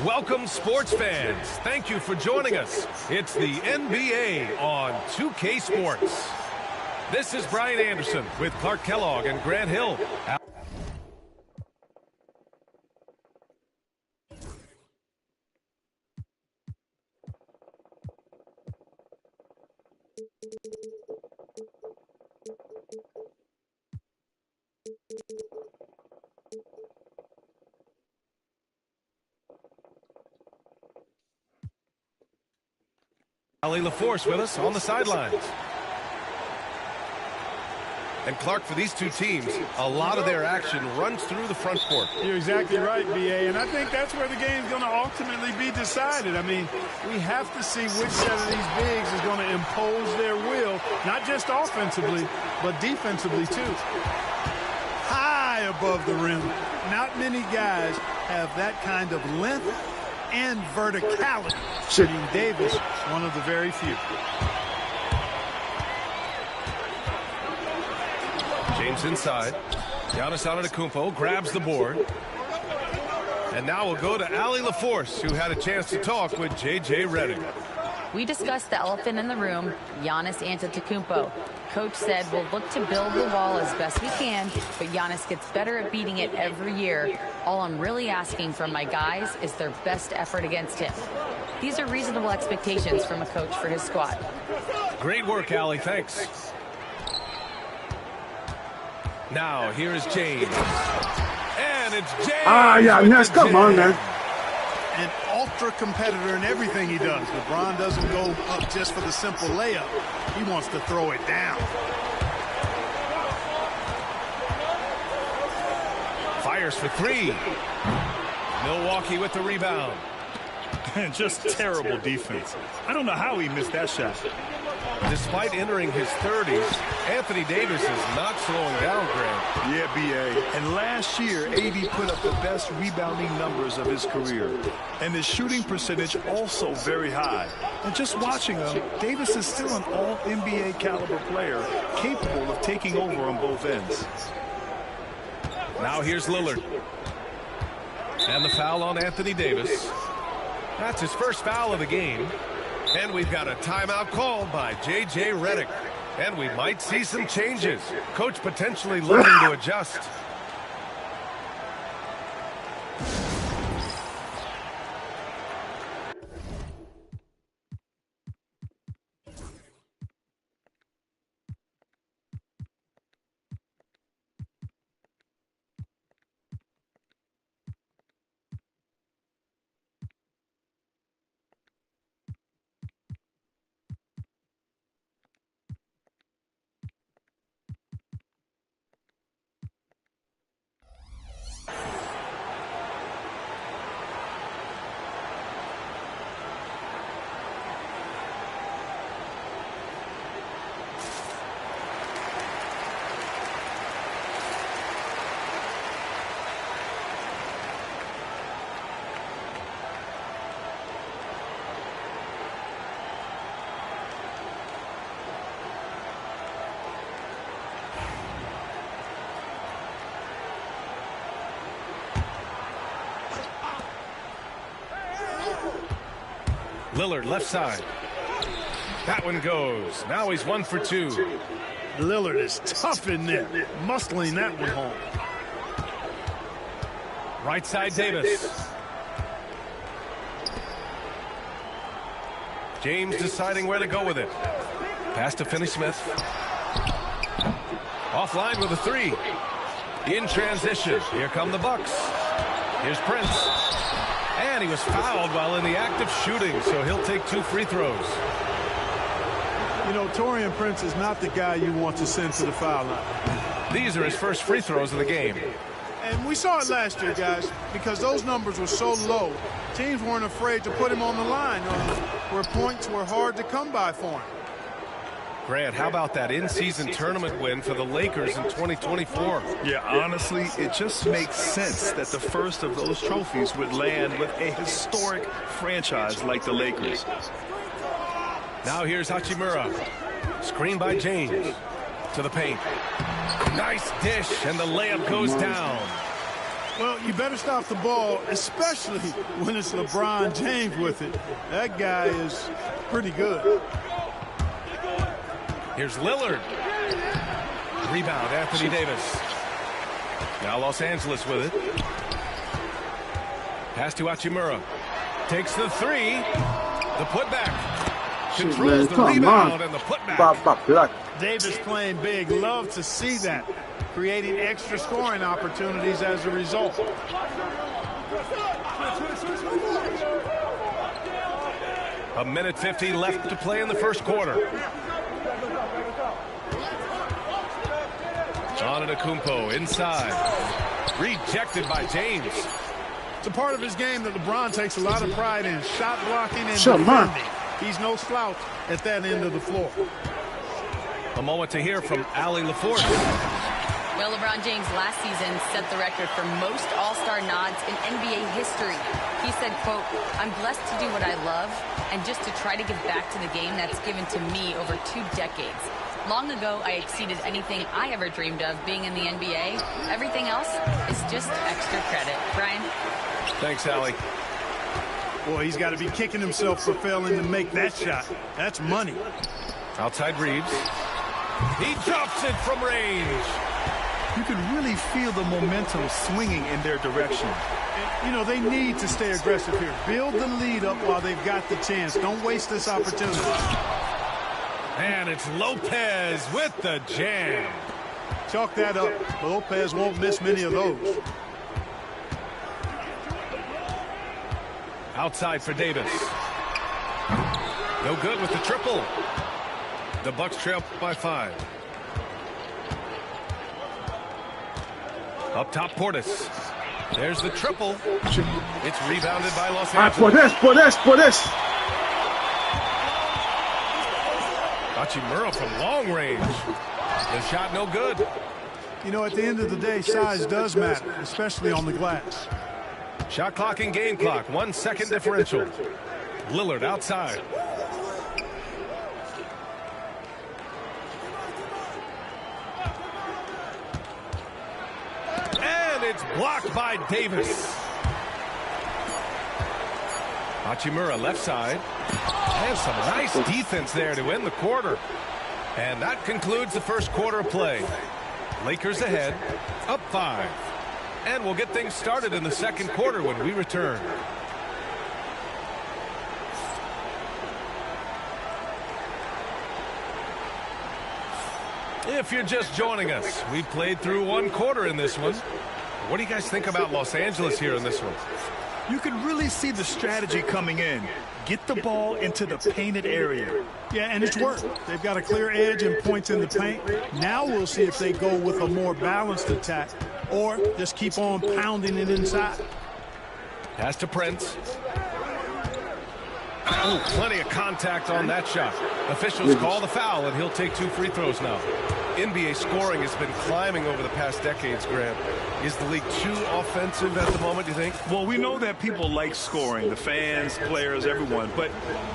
Welcome, sports fans. Thank you for joining us. It's the NBA on 2K Sports. This is Brian Anderson with Clark Kellogg and Grant Hill. Allie LaForce with us on the sidelines. And Clark, for these two teams, a lot of their action runs through the front court. You're exactly right, B.A., and I think that's where the game's going to ultimately be decided. I mean, we have to see which set of these bigs is going to impose their will, not just offensively, but defensively, too. High above the rim. Not many guys have that kind of length and verticality. Shooting Davis, one of the very few. James inside. Giannis Antetokounmpo grabs the board. And now we'll go to Allie LaForce, who had a chance to talk with J.J. Redick. We discussed the elephant in the room, Giannis Antetokounmpo. Coach said we'll look to build the wall as best we can, but Giannis gets better at beating it every year. All I'm really asking from my guys is their best effort against him. These are reasonable expectations from a coach for his squad. Great work, Allie. Thanks. Now, here is James. And it's James. Yeah, yes, come on, man. An ultra competitor in everything he does. LeBron doesn't go up just for the simple layup. He wants to throw it down. Fires for three. Milwaukee with the rebound. Just terrible defense. I don't know how he missed that shot. Despite entering his 30s, Anthony Davis is not slowing down, Grant. Yeah, B.A. And last year, AD put up the best rebounding numbers of his career. And his shooting percentage also very high. And just watching him, Davis is still an all-NBA caliber player, capable of taking over on both ends. Now here's Lillard. And the foul on Anthony Davis. That's his first foul of the game. And we've got a timeout called by J.J. Redick. And we might see some changes. Coach potentially looking to adjust. Lillard left side. That one goes. Now he's 1 for 2. Lillard is tough in there, muscling that one home. Right side Davis. James deciding where to go with it. Pass to Finney-Smith. Offline with a 3. In transition. Here come the Bucks. Here's Prince. And he was fouled while in the act of shooting, so he'll take 2 free throws. You know, Taurean Prince is not the guy you want to send to the foul line. These are his first free throws of the game. And we saw it last year, guys, because those numbers were so low. Teams weren't afraid to put him on the line where points were hard to come by for him. Grant, how about that in-season tournament win for the Lakers in 2024? Yeah, honestly, it just makes sense that the first of those trophies would land with a historic franchise like the Lakers. Now here's Hachimura. Screen by James. To the paint. Nice dish, and the layup goes down. Well, you better stop the ball, especially when it's LeBron James with it. That guy is pretty good. Here's Lillard. Rebound, Anthony Davis. Now Los Angeles with it. Pass to Hachimura. Takes the 3. The putback. Controls the rebound and the putback. Davis playing big. Love to see that. Creating extra scoring opportunities as a result. A minute 50 left to play in the first quarter. Antetokounmpo inside. Rejected by James. It's a part of his game that LeBron takes a lot of pride in. Shot blocking and defending. He's no slouch at that end of the floor. A moment to hear from Allie LaForce. Well, LeBron James last season set the record for most All-Star nods in NBA history. He said, quote, "I'm blessed to do what I love and just to try to give back to the game that's given to me over 2 decades. Long ago, I exceeded anything I ever dreamed of being in the NBA. Everything else is just extra credit." Brian? Thanks, Allie. Boy, he's got to be kicking himself for failing to make that shot. That's money. Outside Reeves. He drops it from range. You can really feel the momentum swinging in their direction. You know, they need to stay aggressive here. Build the lead up while they've got the chance. Don't waste this opportunity. And it's Lopez with the jam. Chalk that up. Lopez won't miss many of those. Outside for Davis. No good with the triple. The Bucks trail by 5. Up top, Portis. There's the triple. It's rebounded by Los Angeles. Portis. Hachimura from long range. The shot no good. You know, at the end of the day, size does matter, especially on the glass. Shot clock and game clock. 1 second differential. Lillard outside. And it's blocked by Davis. Hachimura left side. And some nice defense there to end the quarter. And that concludes the first quarter of play. Lakers ahead, up 5. And we'll get things started in the second quarter when we return. If you're just joining us, we played through one quarter in this one. What do you guys think about Los Angeles here in this one? You can really see the strategy coming in. Get the ball into the painted area. Yeah, and it's worked. They've got a clear edge and points in the paint. Now we'll see if they go with a more balanced attack or just keep on pounding it inside. Pass to Prince. Oh, plenty of contact on that shot. Officials call the foul, and he'll take 2 free throws now. NBA scoring has been climbing over the past decades, Grant. Is the league too offensive at the moment, do you think? Well, we know that people like scoring, the fans, players, everyone, but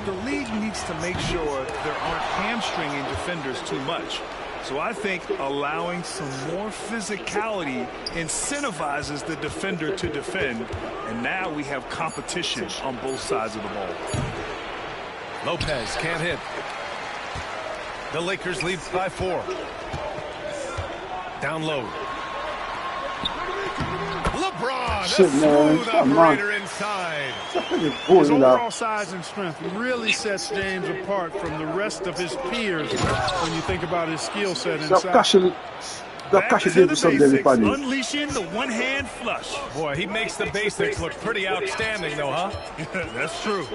the league needs to make sure there aren't hamstringing defenders too much. So I think allowing some more physicality incentivizes the defender to defend, and now we have competition on both sides of the ball. Lopez can't hit. The Lakers lead by 4. Down low. LeBron, a smooth operator inside. His overall size and strength really sets James apart from the rest of his peers when you think about his skill set inside. Back to the basics, unleashing the one-hand flush. Boy, he makes the basics look pretty outstanding, though, huh? That's true.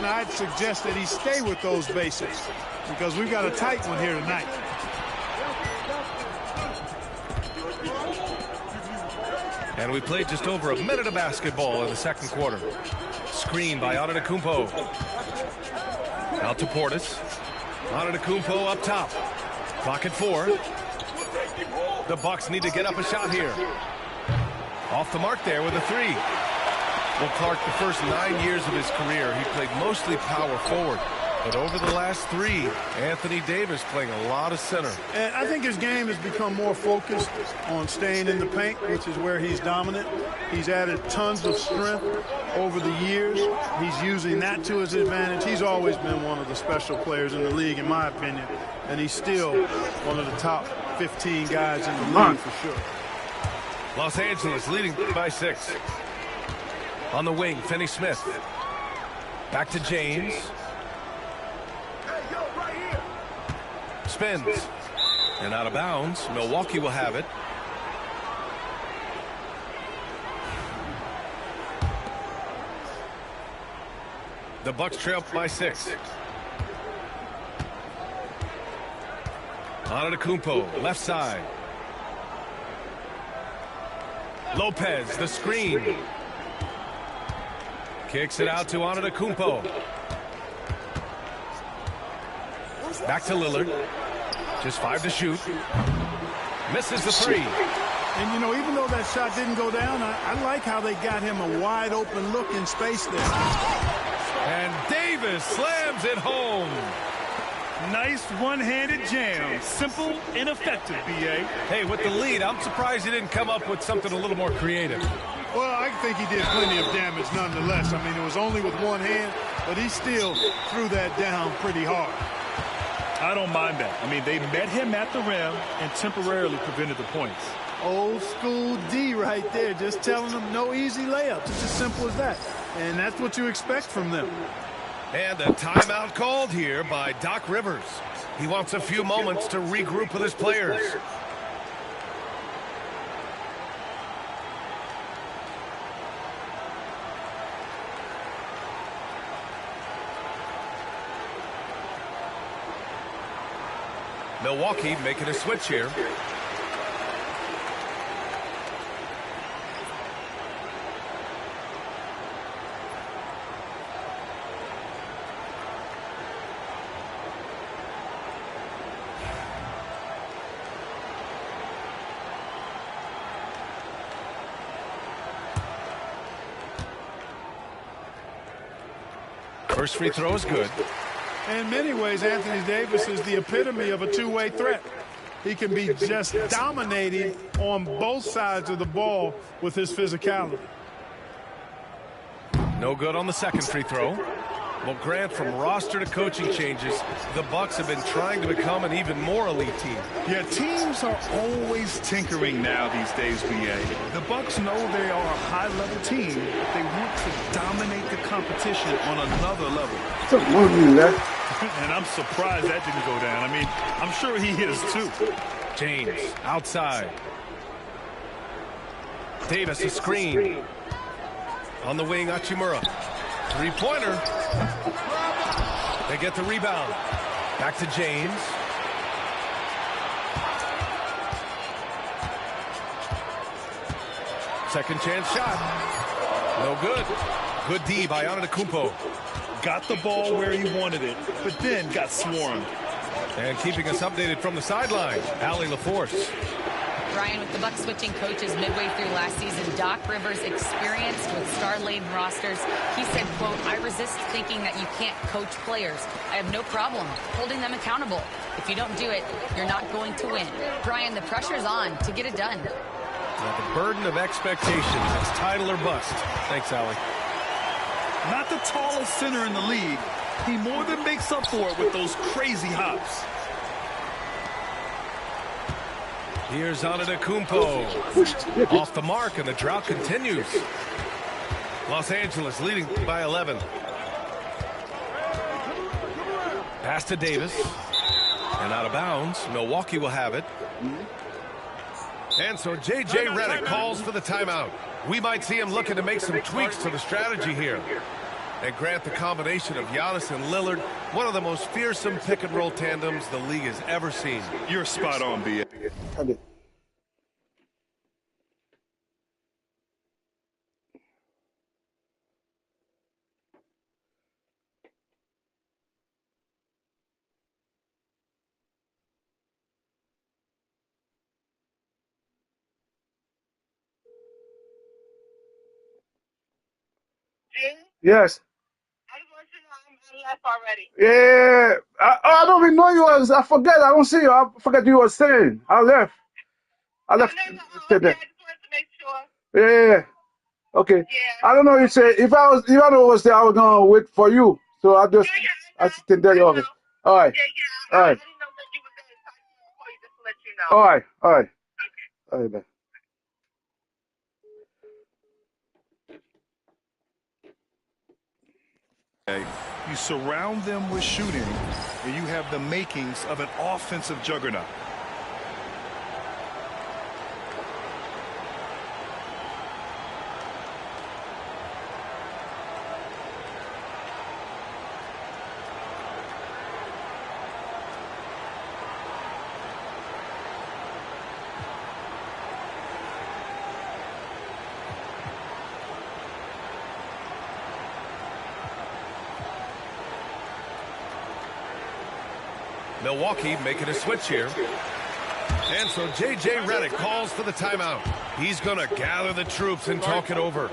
Now, I'd suggest that he stay with those basics because we've got a tight one here tonight. And we played just over a minute of basketball in the second quarter. Screen by Antetokounmpo. Out to Portis. Antetokounmpo up top. Clock at 4. The Bucks need to get up a shot here. Off the mark there with a 3. Well, Clark, the first 9 years of his career, he played mostly power forward. But over the last 3, Anthony Davis playing a lot of center. And I think his game has become more focused on staying in the paint, which is where he's dominant. He's added tons of strength over the years. He's using that to his advantage. He's always been one of the special players in the league, in my opinion. And he's still one of the top 15 guys in the league for sure. Los Angeles leading by 6. On the wing, Finney-Smith. Back to James. Spins. And out of bounds. Milwaukee will have it. The Bucks trail by 6. Antetokounmpo, left side. Lopez, the screen. Kicks it out to Antetokounmpo. Back to Lillard. Just 5 to shoot. Misses the 3. And, you know, even though that shot didn't go down, I like how they got him a wide open look in space there. And Davis slams it home. Nice one-handed jam. Simple and effective, B.A. Hey, with the lead, I'm surprised he didn't come up with something a little more creative. Well, I think he did plenty of damage nonetheless. I mean, it was only with one hand, but he still threw that down pretty hard. I don't mind that. I mean, they met him at the rim and temporarily prevented the points. Old school D right there, just telling them no easy layups. It's as simple as that. And that's what you expect from them. And a timeout called here by Doc Rivers. He wants a few moments to regroup with his players. Milwaukee making a switch here. First free throw is good. In many ways, Anthony Davis is the epitome of a two-way threat. He can be just dominating on both sides of the ball with his physicality. No good on the second free throw. Well, Grant, from roster to coaching changes, the Bucks have been trying to become an even more elite team. Yeah, teams are always tinkering now these days, BA. The Bucks know they are a high-level team. They want to dominate the competition on another level. Something wrong with you, left. And I'm surprised that didn't go down. I mean, I'm sure he is too. James outside. Davis a screen. On the wing, Hachimura. Three-pointer. They get the rebound. Back to James. Second chance shot. No good. Good D by Antetokounmpo. Got the ball where he wanted it, but then got swarmed. And keeping us updated from the sideline, Allie LaForce. Brian, with the Bucks switching coaches midway through last season, Doc Rivers, experienced with star-laden rosters, he said, quote, "I resist thinking that you can't coach players. I have no problem holding them accountable. If you don't do it, you're not going to win." Brian, the pressure's on to get it done. Now the burden of expectation is title or bust. Thanks, Allie. Not the tallest center in the league. He more than makes up for it with those crazy hops. Here's Antetokounmpo. Off the mark, and the drought continues. Los Angeles leading by 11. Pass to Davis. And out of bounds. Milwaukee will have it. And so J.J. Redick calls for the timeout. We might see him looking to make some tweaks to the strategy here. And Grant, the combination of Giannis and Lillard, one of the most fearsome pick-and-roll tandems the league has ever seen. You're spot on, B.A. Yes. I just want you to know I'm left already. Yeah. I don't even know you was. I forget. I don't see you. I forget you were saying. I left. No, Said okay, that. I just wanted to make sure. Yeah. Okay. Yeah. I don't know. You say if I was there, I was gonna wait for you. So I just I sit there. Okay. All right. Yeah. All I right. didn't know that you were there, so I just called you just to let you know. All right. All right. All right, man. You surround them with shooting, and you have the makings of an offensive juggernaut. Milwaukee making a switch here. And so J.J. Redick calls for the timeout. He's going to gather the troops and talk it over.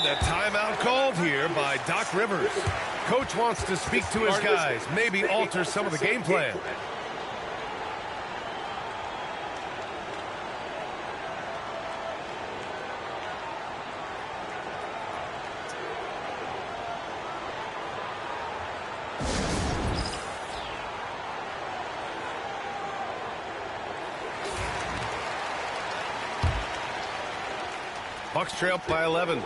And a timeout called here by Doc Rivers. Coach wants to speak to his guys, maybe alter some of the game plan. Bucks trail by 11.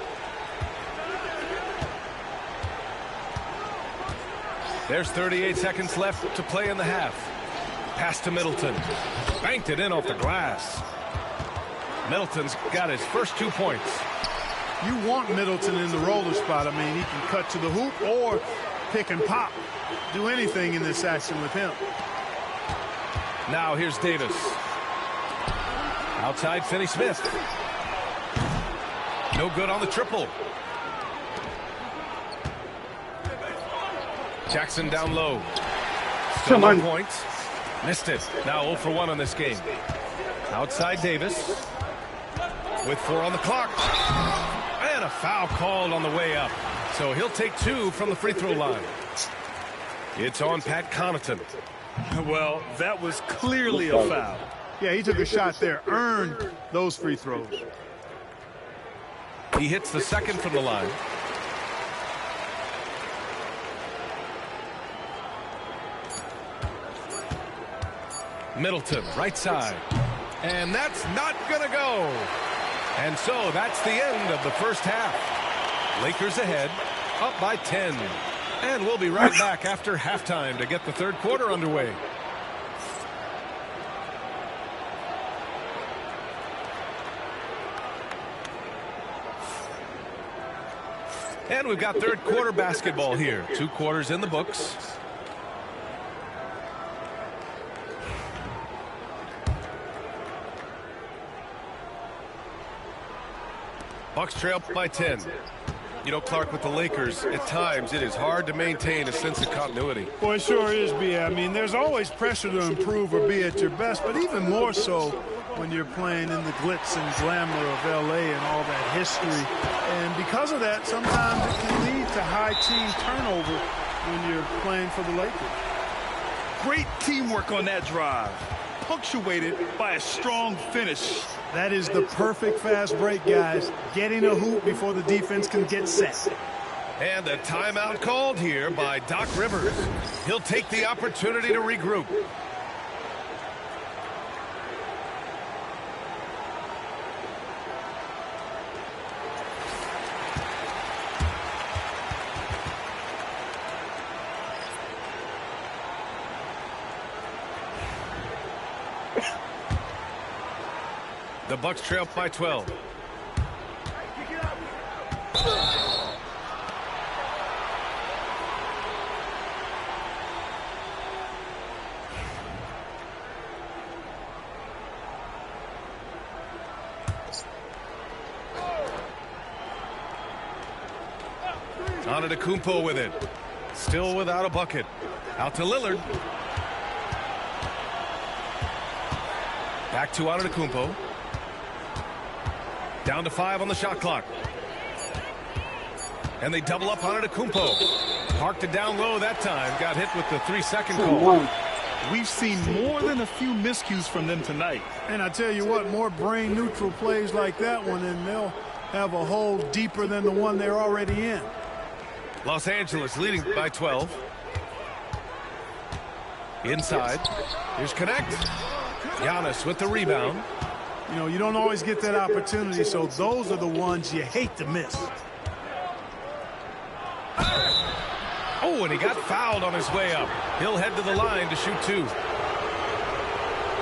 There's 38 seconds left to play in the half. Pass to Middleton. Banked it in off the glass. Middleton's got his first 2 points. You want Middleton in the roller spot. I mean, he can cut to the hoop or pick and pop. Do anything in this action with him. Now here's Davis. Outside Finney-Smith. No good on the triple. Jackson down low. Still no points. Missed it. Now 0 for 1 on this game. Outside Davis. With 4 on the clock. And a foul called on the way up. So he'll take 2 from the free throw line. It's on Pat Connaughton. Well, that was clearly a foul. Yeah, he took a shot there. Earned those free throws. He hits the second from the line. Middleton, right side. And that's not going to go. And so that's the end of the first half. Lakers ahead, up by 10. And we'll be right back after halftime to get the third quarter underway. And we've got third quarter basketball here. 2 quarters in the books. Bucks trail by 10. You know, Clark, with the Lakers, at times it is hard to maintain a sense of continuity. Boy, it sure is, B. I mean, there's always pressure to improve or be at your best, but even more so when you're playing in the glitz and glamour of L.A. and all that history. And because of that, sometimes it can lead to high team turnover when you're playing for the Lakers. Great teamwork on that drive, punctuated by a strong finish. That is the perfect fast break, guys. Getting a hoop before the defense can get set. And a timeout called here by Doc Rivers. He'll take the opportunity to regroup. The Bucks trail by 12. Antetokounmpo with it. Still without a bucket. Out to Lillard. Back to Antetokounmpo. Down to 5 on the shot clock. And they double up on Antetokounmpo. Parked it down low that time. Got hit with the 3-second call. We've seen more than a few miscues from them tonight. And I tell you what, more brain-neutral plays like that one, and they'll have a hole deeper than the one they're already in. Los Angeles leading by 12. Inside. Here's Connect. Giannis with the rebound. You know, you don't always get that opportunity, so those are the ones you hate to miss. Oh, and he got fouled on his way up. He'll head to the line to shoot 2.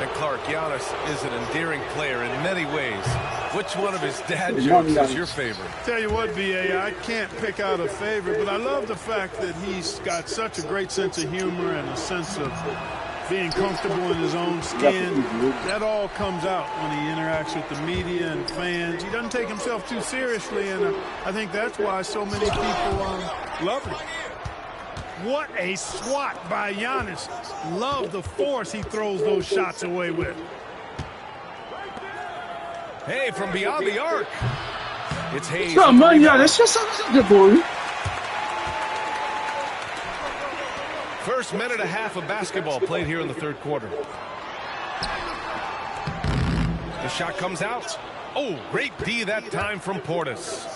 And Clark, Giannis is an endearing player in many ways. Which one of his dad jokes is your favorite? Tell you what, B.A., I can't pick out a favorite, but I love the fact that he's got such a great sense of humor and a sense of being comfortable in his own skin. That all comes out when he interacts with the media and fans. He doesn't take himself too seriously, and I think that's why so many people love him. What a swat by Giannis. Love the force he throws those shots away with. Hey, from beyond the arc. It's Hayes. Come on, yeah, that's just the boy. First minute and a half of basketball played here in the third quarter. The shot comes out. Oh, great D that time from Portis.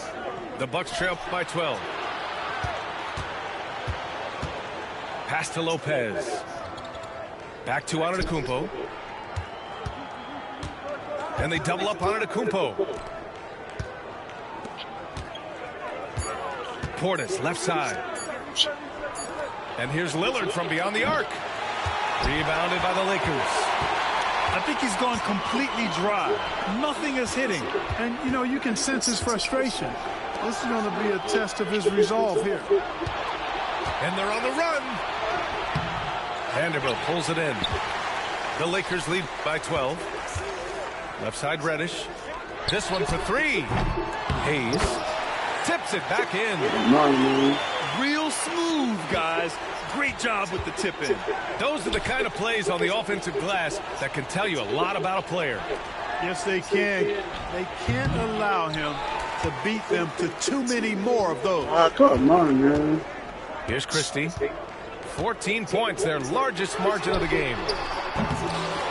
The Bucks trail by 12. Pass to Lopez. Back to Antetokounmpo. And they double up Antetokounmpo. Portis, left side. And here's Lillard from beyond the arc. Rebounded by the Lakers. I think he's gone completely dry. Nothing is hitting. And, you know, you can sense his frustration. This is going to be a test of his resolve here. And they're on the run. Vanderbilt pulls it in. The Lakers lead by 12. Left side Reddish. This one for three. Hayes tips it back in. Real smooth, guys. Great job with the tip in. Those are the kind of plays on the offensive glass that can tell you a lot about a player. Yes, they can. They can't allow him to beat them to too many more of those. Come on, man. Here's Christie. 14 points, their largest margin of the game.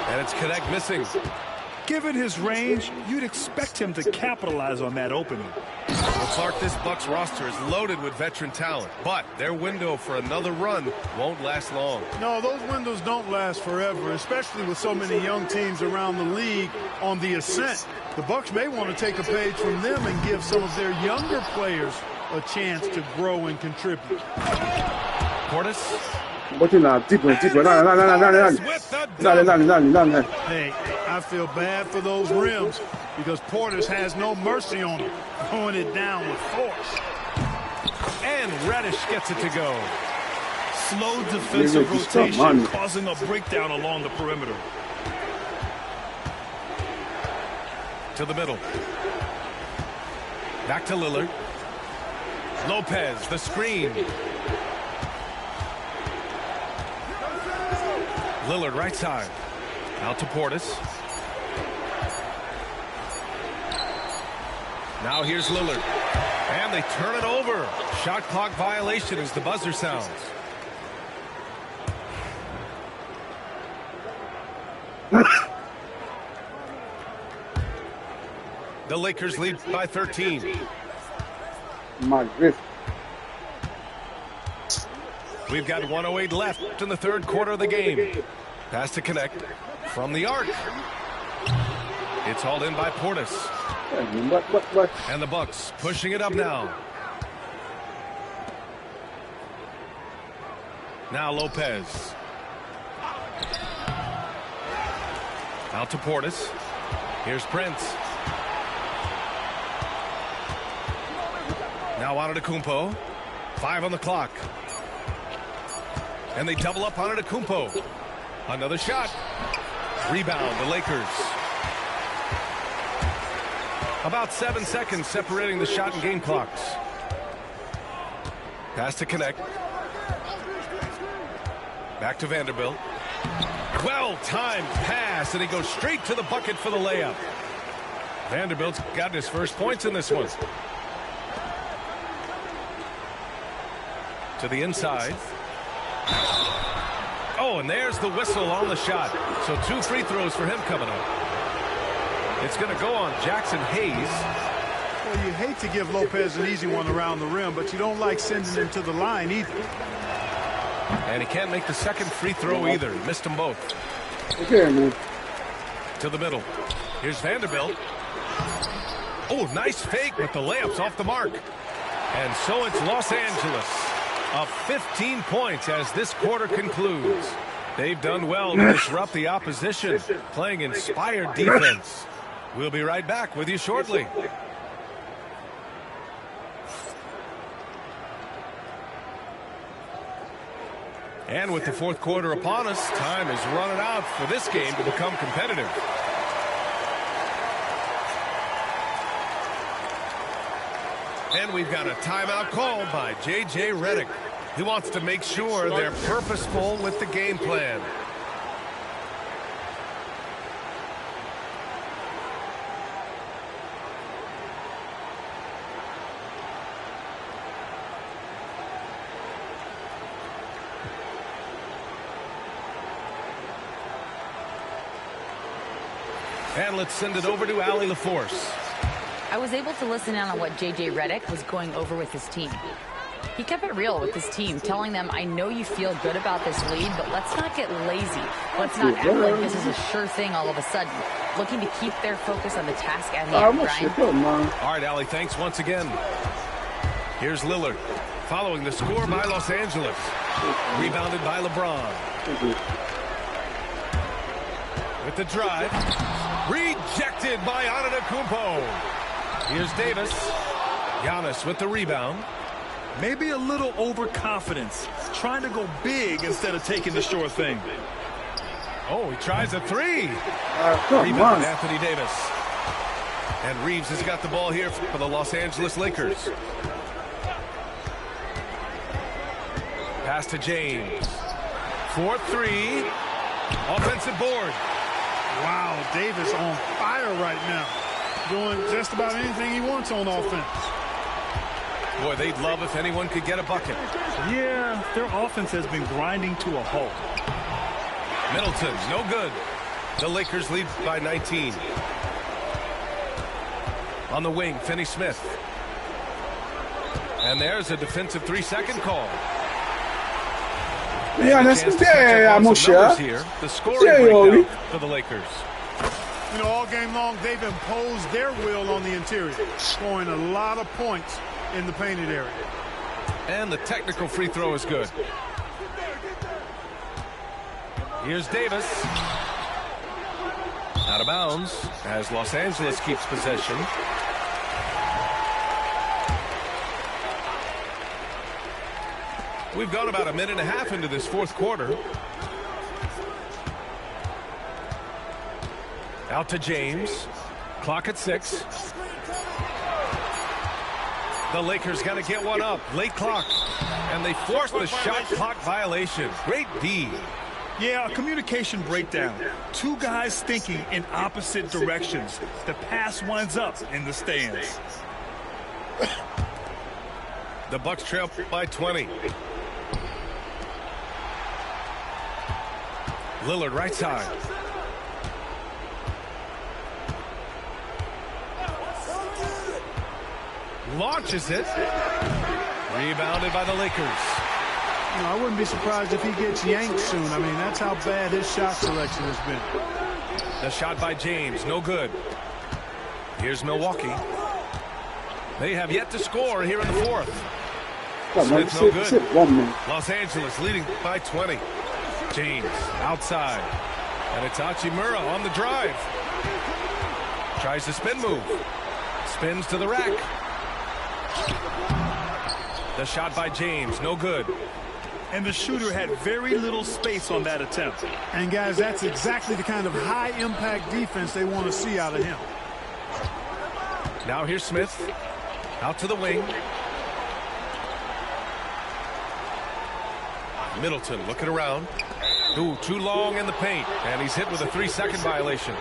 And it's Connect missing. Given his range, you'd expect him to capitalize on that opening. Well, Clark, this Bucks roster is loaded with veteran talent, but their window for another run won't last long. No, those windows don't last forever, especially with so many young teams around the league on the ascent. The Bucks may want to take a page from them and give some of their younger players a chance to grow and contribute. Portis. Hey, I feel bad for those rims because Portis has no mercy on them, throwing it down with force. And Reddish gets it to go. Slow defensive rotation causing a breakdown along the perimeter. To the middle. Back to Lillard. Lopez, the screen. Lillard right side. Out to Portis. Now here's Lillard. And they turn it over. Shot clock violation as the buzzer sounds. The Lakers lead by 13. My grip. We've got 1:08 left in the third quarter of the game. Pass to Connect from the arc. It's hauled in by Portis. What? And the Bucks pushing it up now. Now Lopez. Out to Portis. Here's Prince. Now Antetokounmpo. 5 on the clock. And they double up Antetokounmpo. Another shot. Rebound, the Lakers. About 7 seconds separating the shot and game clocks. Pass to Connect. Back to Vanderbilt. Well-timed pass, and he goes straight to the bucket for the layup. Vanderbilt's got his first points in this one. To the inside. Oh, and there's the whistle on the shot. So 2 free throws for him coming up. It's going to go on Jackson Hayes. Well, you hate to give Lopez an easy one around the rim, but you don't like sending him to the line either. And he can't make the second free throw either. He missed them both. Okay, man. To the middle. Here's Vanderbilt. Oh, nice fake, but the layup's off the mark. And so it's Los Angeles. Up 15 points as this quarter concludes. They've done well to disrupt the opposition, playing inspired defense. We'll be right back with you shortly. And with the fourth quarter upon us, time is running out for this game to become competitive. And we've got a timeout called by J.J. Redick. He wants to make sure they're purposeful with the game plan. And let's send it over to Allie LaForce. I was able to listen in on what J.J. Redick was going over with his team. He kept it real with his team, telling them, I know you feel good about this lead, but let's not get lazy. Let's not act like this is a sure thing all of a sudden. Looking to keep their focus on the task at hand, Brian. All right, Allie, thanks once again. Here's Lillard, following the score by Los Angeles. Rebounded by LeBron. With the drive. Rejected by Antetokounmpo. Here's Davis. Giannis with the rebound. Maybe a little overconfidence, trying to go big instead of taking the sure thing. Oh, he tries a three. Rebound Anthony Davis. And Reeves has got the ball here for the Los Angeles Lakers. Pass to James. 4-3. Offensive board. Wow, Davis on fire right now. Doing just about anything he wants on offense. Boy, they'd love if anyone could get a bucket. Yeah, their offense has been grinding to a halt. Middleton, no good. The Lakers lead by 19. On the wing, Finney-Smith. And there's a defensive 3-second call. Yeah, that's here. The scoring breakdown for the Lakers. You know, all game long, they've imposed their will on the interior, scoring a lot of points in the painted area. And the technical free throw is good. Here's Davis. Out of bounds as Los Angeles keeps possession. We've gone about a minute and a half into this fourth quarter. Out to James. Clock at 6. The Lakers got to get one up. Late clock. And they force the shot clock violation. Great D. Yeah, a communication breakdown. Two guys thinking in opposite directions. The pass winds up in the stands. The Bucks trail by 20. Lillard right side. Launches it. Rebounded by the Lakers. You know, I wouldn't be surprised if he gets yanked soon. I mean, that's how bad his shot selection has been. The shot by James, no good. Here's Milwaukee. They have yet to score here in the fourth. Smith, no good. Los Angeles leading by 20. James outside. And it's Hachimura on the drive. Tries the spin move. Spins to the rack. The shot by James, no good. And the shooter had very little space on that attempt. And guys, that's exactly the kind of high-impact defense they want to see out of him. Now here's Smith. Out to the wing. Middleton looking around. Ooh, too long in the paint. And he's hit with a 3-second violation.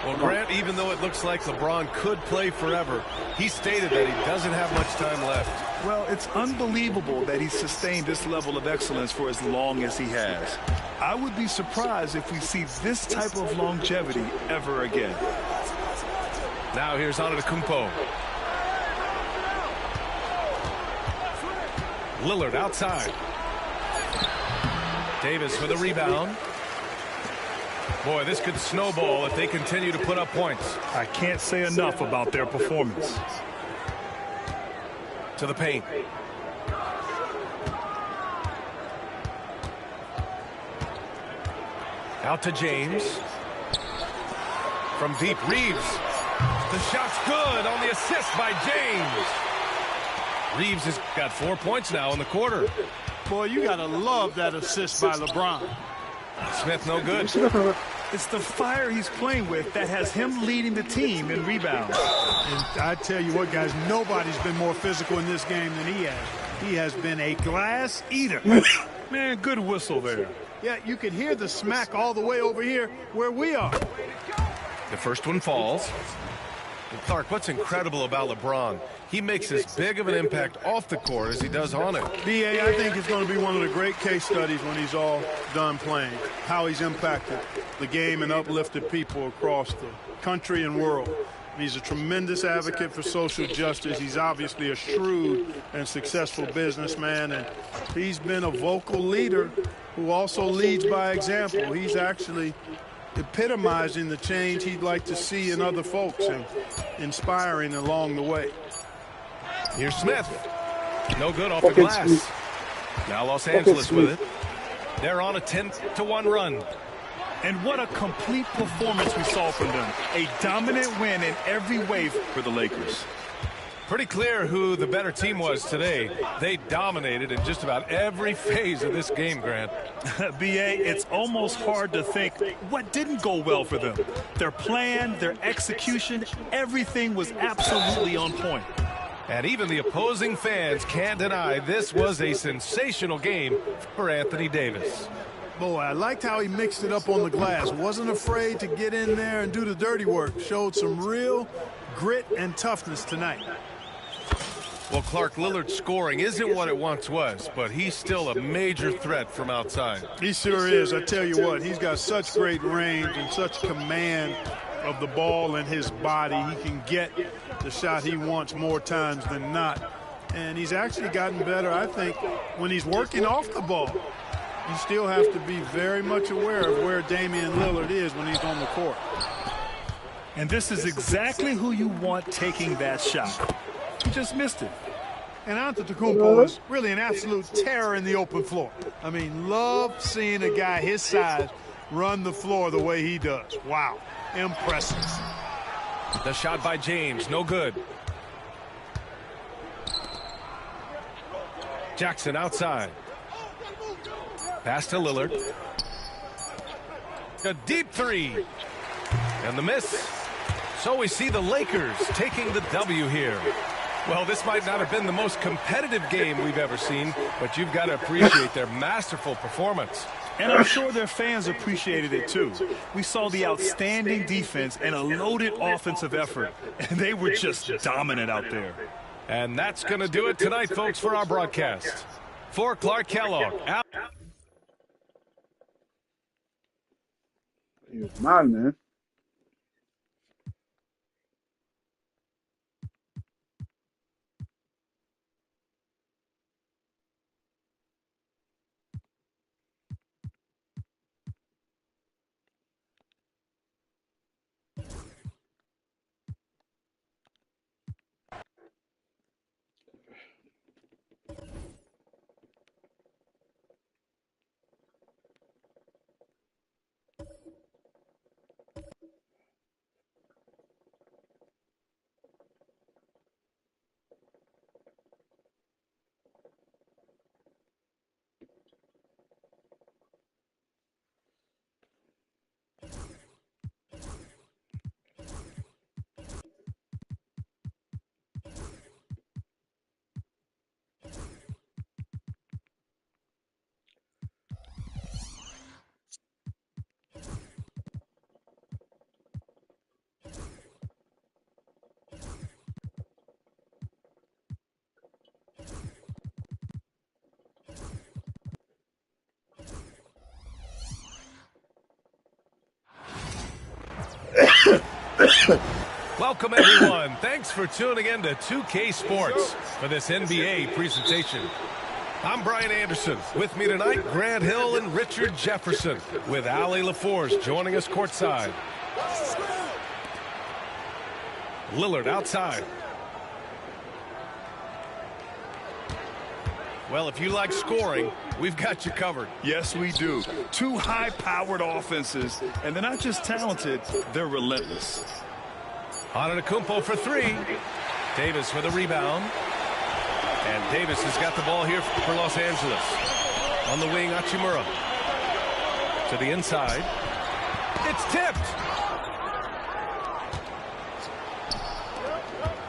Well, Grant, even though it looks like LeBron could play forever, he stated that he doesn't have much time left. Well, it's unbelievable that he's sustained this level of excellence for as long as he has. I would be surprised if we see this type of longevity ever again. Now here's Antetokounmpo. Lillard outside. Davis for the rebound. Boy, this could snowball if they continue to put up points. I can't say enough about their performance. To the paint. Out to James. From deep, Reeves. The shot's good on the assist by James. Reeves has got 4 points now in the quarter. Boy, you got to love that assist by LeBron. Smith, no good. It's the fire he's playing with that has him leading the team in rebounds. And I tell you what, guys, nobody's been more physical in this game than he has. He has been a glass eater. Man, good whistle there. Yeah, you could hear the smack all the way over here where we are. The first one falls. And Clark, what's incredible about LeBron, he makes as big of an impact off the court as he does on it. B.A., I think it's going to be one of the great case studies when he's all done playing, how he's impacted the game and uplifted people across the country and world. He's a tremendous advocate for social justice. He's obviously a shrewd and successful businessman, and he's been a vocal leader who also leads by example. He's actually epitomizing the change he'd like to see in other folks and inspiring along the way. Here's Smith. No good off the glass. Now Los Angeles with it. They're on a 10-1 run. And what a complete performance we saw from them. A dominant win in every way for the Lakers. Pretty clear who the better team was today. They dominated in just about every phase of this game, Grant. B.A., it's almost hard to think what didn't go well for them. Their plan, their execution, everything was absolutely on point. And even the opposing fans can't deny this was a sensational game for Anthony Davis. Boy, I liked how he mixed it up on the glass. Wasn't afraid to get in there and do the dirty work. Showed some real grit and toughness tonight. Well, Clark, Lillard's scoring isn't what it once was, but he's still a major threat from outside. He sure is. I tell you what, he's got such great range and such command of the ball and his body. He can get the shot he wants more times than not. And he's actually gotten better, I think, when he's working off the ball. You still have to be very much aware of where Damian Lillard is when he's on the court. And this is exactly who you want taking that shot. He just missed it. And Antetokounmpo is really an absolute terror in the open floor. I mean, love seeing a guy his size run the floor the way he does. Wow, impressive. The shot by James, no good. Jackson outside. Pass to Lillard. A deep three. And the miss. So we see the Lakers taking the W here. Well, this might not have been the most competitive game we've ever seen, but you've got to appreciate their masterful performance. And I'm sure their fans appreciated it too. We saw the outstanding defense and a loaded offensive effort, and they were just dominant out there. And that's going to do it tonight, folks, for our broadcast. For Clark Kellogg. He was mad, man. Welcome, everyone. Thanks for tuning in to 2K Sports for this NBA presentation. I'm Brian Anderson. With me tonight, Grant Hill and Richard Jefferson, with Allie LaForce joining us courtside. Lillard outside. Well, if you like scoring, we've got you covered. Yes, we do. Two high-powered offenses, and they're not just talented, they're relentless. Antetokounmpo for three. Davis for the rebound. And Davis has got the ball here for Los Angeles. On the wing, Hachimura. To the inside. It's tipped.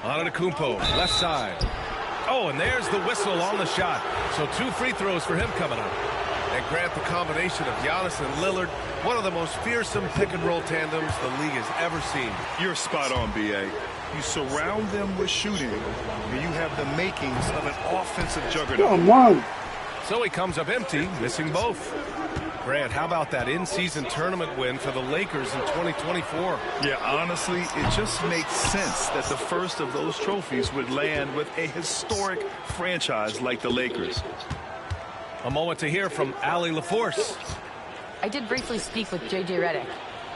Antetokounmpo, left side. Oh, and there's the whistle on the shot. So 2 free throws for him coming up. And Grant, the combination of Giannis and Lillard, one of the most fearsome pick-and-roll tandems the league has ever seen. You're spot on, B.A. You surround them with shooting, and you have the makings of an offensive juggernaut. Come on. So he comes up empty, missing both. Grant, how about that in-season tournament win for the Lakers in 2024? Yeah, honestly, it just makes sense that the first of those trophies would land with a historic franchise like the Lakers. A moment to hear from Allie LaForce. I did briefly speak with J.J. Redick.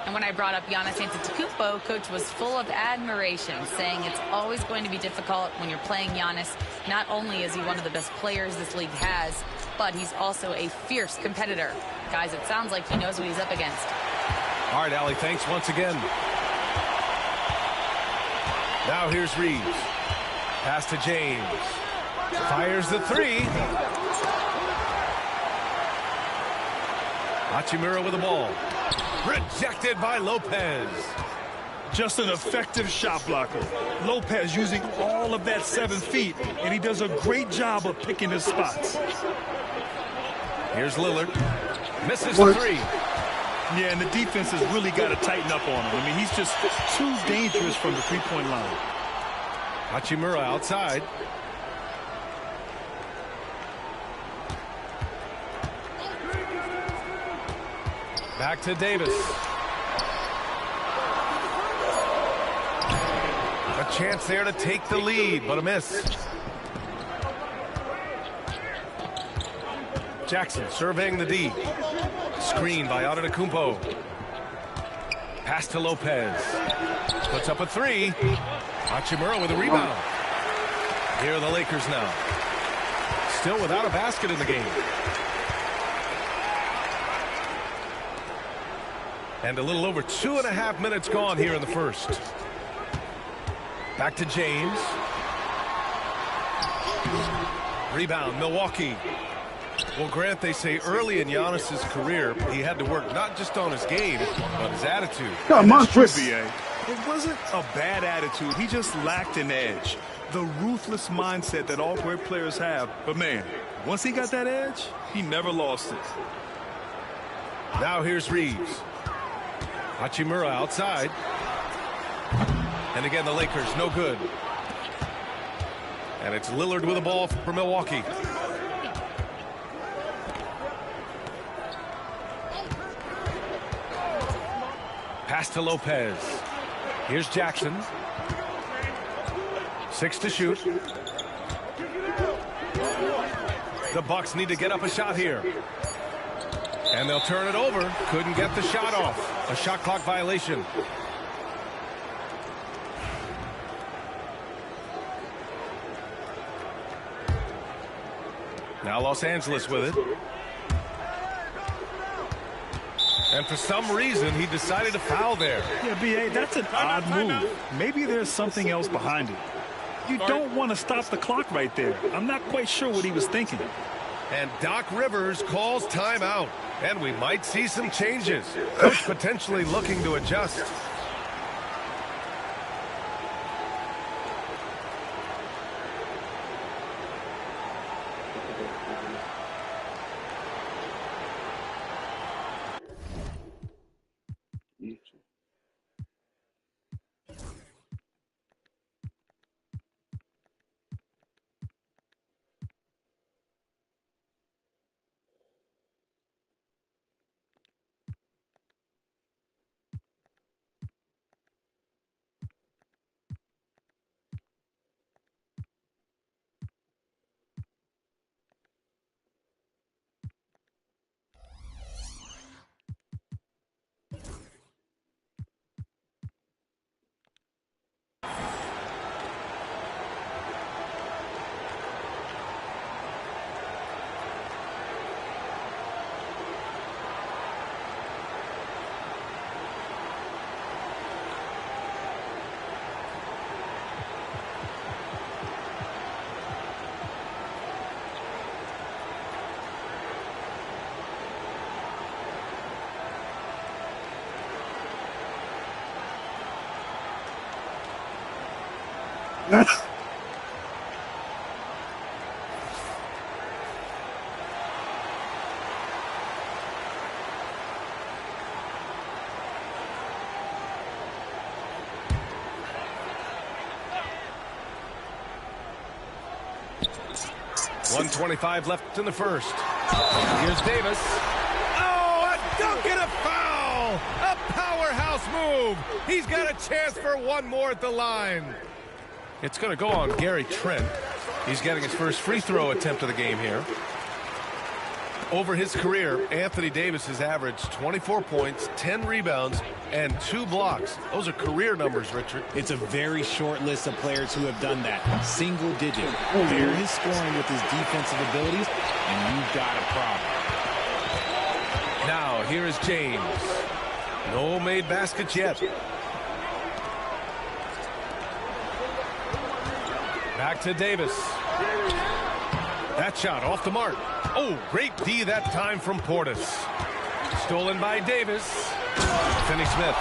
And when I brought up Giannis Antetokounmpo, Coach was full of admiration, saying it's always going to be difficult when you're playing Giannis. Not only is he one of the best players this league has, but he's also a fierce competitor. Guys, it sounds like he knows what he's up against. All right, Allie, thanks once again. Now here's Reeves. Pass to James. Fires the three. Hachimura with the ball. Rejected by Lopez. Just an effective shot blocker. Lopez using all of that 7 feet, and he does a great job of picking his spots. Here's Lillard. Misses the three. Yeah, and the defense has really got to tighten up on him. I mean, he's just too dangerous from the three-point line. Hachimura outside. Back to Davis. A chance there to take the lead, but a miss. Jackson surveying the D. Screen by Antetokounmpo. Pass to Lopez. Puts up a three. Hachimura with a rebound. Here are the Lakers now. Still without a basket in the game. And a little over 2.5 minutes gone here in the first. Back to James. Rebound, Milwaukee. Well, Grant, they say early in Giannis's career, he had to work not just on his game, but his attitude. Come on, Chris. It wasn't a bad attitude. He just lacked an edge. The ruthless mindset that all great players have. But, man, once he got that edge, he never lost it. Now here's Reeves. Hachimura outside. And again, the Lakers, no good. And it's Lillard with the ball for Milwaukee. Pass to Lopez. Here's Jackson. 6 to shoot. The Bucks need to get up a shot here. And they'll turn it over. Couldn't get the shot off. A shot clock violation. Now Los Angeles with it. And for some reason, he decided to foul there. Yeah, B.A., that's an odd move. Maybe there's something else behind it. You don't want to stop the clock right there. I'm not quite sure what he was thinking. And Doc Rivers calls timeout. And we might see some changes. Coach potentially looking to adjust. .125 left in the first. Here's Davis. Oh, And a foul! A powerhouse move! He's got a chance for one more at the line. It's going to go on Gary Trent. He's getting his first free throw attempt of the game here. Over his career, Anthony Davis has averaged 24 points, 10 rebounds, and 2 blocks. Those are career numbers, Richard. It's a very short list of players who have done that. Single digit. Pair his scoring with his defensive abilities, and you've got a problem. Now, here is James. No made baskets yet. Back to Davis. That shot off the mark. Oh, great D that time from Portis. Stolen by Davis. Finney-Smith.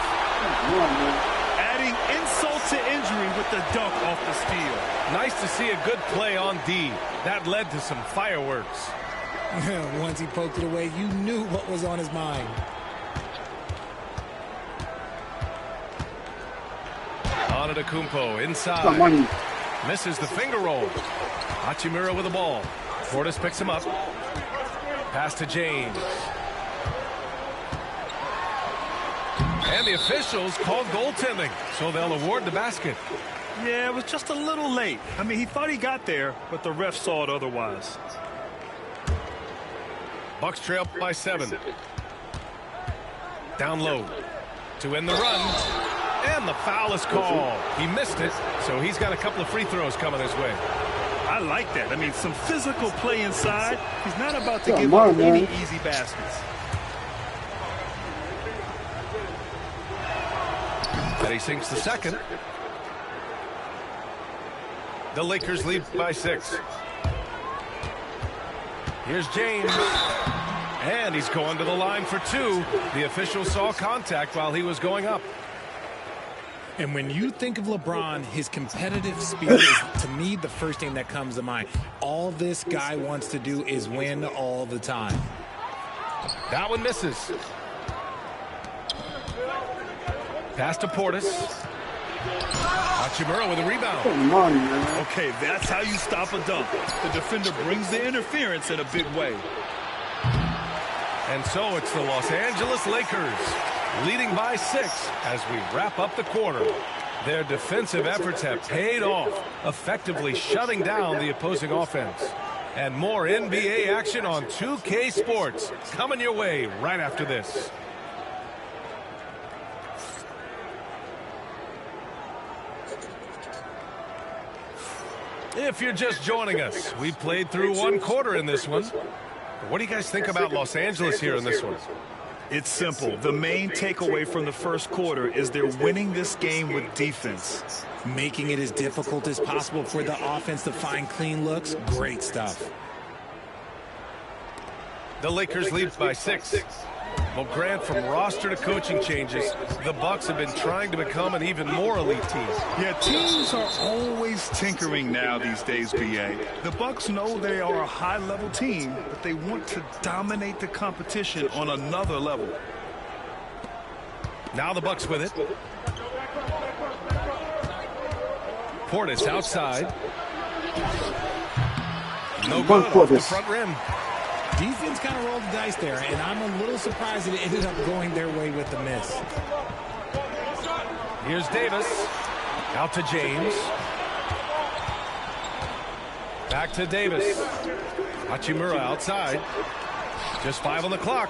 Adding insult to injury with the dunk off the steal. Nice to see a good play on D. That led to some fireworks. Once he poked it away, you knew what was on his mind. Antetokounmpo inside. Misses the finger roll. Hachimura with the ball. Portis picks him up. Pass to James. And the officials called goaltending, so they'll award the basket. Yeah, it was just a little late. I mean, he thought he got there, but the ref saw it otherwise. Bucks trail by 7. Down low to end the run. And the foul is called. He missed it, so he's got a couple of free throws coming his way. I like that. I mean, some physical play inside. He's not about to give up any easy baskets. And he sinks the second. The Lakers lead by 6. Here's James. And he's going to the line for 2. The official saw contact while he was going up. And when you think of LeBron, his competitive spirit is, to me, the first thing that comes to mind. All this guy wants to do is win all the time. That one misses. Pass to Portis. Hachimura with a rebound. Okay, that's how you stop a dunk. The defender brings the interference in a big way. And so it's the Los Angeles Lakers leading by 6 as we wrap up the quarter. Their defensive efforts have paid off, effectively shutting down the opposing offense. And more NBA action on 2K Sports coming your way right after this. If you're just joining us, we played through 1 quarter in this one. What do you guys think about Los Angeles here in this one? It's simple. The main takeaway from the first quarter is they're winning this game with defense. Making it as difficult as possible for the offense to find clean looks. Great stuff. The Lakers lead by 6. Well, Grant, from roster to coaching changes, the Bucks have been trying to become an even more elite team. Yeah, teams are always tinkering now these days, BA. The Bucks know they are a high-level team, but they want to dominate the competition on another level. Now the Bucks with it. Portis outside. No good off the front rim. Defense kind of rolled the dice there, and I'm a little surprised that it ended up going their way with the miss. Here's Davis. Out to James. Back to Davis. Hachimura outside. Just 5 on the clock.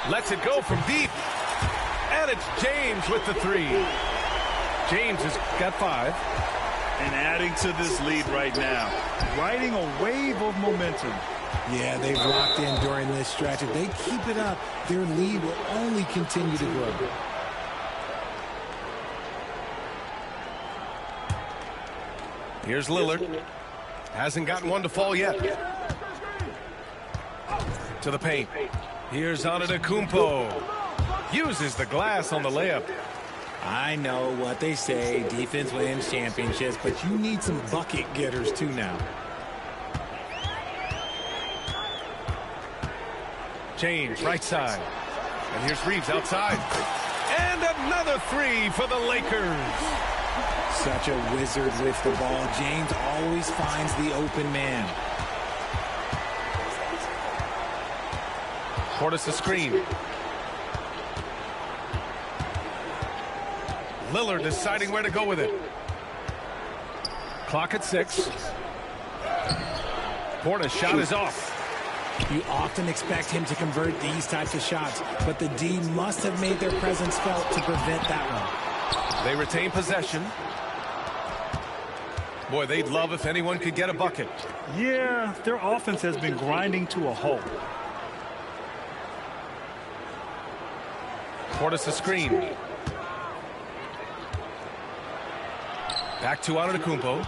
Lets it go from deep. And it's James with the 3. James has got 5. And adding to this lead right now. Riding a wave of momentum. Yeah, they've locked in during this stretch. If they keep it up, their lead will only continue to grow. Here's Lillard. Hasn't gotten one to fall yet. To the paint. Here's Antetokounmpo. Uses the glass on the layup. I know what they say, defense wins championships, but you need some bucket getters too now. James, right side. And here's Reeves outside. And another 3 for the Lakers. Such a wizard with the ball. James always finds the open man. Portis a screen. Lillard deciding where to go with it. Clock at 6. Portis shot is off. You often expect him to convert these types of shots, but the D must have made their presence felt to prevent that one. They retain possession. Boy, they'd love if anyone could get a bucket. Yeah, their offense has been grinding to a halt. Portis a screen. Back to Antetokounmpo.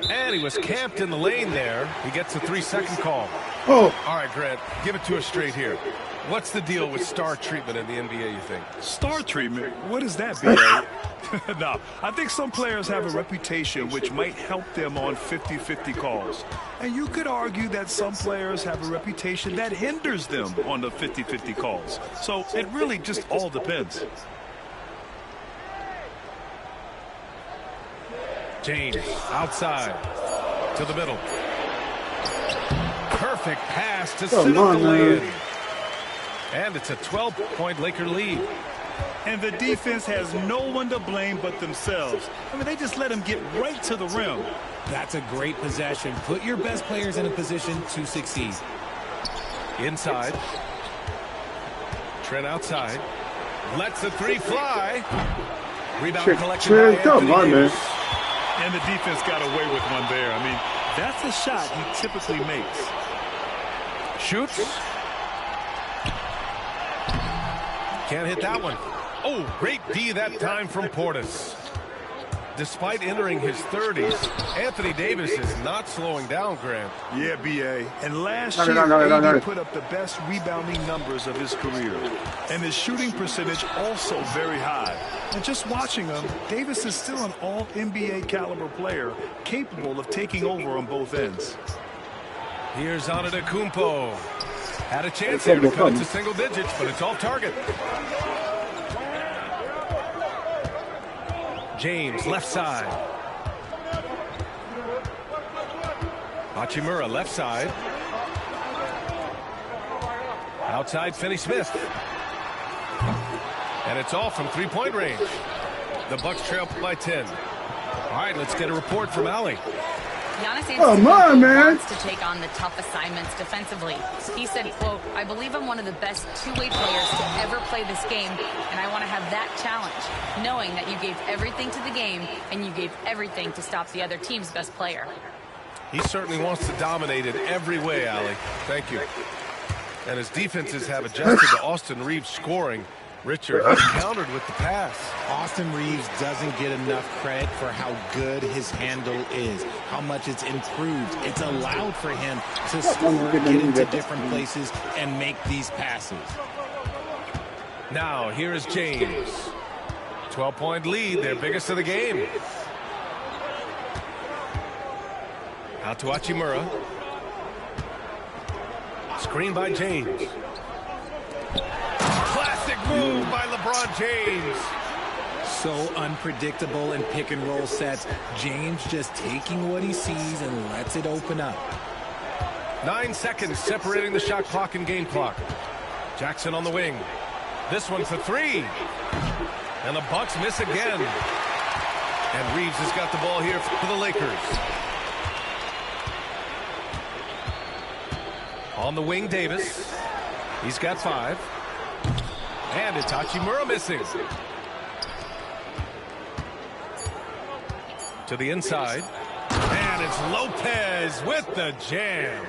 And he was camped in the lane there. He gets a 3-second call. Oh. All right, Grant, give it to us straight here. What's the deal with star treatment in the NBA, you think? Star treatment? What is that, B.A.? No, I think some players have a reputation which might help them on 50-50 calls. And you could argue that some players have a reputation that hinders them on the 50-50 calls. So it really just all depends. James outside to the middle. Perfect pass to set up the lay-in. And it's a 12-point Laker lead. And the defense has no one to blame but themselves. I mean, they just let him get right to the rim. That's a great possession. Put your best players in a position to succeed. Inside. Trent outside. Lets the 3 fly. Rebound collection by Anthony Davis. And the defense got away with one there. I mean, that's a shot he typically makes. Shoots. Can't hit that one. Oh, great D that time from Portis. Despite entering his 30s, Anthony Davis is not slowing down, Grant. Yeah, B.A. And last year, AD put up the best rebounding numbers of his career. And his shooting percentage also very high. And just watching him, Davis is still an all-NBA caliber player, capable of taking over on both ends. Here's Antetokounmpo. Had a chance here to cut it to single digits, but it's off target. James, left side. Hachimura, left side. Outside, Finney-Smith. And it's off from three-point range. The Bucks trail by 10. All right, let's get a report from Allie. Giannis Antetokounmpo wants to take on the tough assignments defensively. He said, quote, "I believe I'm one of the best two-way players to ever play this game, and I want to have that challenge, knowing that you gave everything to the game and you gave everything to stop the other team's best player." He certainly wants to dominate in every way, Allie. Thank you. And his defenses have adjusted to Austin Reeves scoring. Richard has countered with the pass. Austin Reeves doesn't get enough credit for how good his handle is, how much it's improved. It's allowed for him to score, get into different places, and make these passes. Now, here is James. 12-point lead, their biggest of the game. Out to Hachimura. Screen by James. Move by LeBron James. So unpredictable in pick and roll sets. James just taking what he sees and lets it open up. 9 seconds separating the shot clock and game clock. Jackson on the wing. This one for 3. And the Bucks miss again. And Reeves has got the ball here for the Lakers. On the wing, Davis. He's got 5. And it's Hachimura missing. To the inside. And it's Lopez with the jam.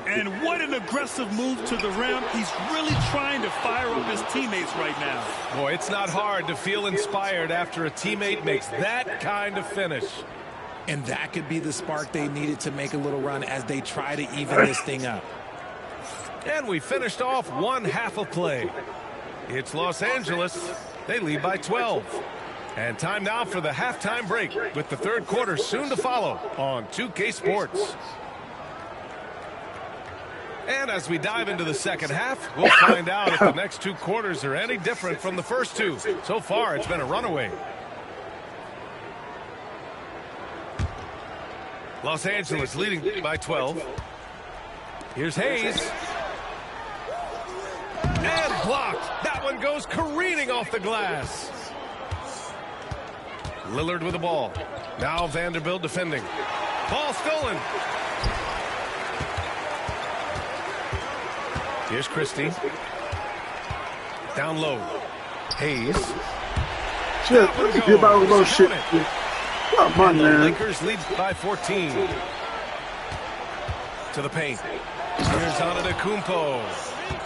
And what an aggressive move to the rim. He's really trying to fire up his teammates right now. Boy, it's not hard to feel inspired after a teammate makes that kind of finish. And that could be the spark they needed to make a little run as they try to even this thing up. And we finished off one half of play. It's Los Angeles. They lead by 12. And time now for the halftime break with the third quarter soon to follow on 2K Sports. And as we dive into the second half, we'll find out if the next 2 quarters are any different from the first 2. So far, it's been a runaway. Los Angeles leading by 12. Here's Hayes. And blocked. That one goes careening off the glass. Lillard with the ball. Now Vanderbilt defending. Ball stolen. Here's Christie. Down low. Hayes. Shit, get about with those shit. Come on, the man. Lakers lead by 14. To the paint. Here's Antetokounmpo.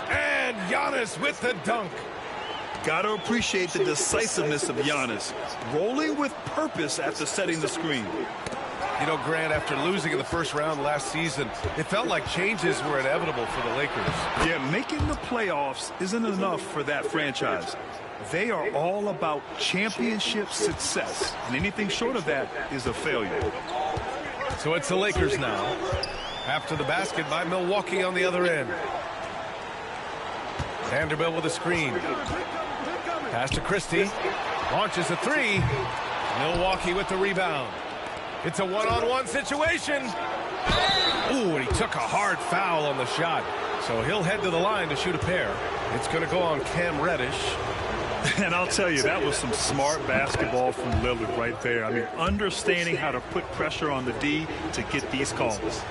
And Giannis with the dunk. Got to appreciate the decisiveness of Giannis. Rolling with purpose after setting the screen. You know, Grant, after losing in the first round last season, it felt like changes were inevitable for the Lakers. Yeah, making the playoffs isn't enough for that franchise. They are all about championship success, and anything short of that is a failure. So it's the Lakers now, after the basket by Milwaukee on the other end. Vanderbilt with a screen. Pass to Christie. Launches a three. Milwaukee with the rebound. It's a one-on-one situation. Ooh, and he took a hard foul on the shot. So he'll head to the line to shoot a pair. It's going to go on Cam Reddish. And I'll tell you, that was some smart basketball from Lillard right there. I mean, understanding how to put pressure on the D to get these calls.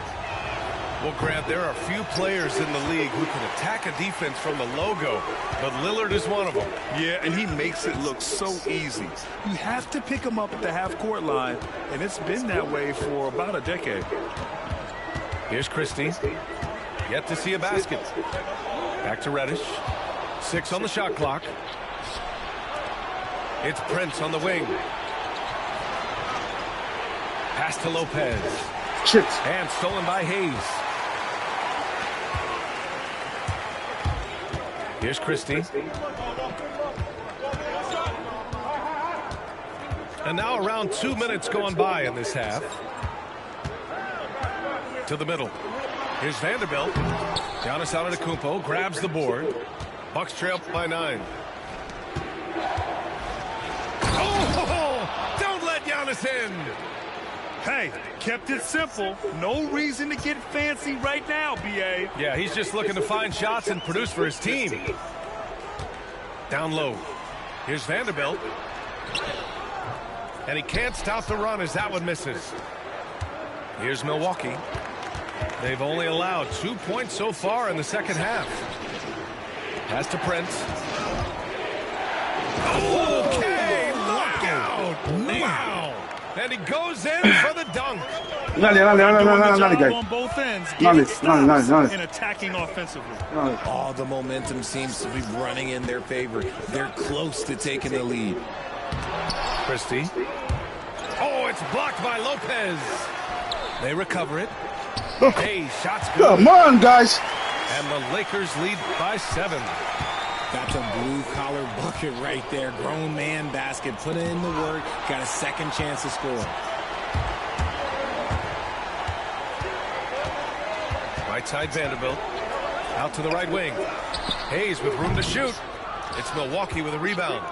Well, Grant, there are few players in the league who can attack a defense from the logo, but Lillard is one of them. Yeah, and he makes it look so easy. You have to pick him up at the half-court line, and it's been that way for about a decade. Here's Christie. Yet to see a basket. Back to Reddish. 6 on the shot clock. It's Prince on the wing. Pass to Lopez. Shit. And stolen by Hayes. Here's Christie. And now around 2 minutes going by in this half. To the middle. Here's Vanderbilt. Giannis Antetokounmpo grabs the board. Bucks trail by 9. Oh, don't let Giannis in. Hey, kept it simple. No reason to get fancy right now, B.A. Yeah, he's just looking to find shots and produce for his team. Down low. Here's Vanderbilt. And he can't stop the run as that one misses. Here's Milwaukee. They've only allowed 2 points so far in the second half. Pass to Prince. Okay, look out! Wow! And he goes in for the dunk. On both ends, getting stops and attacking offensively. All the momentum seems to be running in their favor. They're close to taking the lead. Christie. Oh, it's blocked by Lopez. They recover it. Hey, shots good. Come on, guys. And the Lakers lead by 7. That's a blue-collar bucket right there. Grown man basket. Put in the work. Got a second chance to score. Right side Vanderbilt. Out to the right wing. Hayes with room to shoot. It's Milwaukee with a rebound.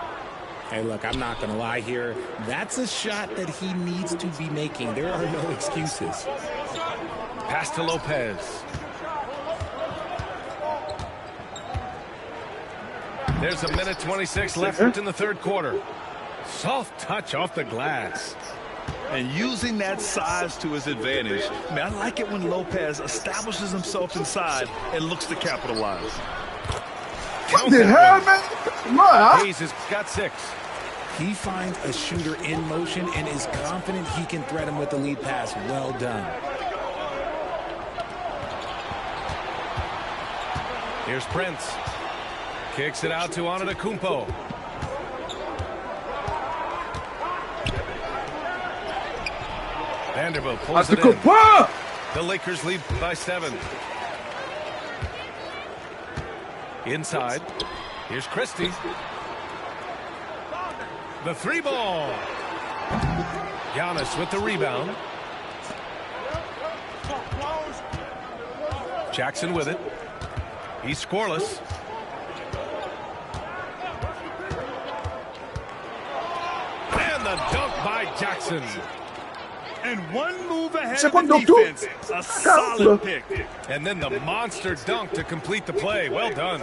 Hey, look, I'm not going to lie here. That's a shot that he needs to be making. There are no excuses. Pass to Lopez. There's a minute 26 left in the third quarter. Soft touch off the glass. And using that size to his advantage. I mean, I like it when Lopez establishes himself inside and looks to capitalize. What the hell, man? Come on. Hayes has got 6. He finds a shooter in motion and is confident he can threat him with the lead pass. Well done. Here's Prince. Kicks it out to Antetokounmpo. Vanderbilt pulls it in. The Lakers lead by 7. Inside. Here's Christie. The 3 ball. Giannis with the rebound. Jackson with it. He's scoreless. And the dunk by Jackson. And one move ahead of the defense. A solid pick. And then the monster dunk to complete the play. Well done.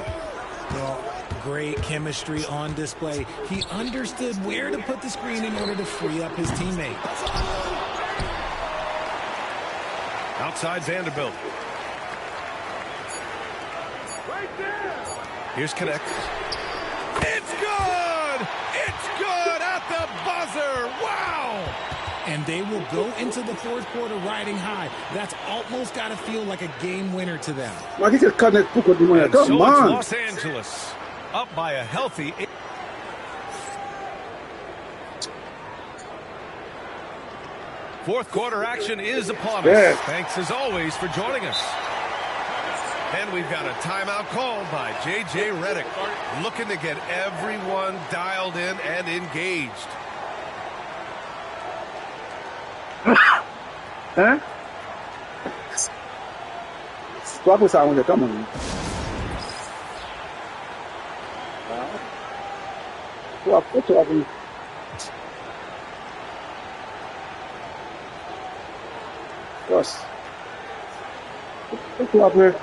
Well, great chemistry on display. He understood where to put the screen in order to free up his teammate. Outside Vanderbilt. Here's Connect. It's good! It's good at the buzzer! Wow! And they will go into the fourth quarter riding high. That's almost got to feel like a game winner to them. And so it's Los Angeles up by a healthy... Fourth quarter action is upon us. Thanks as always for joining us. And we've got a timeout called by J.J. Redick, looking to get everyone dialed in and engaged. Huh? What was I on the coming? Yes. What's up here?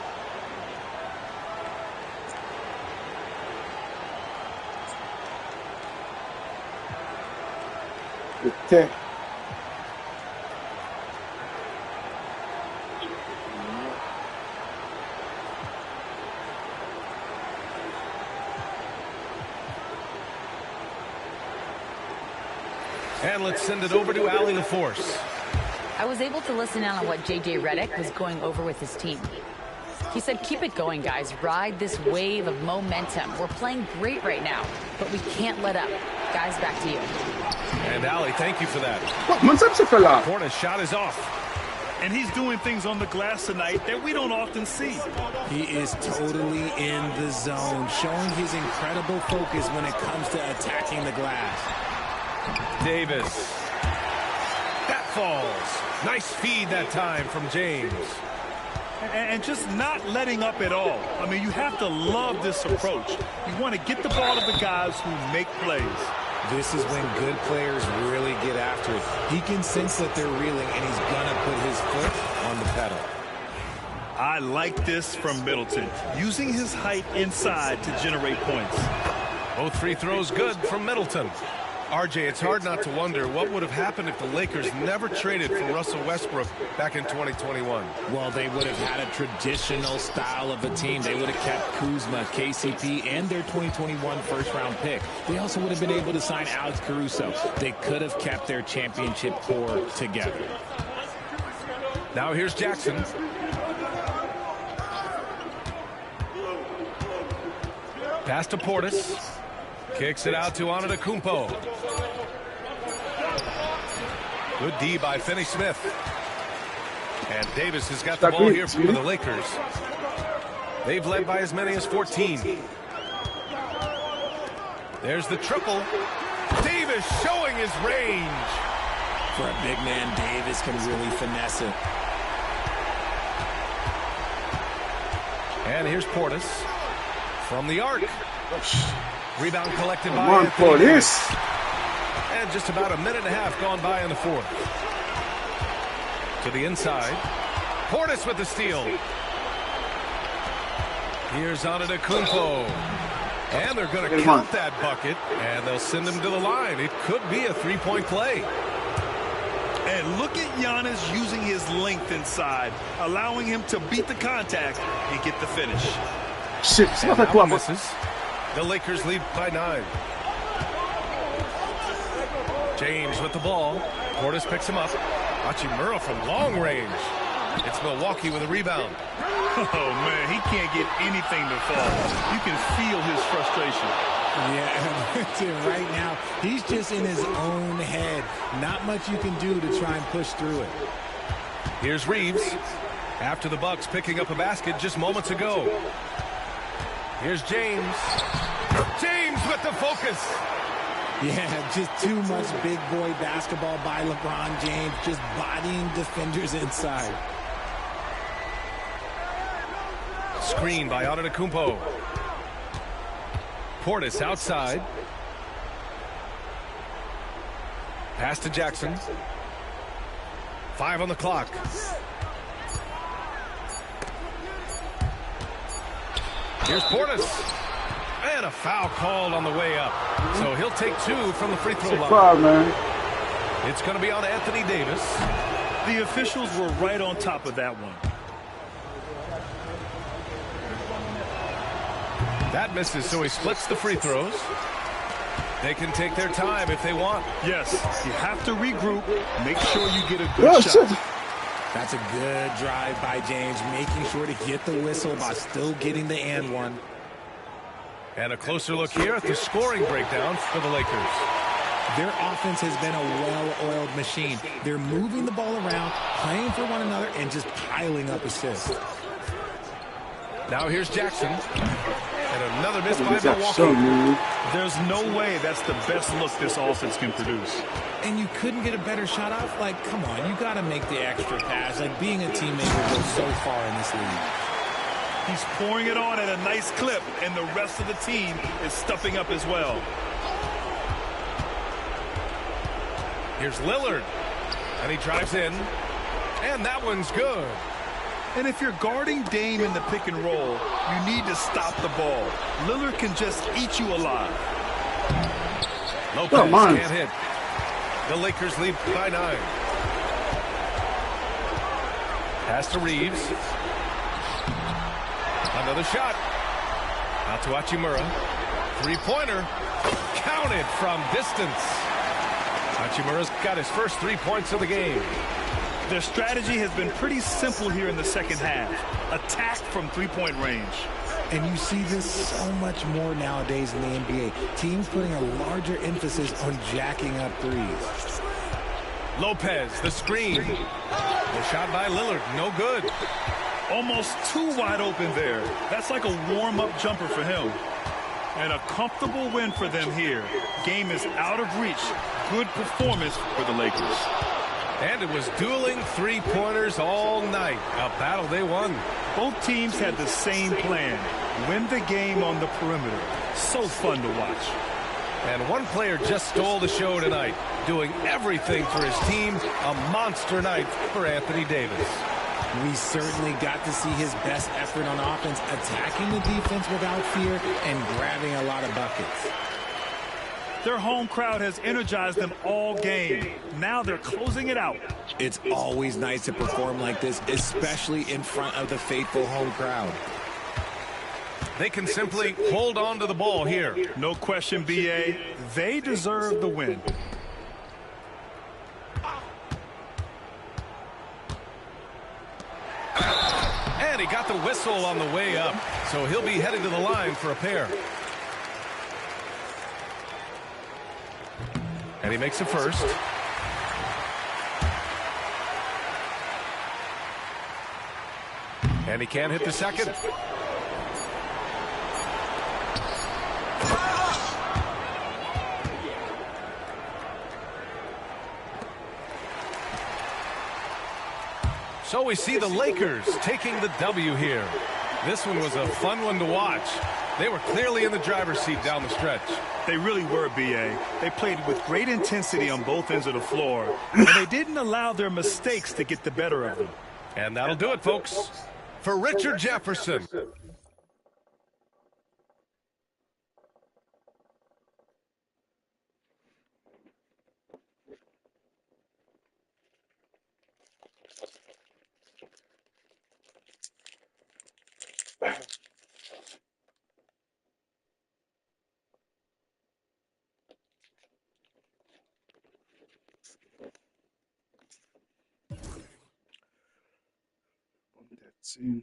Okay. And let's send it over to Allie LaForce. I was able to listen in on what J.J. Redick was going over with his team. He said, keep it going, guys. Ride this wave of momentum. We're playing great right now, but we can't let up. Guys, back to you. And Allie, thank you for that. Portis shot is off. And he's doing things on the glass tonight that we don't often see. He is totally in the zone, showing his incredible focus when it comes to attacking the glass. Davis. That falls. Nice feed that time from James. And just not letting up at all. I mean, you have to love this approach. You want to get the ball to the guys who make plays. This is when good players really get after it. He can sense that they're reeling, and he's going to put his foot on the pedal. I like this from Middleton, using his height inside to generate points. Both free throws good from Middleton. RJ, it's hard not to wonder what would have happened if the Lakers never traded for Russell Westbrook back in 2021. Well, they would have had a traditional style of a team. They would have kept Kuzma, KCP, and their 2021 first-round pick. They also would have been able to sign Alex Caruso. They could have kept their championship core together. Now here's Jackson. Pass to Portis. Kicks it out to Antetokounmpo. Good D by Finney-Smith. And Davis has got the ball here for the Lakers. They've led by as many as 14. There's the triple. Davis showing his range. For a big man, Davis can really finesse it. And here's Portis from the arc. Rebound collected by Portis. And just about a minute and a half gone by in the fourth. To the inside. Portis with the steal. Here's Antetokounmpo. And they're going to count that bucket. And they'll send him to the line. It could be a three-point play. And look at Giannis using his length inside, allowing him to beat the contact and get the finish. Shit, it's not like misses. The Lakers lead by 9. James with the ball. Portis picks him up. Hachimura from long range. It's Milwaukee with a rebound. Oh, man, he can't get anything to fall. You can feel his frustration. Yeah, right now, he's just in his own head. Not much you can do to try and push through it. Here's Reeves. After the Bucks picking up a basket just moments ago. Here's James. James with the focus. Yeah, just too much big boy basketball by LeBron James, just bodying defenders inside. Screen by Antetokounmpo. Portis outside. Pass to Jackson. 5 on the clock. Here's Portis. And a foul called on the way up. So he'll take 2 from the free throw line. Foul, man. It's going to be on Anthony Davis. The officials were right on top of that one. That misses, so he splits the free throws. They can take their time if they want. Yes, you have to regroup. Make sure you get a good shot. That's a good drive by James, making sure to get the whistle by still getting the and one. And a closer look here at the scoring breakdown for the Lakers. Their offense has been a well-oiled machine. They're moving the ball around, playing for one another, and just piling up assists. Now here's Jackson. And another miss by Milwaukee. There's no way that's the best look this offense can produce. And you couldn't get a better shot off? Like, come on, you got to make the extra pass. Like, being a teammate will go so far in this league. He's pouring it on at a nice clip, and the rest of the team is stepping up as well. Here's Lillard. And he drives in. And that one's good. And if you're guarding Dame in the pick and roll, you need to stop the ball. Lillard can just eat you alive. Lopez can't hit. The Lakers lead by 9. Pass to Reeves. Another shot. Out to Hachimura. Three-pointer. Counted from distance. Hachimura's got his first 3 points of the game. Their strategy has been pretty simple here in the second half. Attack from three-point range. And you see this so much more nowadays in the NBA. Teams putting a larger emphasis on jacking up threes. Lopez, the screen. The shot by Lillard, no good. Almost too wide open there. That's like a warm-up jumper for him. And a comfortable win for them here. Game is out of reach. Good performance for the Lakers. And it was dueling three-pointers all night. A battle they won. Both teams had the same plan. Win the game on the perimeter. So fun to watch. And one player just stole the show tonight, doing everything for his team. A monster night for Anthony Davis. We certainly got to see his best effort on offense, attacking the defense without fear and grabbing a lot of buckets. Their home crowd has energized them all game. Now they're closing it out. It's always nice to perform like this, especially in front of the faithful home crowd. They can simply hold on to the ball here. No question, B.A. They deserve the win. And he got the whistle on the way up, so he'll be heading to the line for a pair. And he makes the first. And he can't hit the second. So we see the Lakers taking the W here. This one was a fun one to watch. They were clearly in the driver's seat down the stretch. They really were, B.A. They played with great intensity on both ends of the floor, and they didn't allow their mistakes to get the better of them. And that'll do it, folks. For Richard Jefferson. See.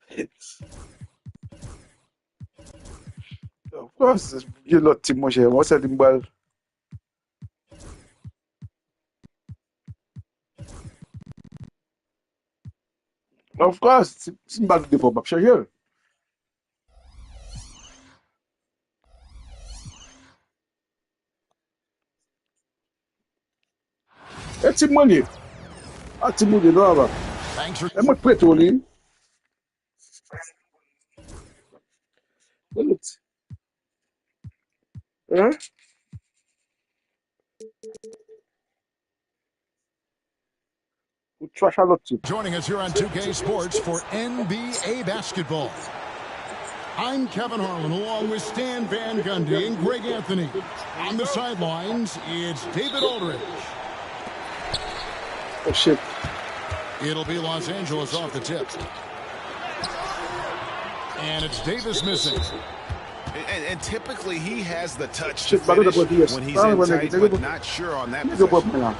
Hits. Oh. Of course, you lot Timoshe. What's that in ball? Of course, Simba de for Babsha here. It's money. That's money, no. Thanks for. I'm not petroling. Look it. Huh? Trash a lot too. Joining us here on 2K Sports for NBA basketball. I'm Kevin Harlan along with Stan Van Gundy and Greg Anthony. On the sidelines, it's David Aldridge. Oh shit. It'll be Los Angeles off the tip. And it's Davis missing. And typically he has the touch to Shit, finish when he's in tight, but not sure on that possession.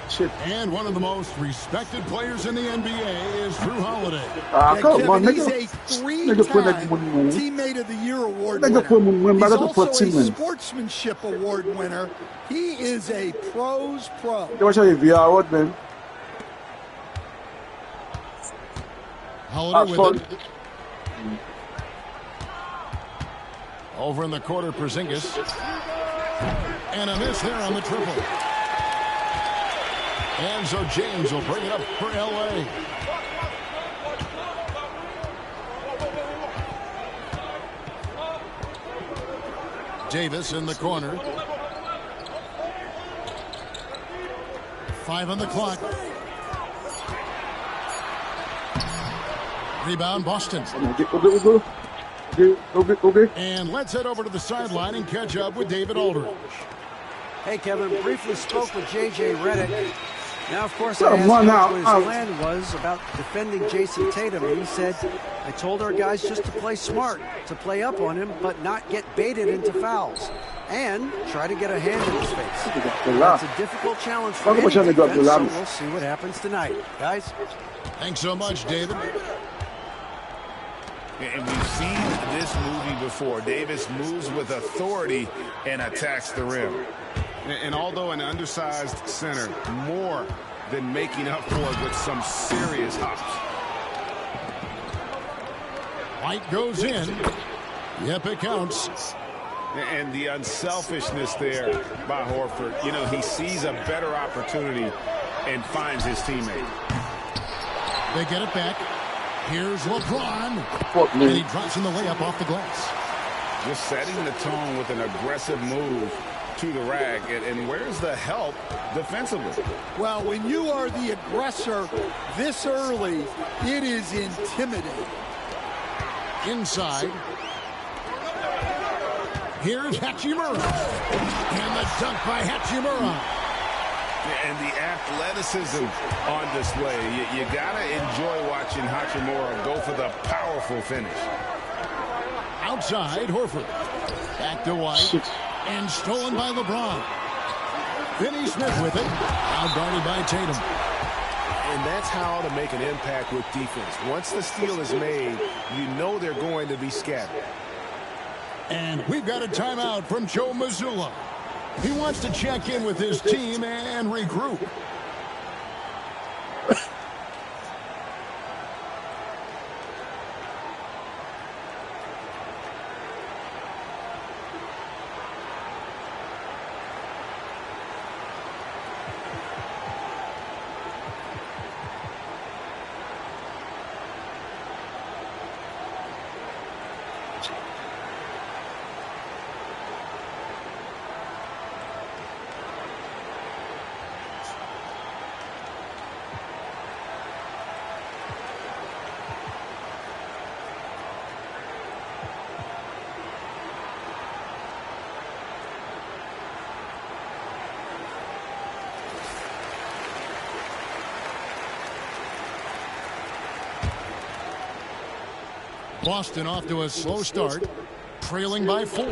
Shit. And one of the most respected players in the NBA is Drew Holiday. Come on, he's a three-time Teammate of the Year award winner. He's also a sportsmanship award winner. He is a pro's pro. Holiday with it. Over in the quarter, Porzingis. And a miss there on the triple. And so James will bring it up for L.A. Davis in the corner. 5 on the clock. Rebound, Boston. And let's head over to the sideline and catch up with David Aldridge. Hey, Kevin, briefly spoke with J.J. Redick. Now, of course, I asked him what his plan was about defending Jason Tatum, and he said, I told our guys just to play smart, to play up on him, but not get baited into fouls, and try to get a hand in his face. That's a difficult challenge for any defense, so we'll see what happens tonight. Guys? Thanks so much, David. And we've seen this movie before. Davis moves with authority and attacks the rim. And although an undersized center, more than making up for it with some serious hops. White goes in. Yep, it counts. And the unselfishness there by Horford. You know, he sees a better opportunity and finds his teammate. They get it back. Here's LeBron. And he drops in the layup off the glass. Just setting the tone with an aggressive move to the rack. And where's the help defensively? Well, when you are the aggressor this early, it is intimidating. Inside. Here's Hachimura. And the dunk by Hachimura. And the athleticism on display. You got to enjoy watching Hachimura go for the powerful finish. Outside, Horford. Back to White. And stolen by LeBron. Finney Smith with it. Now guarded by Tatum. And that's how to make an impact with defense. Once the steal is made, you know they're going to be scattered. And we've got a timeout from Joe Mazzulla. He wants to check in with his team and regroup. Boston off to a slow start, trailing by 4.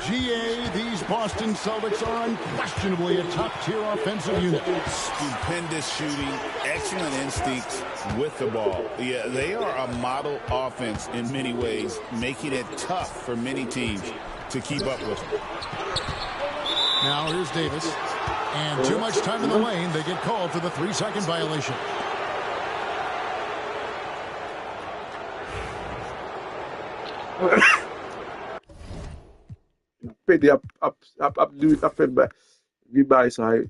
GA, these Boston Celtics are unquestionably a top-tier offensive unit. Stupendous shooting, excellent instincts with the ball. Yeah, they are a model offense in many ways, making it tough for many teams. to keep up with him. Now here's Davis. And too much time in the lane. They get called for the 3-second violation. Pedi ap fed by vi side.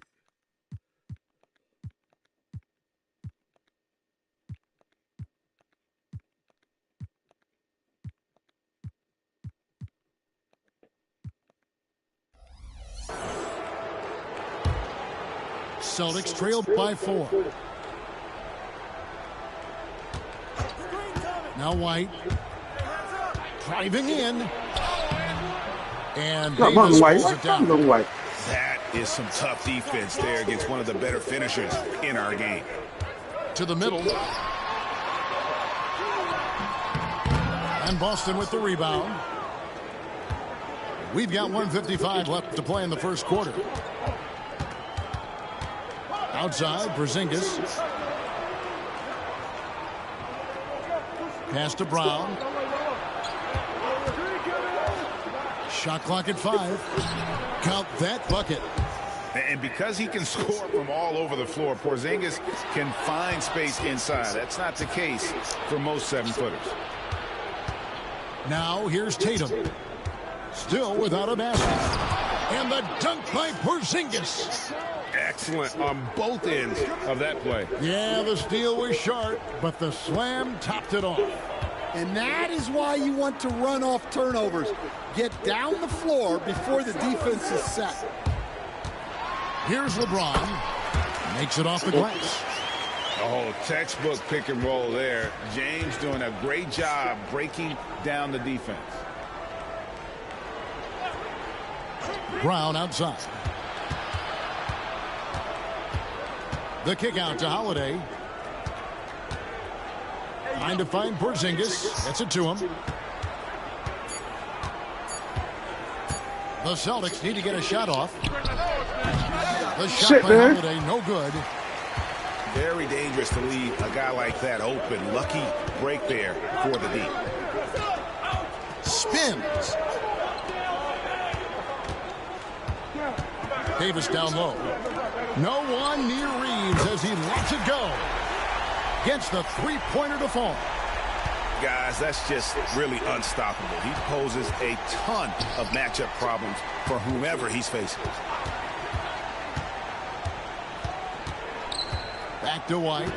Celtics trailed by 4. Now White driving in, and Come on, Davis White. pulls it down. Come on, White. That is some tough defense there against one of the better finishers in our game. To the middle. And Boston with the rebound. We've got 1:55 left to play in the first quarter. Outside, Porzingis. Pass to Brown. Shot clock at 5. Count that bucket. And because he can score from all over the floor, Porzingis can find space inside. That's not the case for most 7-footers. Now here's Tatum. Still without a basket. And the dunk by Porzingis. Excellent on both ends of that play. Yeah, the steal was short, but the slam topped it off. And that is why you want to run off turnovers. Get down the floor before the defense is set. Here's LeBron. Makes it off the glass. Oh, textbook pick and roll there. James doing a great job breaking down the defense. Brown outside. The kick out to Holiday. Trying to find Porzingis. Gets it to him. The Celtics need to get a shot off. The shot by Holiday, no good. Very dangerous to leave a guy like that open. Lucky break there for the D. Spins. Davis down low. No one near Reeves as he lets it go. Gets the three-pointer to fall. Guys, that's just really unstoppable. He poses a ton of matchup problems for whomever he's facing. Back to White.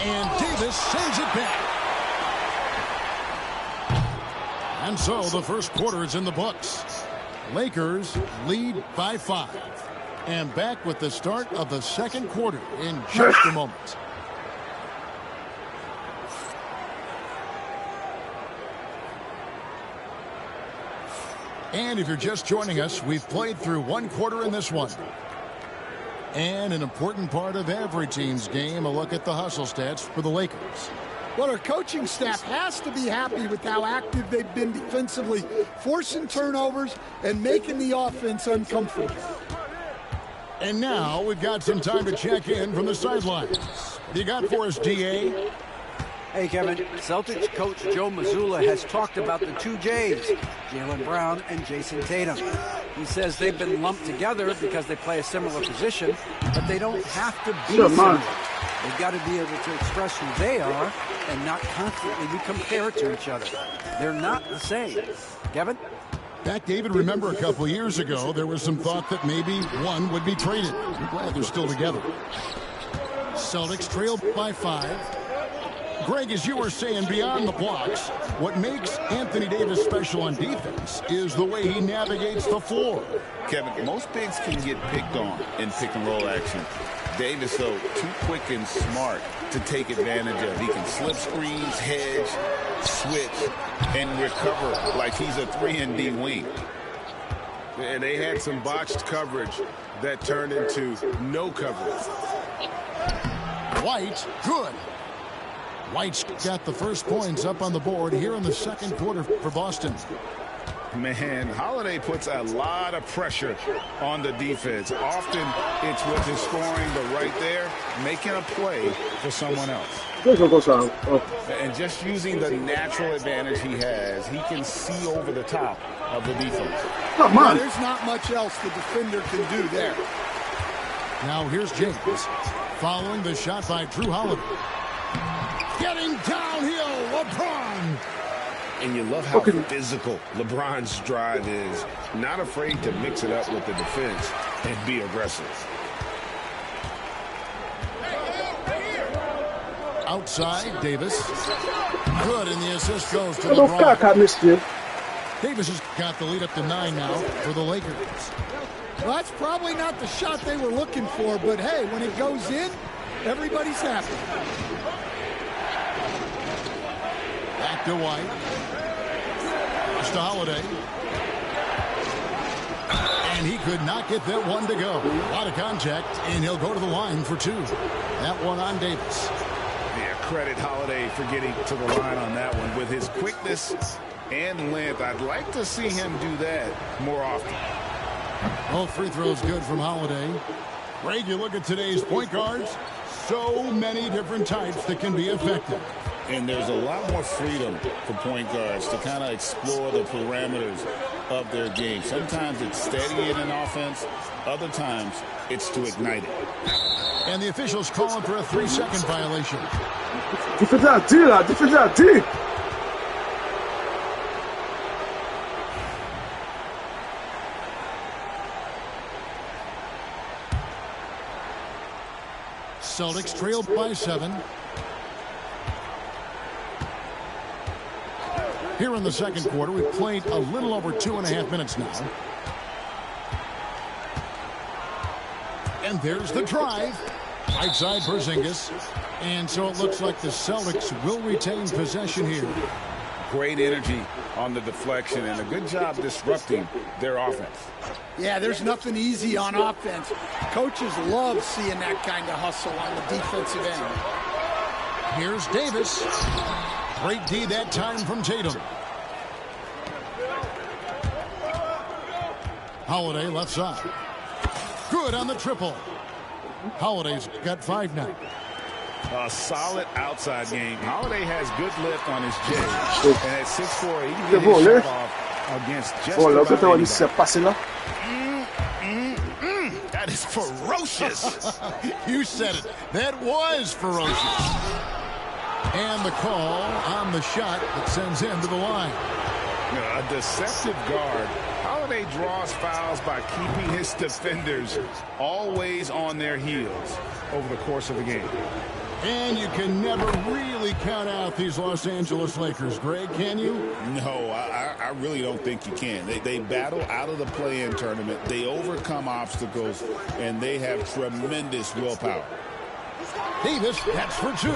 And Davis sends it back. And so the first quarter is in the books. Lakers lead by 5. And back with the start of the second quarter in just a moment. And if you're just joining us, we've played through one quarter in this one. And an important part of every team's game, a look at the hustle stats for the Lakers. Well, our coaching staff has to be happy with how active they've been defensively, forcing turnovers and making the offense uncomfortable. And now we've got some time to check in from the sidelines. What do you got for us, D.A.? Hey, Kevin. Celtics coach Joe Mazzulla has talked about the two J's, Jaylen Brown and Jason Tatum. He says they've been lumped together because they play a similar position, but they don't have to be similar. They've got to be able to express who they are and not constantly be compared to each other. They're not the same. Kevin? Back, David, remember a couple years ago, there was some thought that maybe one would be traded. I'm glad they're still together. Celtics trailed by 5. Greg, as you were saying, beyond the blocks, what makes Anthony Davis special on defense is the way he navigates the floor. Kevin, most bigs can get picked on in pick-and-roll action. Davis, though, too quick and smart to take advantage of. He can slip screens, hedge, switch, and recover like he's a 3-and-D wing. And they had some botched coverage that turned into no coverage. White, good. White's got the first points up on the board here in the second quarter for Boston. Man, Holiday puts a lot of pressure on the defense. Often it's with his scoring, but right there, making a play for someone else. And just using the natural advantage he has, he can see over the top of the defense. Yeah, there's not much else the defender can do there. Now here's James following the shot by Drew Holiday. Getting downhill, LeBron. And you love how physical LeBron's drive is. Not afraid to mix it up with the defense and be aggressive. Outside, Davis. Good, and the assist goes to LeBron. Davis has got the lead up to 9 now for the Lakers. Well, that's probably not the shot they were looking for, but hey, when it goes in, everybody's happy. Back to White. It's to Holiday. And he could not get that one to go. A lot of contact, and he'll go to the line for 2. That one on Davis. Yeah, credit Holiday for getting to the line on that one. With his quickness and length, I'd like to see him do that more often. Both free throws good from Holiday. Greg, you look at today's point guards, so many different types that can be effective. And there's a lot more freedom for point guards to kind of explore the parameters of their game. Sometimes it's steadying an offense. Other times it's to ignite it. And the officials calling for a 3-second violation. Celtics trail by 7. Here in the second quarter, we've played a little over 2.5 minutes now. And there's the drive. Right side, Porzingis. And so it looks like the Celtics will retain possession here. Great energy on the deflection and a good job disrupting their offense. Yeah, there's nothing easy on offense. Coaches love seeing that kind of hustle on the defensive end. Here's Davis. Great D that time from Tatum. Holiday left side. Good on the triple. Holiday's got 5 now. A solid outside game. Holiday has good lift on his J. And at 6'4", he can get his shot off against just about anybody. That is ferocious. You said it. That was ferocious. And the call on the shot that sends him to the line. A deceptive guard. Holiday draws fouls by keeping his defenders always on their heels over the course of the game. And you can never really count out these Los Angeles Lakers, Greg, can you? No, I really don't think you can. They battle out of the play-in tournament. They overcome obstacles, and they have tremendous willpower. Davis, that's for 2.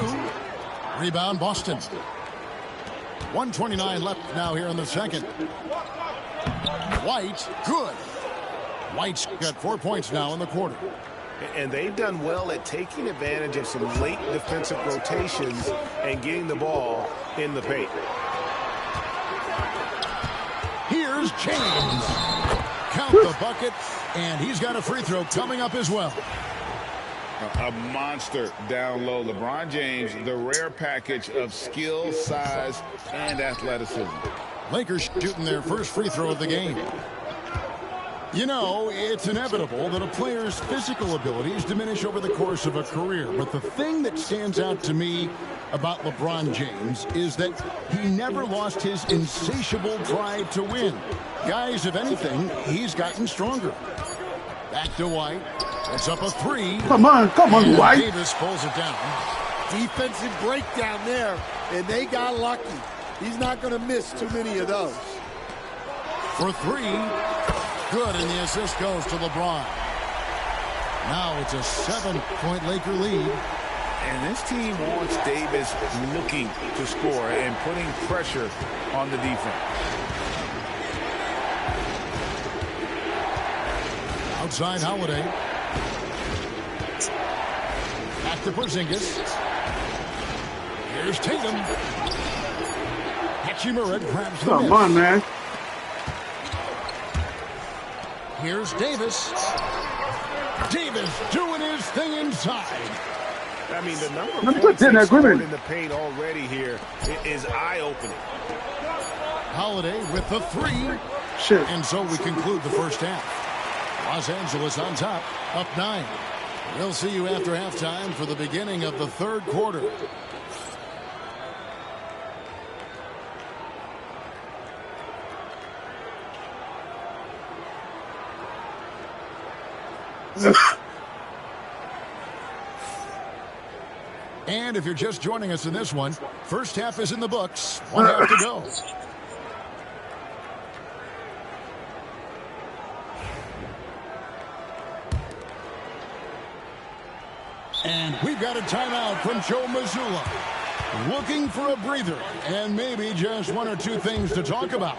Rebound, Boston. 1:29 left now here in the second. White, good. White's got 4 points now in the quarter. And they've done well at taking advantage of some late defensive rotations and getting the ball in the paint. Here's James. Count the bucket, and he's got a free throw coming up as well. A monster down low. LeBron James, the rare package of skill, size, and athleticism. Lakers shooting their first free throw of the game. You know, it's inevitable that a player's physical abilities diminish over the course of a career. But the thing that stands out to me about LeBron James is that he never lost his insatiable drive to win. Guys, if anything, he's gotten stronger. Back to White. It's up a 3. Come on, White. Davis pulls it down. Defensive breakdown there, and they got lucky. He's not going to miss too many of those. For 3. Good, and the assist goes to LeBron. Now it's a 7-point Laker lead. And this team wants Davis looking to score and putting pressure on the defense. Outside Holiday. Back to Porzingis. Here's Tatum. Hachimura grabs the miss. Come on, man. Here's Davis. Davis doing his thing inside. I mean, the number of points he's scored in the paint already here is eye-opening. Holiday with the 3. Shit. And so we conclude the first half. Los Angeles on top, up 9. We'll see you after halftime for the beginning of the third quarter. And if you're just joining us in this one, first half is in the books. 1 half to go. And we've got a timeout from Joe Mazzulla. Looking for a breather and maybe just 1 or 2 things to talk about.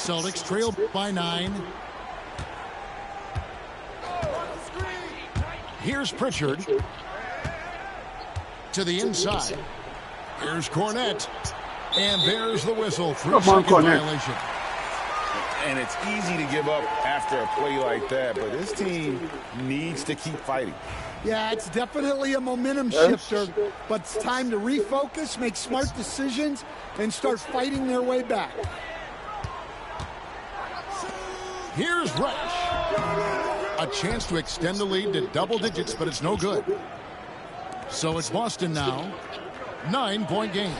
Celtics trail by 9. Here's Pritchard. To the inside. Here's Cornette. And there's the whistle. 3-second violation. And it's easy to give up after a play like that, but this team needs to keep fighting. Yeah, it's definitely a momentum shifter, but it's time to refocus, make smart decisions, and start fighting their way back. Here's Resch. A chance to extend the lead to double digits, but it's no good. So it's Boston now. 9-point game.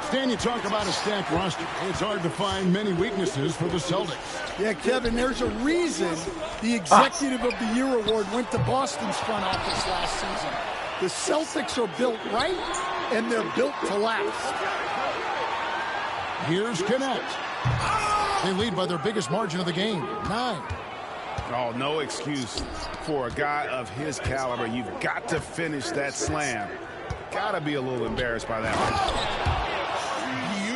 Stan, you talk about a stacked roster. It's hard to find many weaknesses for the Celtics. Yeah, Kevin, there's a reason the Executive of the Year award went to Boston's front office last season. The Celtics are built right, and they're built to last. Here's Cornette. They lead by their biggest margin of the game, 9. Oh, no excuse for a guy of his caliber. You've got to finish that slam. Got to be a little embarrassed by that one.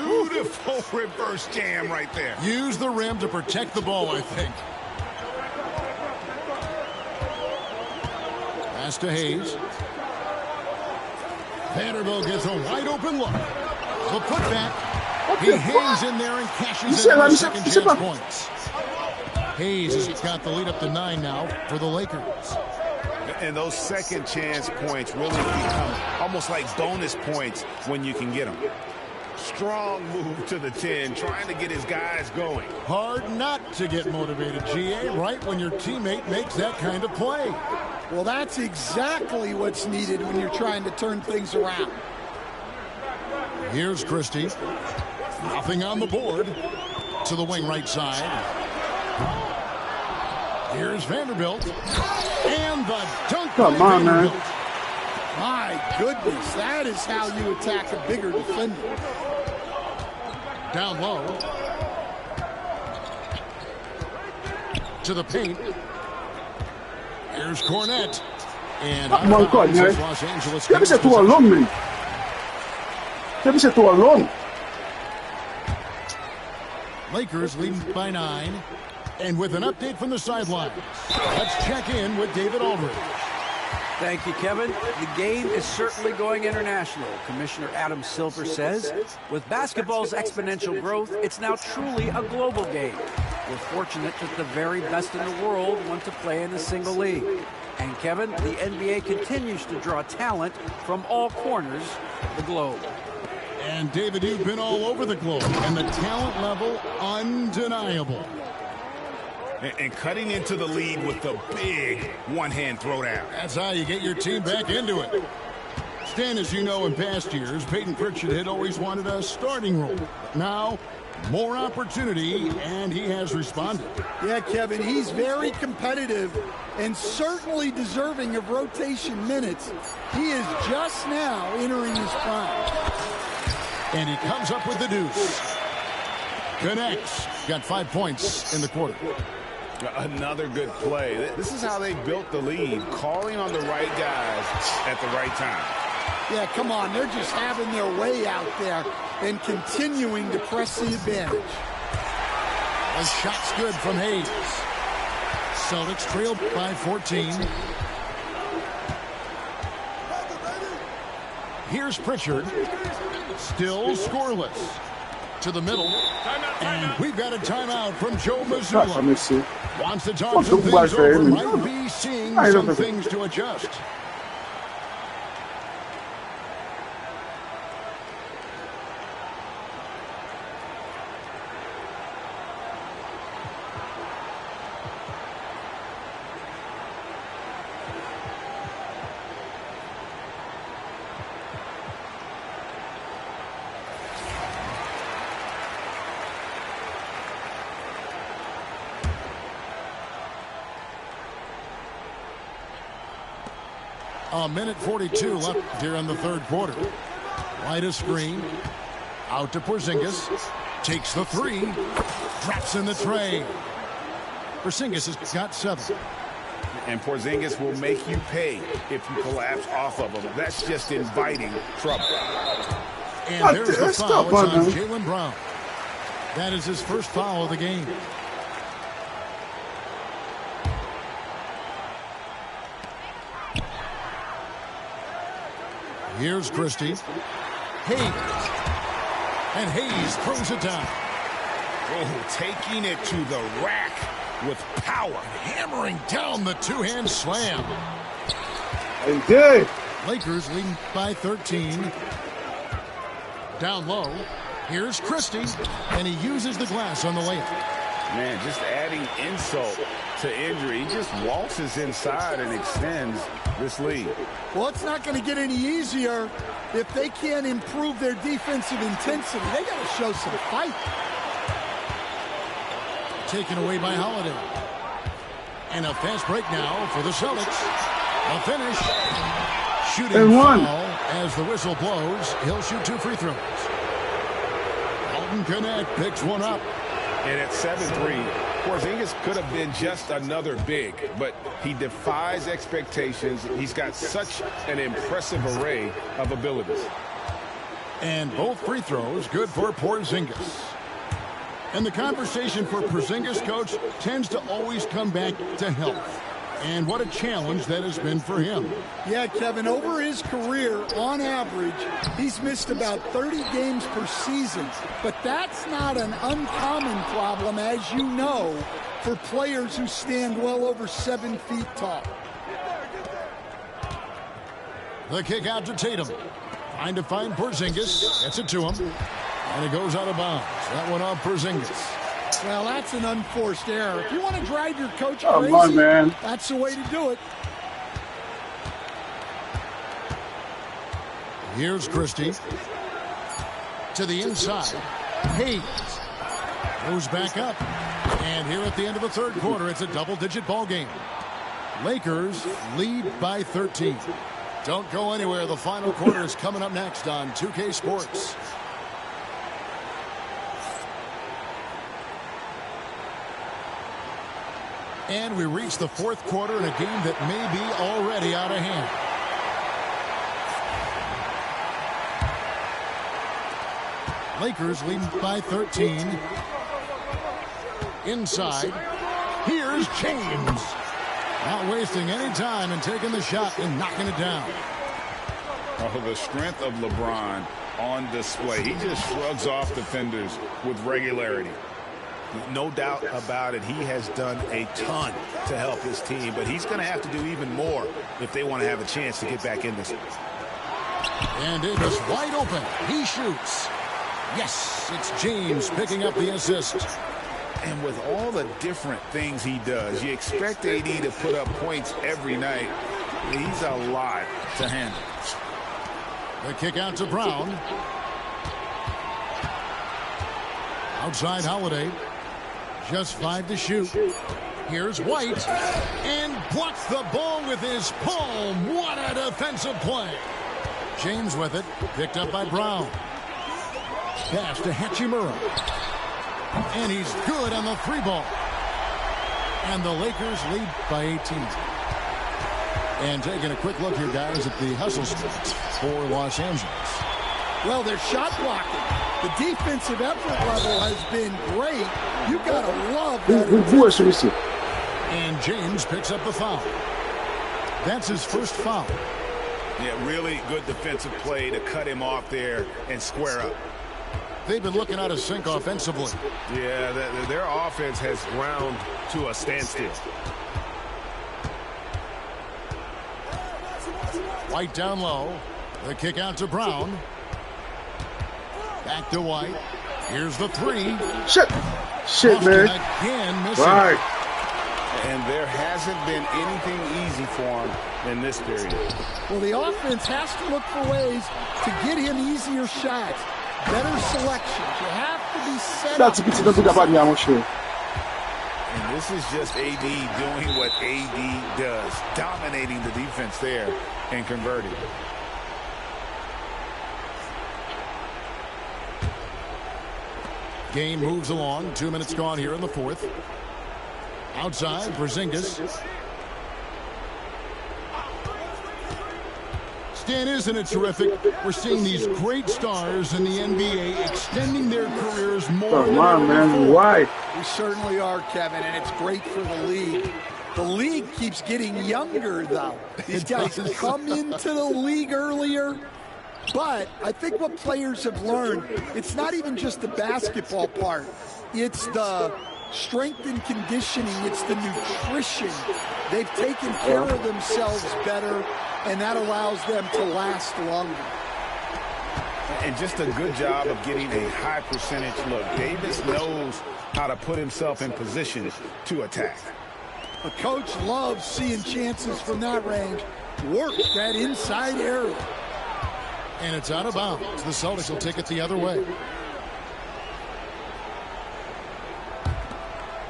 Beautiful reverse jam right there. Use the rim to protect the ball, I think. Pass to Hayes. Vanderbilt gets a wide open look. The putback. He hangs in there and cashes in on the second chance points. Hayes has got the lead up to 9 now for the Lakers. And those second chance points really become almost like bonus points when you can get them. Strong move to the 10, trying to get his guys going. Hard not to get motivated, GA, right when your teammate makes that kind of play. Well, that's exactly what's needed when you're trying to turn things around. Here's Christie. Nothing on the board. To the wing right side. Here's Vanderbilt. And the dunk. Come on, man. My goodness, that is how you attack a bigger defender. Down low. To the paint. Here's Cornette. And oh my God, man. Los Angeles. Let me say too long, man. Let me say too long. Lakers leading by 9. And with an update from the sidelines, let's check in with David Aldridge. Thank you, Kevin. The game is certainly going international. Commissioner Adam Silver says, with basketball's exponential growth, it's now truly a global game. We're fortunate that the very best in the world want to play in a single league. And Kevin, the NBA continues to draw talent from all corners of the globe. And David, you've been all over the globe, and the talent level undeniable. And cutting into the lead with the big one-hand throwdown. That's how you get your team back into it. Stan, as you know, in past years, Peyton Pritchard had always wanted a starting role. But now, more opportunity, and he has responded. Yeah, Kevin, he's very competitive and certainly deserving of rotation minutes. He is just now entering his prime. And he comes up with the deuce. Connects. Got 5 points in the quarter. Another good play. This is how they built the lead, calling on the right guys at the right time. Yeah, come on. They're just having their way out there and continuing to press the advantage. A shot's good from Hayes. Celtics trail by 14. Here's Pritchard. Still scoreless. To the middle. And we've got a timeout from Joe Mazzulla. Wants to talk some things over. Might be seeing some things to adjust. A minute 42 left here in the third quarter. Wide a screen. Out to Porzingis. Takes the three. Drops in the tray. Porzingis has got 7. And Porzingis will make you pay if you collapse off of him. That's just inviting trouble. And there's the foul. It's on Jaylen Brown. That is his first foul of the game. Here's Christie. Hayes. And Hayes throws it down. Oh, taking it to the rack with power. Hammering down the two-hand slam. He did. Lakers leading by 13. Down low. Here's Christie. And he uses the glass on the layup. Man, just adding insult to injury. He just waltzes inside and extends this lead. Well, it's not going to get any easier if they can't improve their defensive intensity. They got to show some fight. Taken away by Holiday. And a fast break now for the Celtics. A finish. Shooting foul as the whistle blows. He'll shoot 2 free throws. Alton Connect picks one up. And at 7-3, Porzingis could have been just another big, but he defies expectations. He's got such an impressive array of abilities. And both free throws good for Porzingis. And the conversation for Porzingis, coach, tends to always come back to health. And what a challenge that has been for him. Yeah, Kevin, over his career, on average, he's missed about 30 games per season. But that's not an uncommon problem, as you know, for players who stand well over 7 feet tall. The kick out to Tatum. Trying to find Porzingis. Gets it to him. And it goes out of bounds. That one off Porzingis. Well, that's an unforced error. If you want to drive your coach crazy, come on, man. That's the way to do it. Here's Christie. To the inside. Hayes goes back up. And here at the end of the third quarter, it's a double-digit ball game. Lakers lead by 13. Don't go anywhere. The final quarter is coming up next on 2K Sports. And we reach the fourth quarter in a game that may be already out of hand. Lakers leading by 13. Inside. Here's James. Not wasting any time and taking the shot and knocking it down. Oh, the strength of LeBron on display. He just shrugs off defenders with regularity. No doubt about it, he has done a ton to help his team, but he's going to have to do even more if they want to have a chance to get back in this. And it is wide open. He shoots. Yes, it's James picking up the assist. And with all the different things he does, you expect AD to put up points every night. He's a lot to handle. The kick out to Brown. Outside Holiday. Just 5 to shoot. Here's White. And blocks the ball with his palm. What a defensive play. James with it. Picked up by Brown. Pass to Hachimura. And he's good on the 3-ball. And the Lakers lead by 18. And taking a quick look here, guys, at the hustle stats for Los Angeles. Well, they're shot blocking. The defensive effort level has been great. You got to love that. And James picks up the foul. That's his first foul. Yeah, really good defensive play to cut him off there and square up. They've been looking out of sync offensively. Yeah, their offense has ground to a standstill. White down low. The kick out to Brown. Back to White. Here's the 3. Shit, man. Again, missing. Right. And there hasn't been anything easy for him in this period. Well, the offense has to look for ways to get him easier shots. Better selection. You have to be set up. And this is just AD doing what AD does, dominating the defense there and converting. Game moves along. 2 minutes gone here in the 4th. Outside, Porzingis. Stan, isn't it terrific? We're seeing these great stars in the NBA extending their careers more. Come on, man. Why? We certainly are, Kevin, and it's great for the league. The league keeps getting younger, though. These guys come into the league earlier. But I think what players have learned, it's not even just the basketball part. It's the strength and conditioning. It's the nutrition. They've taken care of themselves better, and that allows them to last longer. And just a good job of getting a high percentage look. Davis knows how to put himself in position to attack. A coach loves seeing chances from that range. Work that inside area. And it's out of bounds. The Celtics will take it the other way.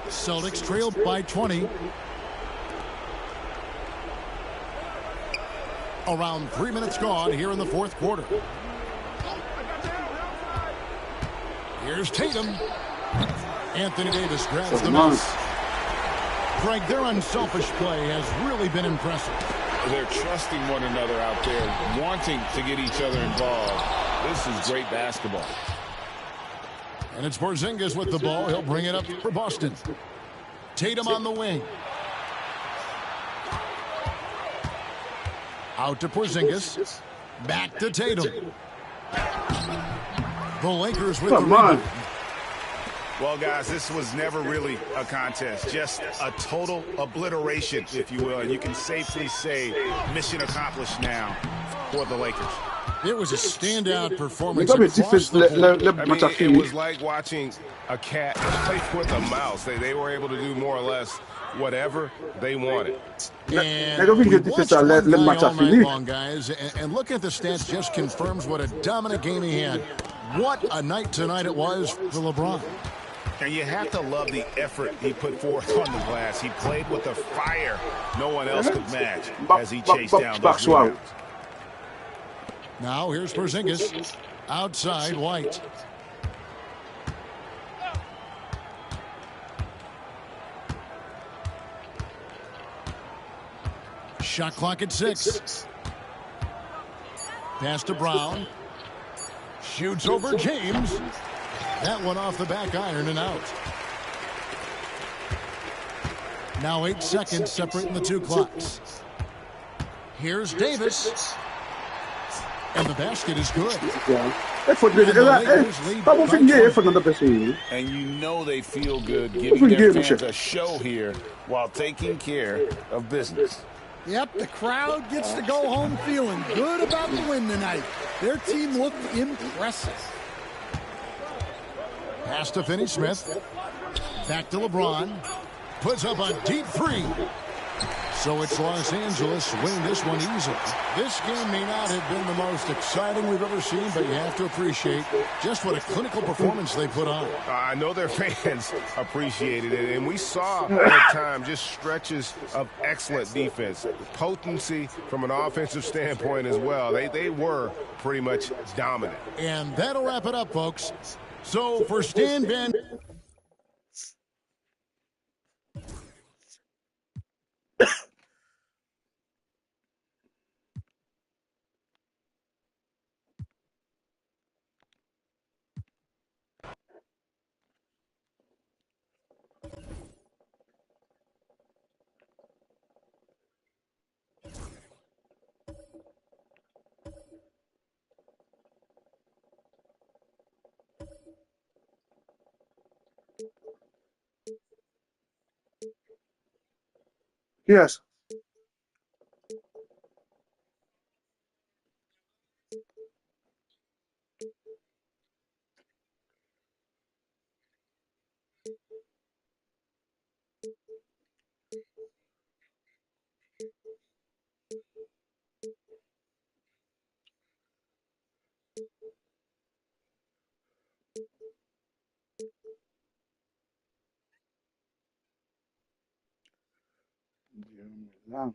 Celtics trailed by 20. Around 3 minutes gone here in the 4th quarter. Here's Tatum. Anthony Davis grabs the miss. Greg, their unselfish play has really been impressive. They're trusting one another out there, wanting to get each other involved. This is great basketball. And it's Porzingis with the ball. He'll bring it up for Boston. Tatum on the wing. Out to Porzingis. Back to Tatum. The Lakers with the rebound. Well, guys, this was never really a contest. Just a total obliteration, if you will. And you can safely say mission accomplished now for the Lakers. It was a standout performance across the board. It was like watching a cat play with a mouse. They were able to do more or less whatever they wanted. And we watched one guy all night long, guys. And looking at the stats just confirms what a dominant game he had. What a night tonight it was for LeBron. And you have to love the effort he put forth on the glass. He played with a fire no one else could match as he chased down those rebounds. Now here's Porzingis. Outside White. Shot clock at 6. Pass to Brown. Shoots over James. That one off the back iron and out. Now 8 seconds separating the two clocks. Here's Davis. And the basket is good. And you know they feel good giving their fans a show here while taking care of business. Yep, the crowd gets to go home feeling good about the win tonight. Their team looked impressive. Pass to Finney-Smith. Back to LeBron. Puts up a deep three. So it's Los Angeles winning this one easily. This game may not have been the most exciting we've ever seen, but you have to appreciate just what a clinical performance they put on. I know their fans appreciated it, and we saw at times just stretches of excellent defense. Potency from an offensive standpoint as well. They were pretty much dominant. And that'll wrap it up, folks. So for Stan Van... Yes. Yeah.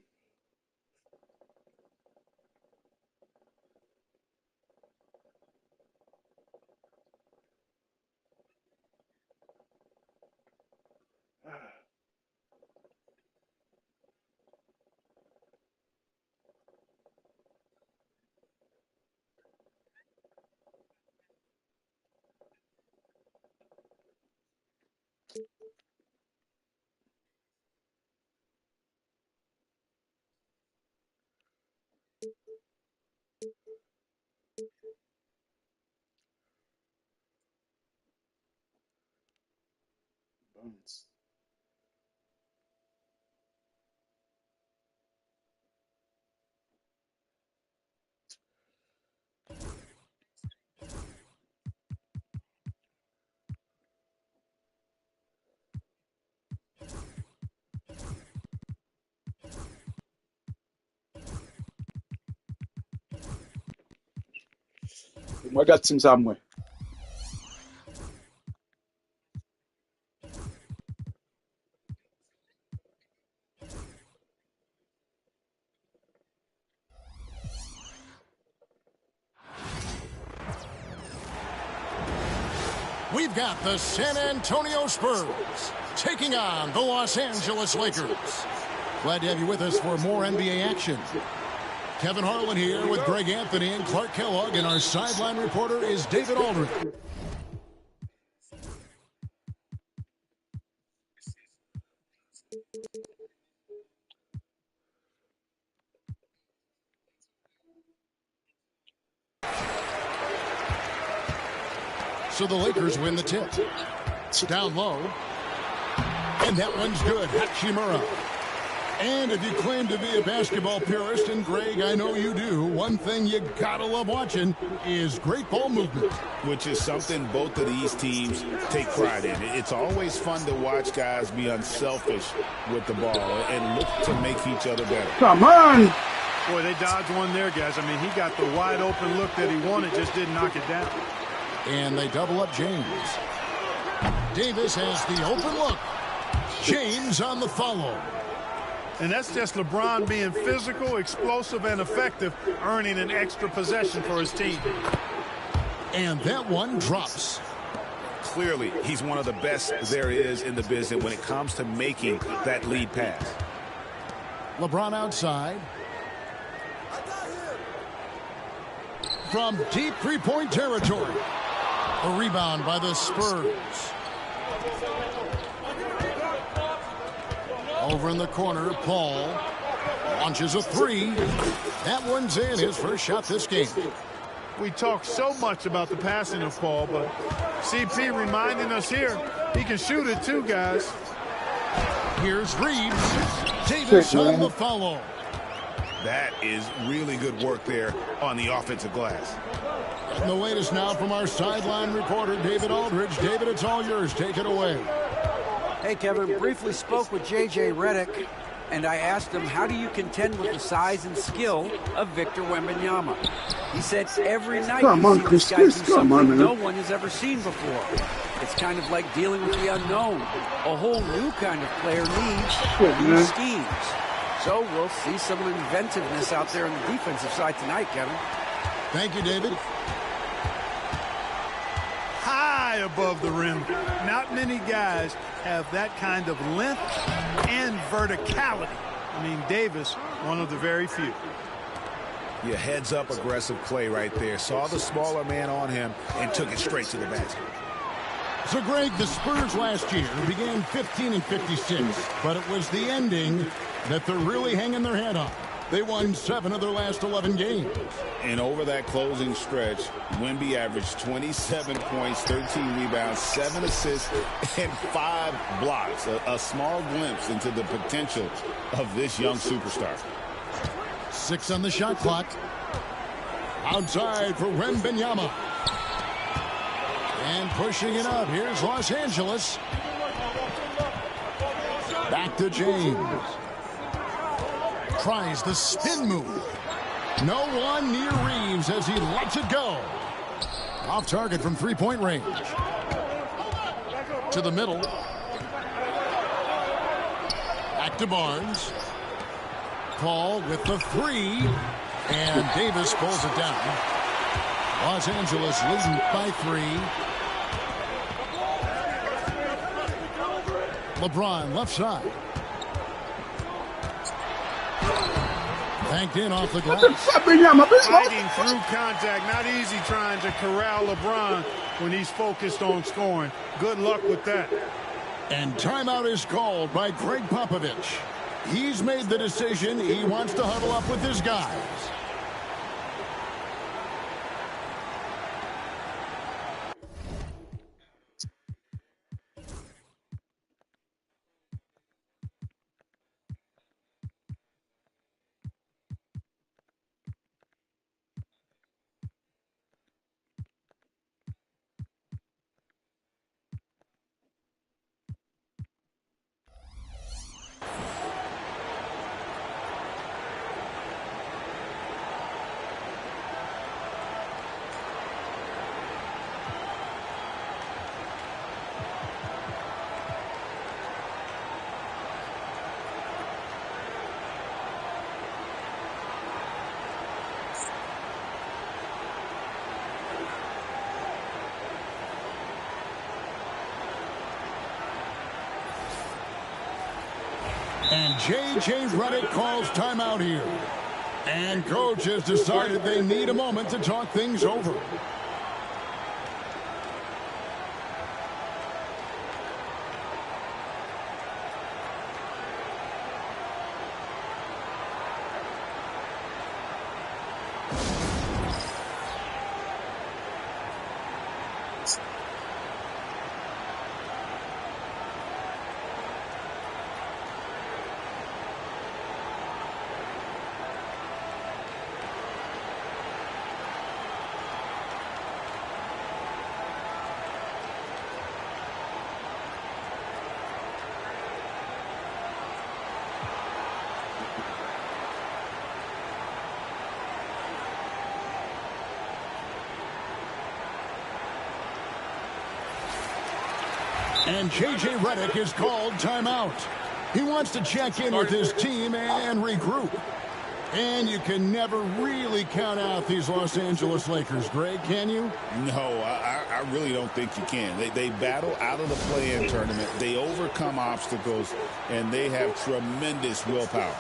Bones. I got some somewhere. We've got the San Antonio Spurs taking on the Los Angeles Lakers. Glad to have you with us for more NBA action. Kevin Harlan here with Greg Anthony and Clark Kellogg, and our sideline reporter is David Aldridge. So the Lakers win the tip. It's down low. And that one's good. Hachimura. And if you claim to be a basketball purist, and Greg, I know you do, one thing you gotta love watching is great ball movement. Which is something both of these teams take pride in. It's always fun to watch guys be unselfish with the ball and look to make each other better. Come on! Boy, they dodged one there, guys. I mean, he got the wide open look that he wanted, just didn't knock it down. And they double up James. Davis has the open look. James on the follow. And that's just LeBron being physical, explosive, and effective, earning an extra possession for his team. And that one drops. Clearly, he's one of the best there is in the business when it comes to making that lead pass. LeBron outside. From deep three-point territory. A rebound by the Spurs. Over in the corner, Paul launches a three. That one's in, his first shot this game. We talk so much about the passing of Paul, but CP reminding us here, he can shoot it too, guys. Here's Reeves. Davis on the follow. That is really good work there on the offensive glass. And the latest now from our sideline reporter, David Aldridge. David, it's all yours. Take it away. Hey, Kevin, briefly spoke with J.J. Redick, and I asked him, how do you contend with the size and skill of Victor Wembanyama? He said, every night you see this guy do something no one has ever seen before. It's kind of like dealing with the unknown. A whole new kind of player needs new schemes. So we'll see some inventiveness out there on the defensive side tonight, Kevin. Thank you, David. High above the rim. Not many guys have that kind of length and verticality. I mean, Davis, one of the very few. Yeah, heads-up aggressive play right there. Saw the smaller man on him and took it straight to the basket. So, Greg, the Spurs last year began 15-56, but it was the ending that they're really hanging their head on. They won 7 of their last 11 games. And over that closing stretch, Wemby averaged 27 points, 13 rebounds, 7 assists, and 5 blocks. A small glimpse into the potential of this young superstar. 6 on the shot clock. Outside for Wembanyama. And pushing it up. Here's Los Angeles. Back to James. Tries the spin move. No one near Reeves as he lets it go. Off target from three-point range. To the middle. Back to Barnes. Paul with the 3. And Davis pulls it down. Los Angeles leading by 3. LeBron left side. Banked in off the glass. Fighting through contact. Not easy trying to corral LeBron when he's focused on scoring. Good luck with that. And timeout is called by Greg Popovich. He's made the decision. He wants to huddle up with his guys. And J.J. Redick calls timeout here. And coach has decided they need a moment to talk things over. And J.J. Redick is called timeout. He wants to check in with his team and regroup. And you can never really count out these Los Angeles Lakers, Greg, can you? No, I really don't think you can. They battle out of the play-in tournament. They overcome obstacles, and they have tremendous willpower.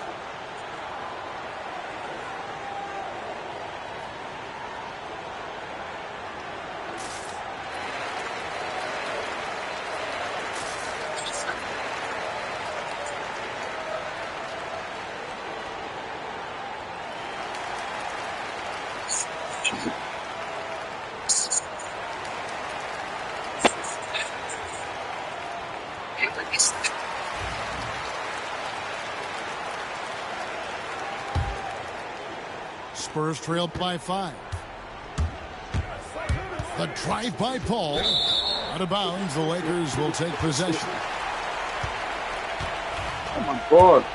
Spurs trail by 5. The drive by Paul. Out of bounds, the Lakers will take possession. my God.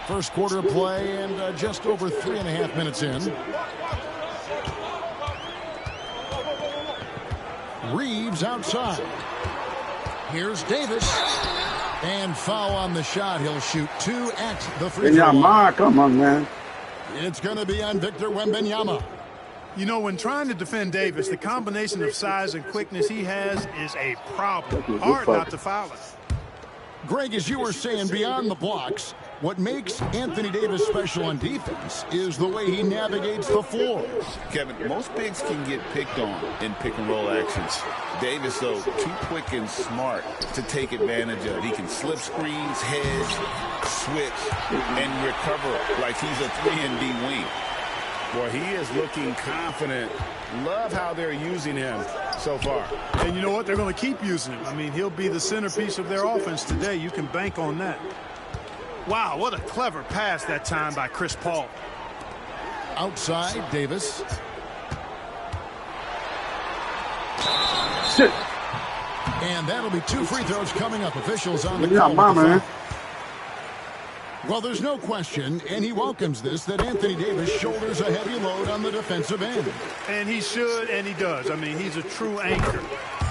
First quarter play and just over 3.5 minutes in. Reeves outside. Here's Davis. And foul on the shot. He'll shoot 2 at the free throw line. Come on, man. It's going to be on Victor Wembanyama. You know, when trying to defend Davis, the combination of size and quickness he has is a problem. Hard not to foul him. Greg, as you were saying, beyond the blocks, what makes Anthony Davis special on defense is the way he navigates the floor. Kevin, most bigs can get picked on in pick-and-roll actions. Davis, though, too quick and smart to take advantage of. He can slip screens, hedge, switch, and recover like he's a 3-and-D wing. Boy, he is looking confident. Love how they're using him so far. And you know what? They're going to keep using him. I mean, he'll be the centerpiece of their offense today. You can bank on that. Wow, what a clever pass that time by Chris Paul. Outside, Davis. Shit. And that'll be 2 free throws coming up. Officials on the call. Well, there's no question, and he welcomes this, that Anthony Davis shoulders a heavy load on the defensive end. And he should, and he does. I mean, he's a true anchor.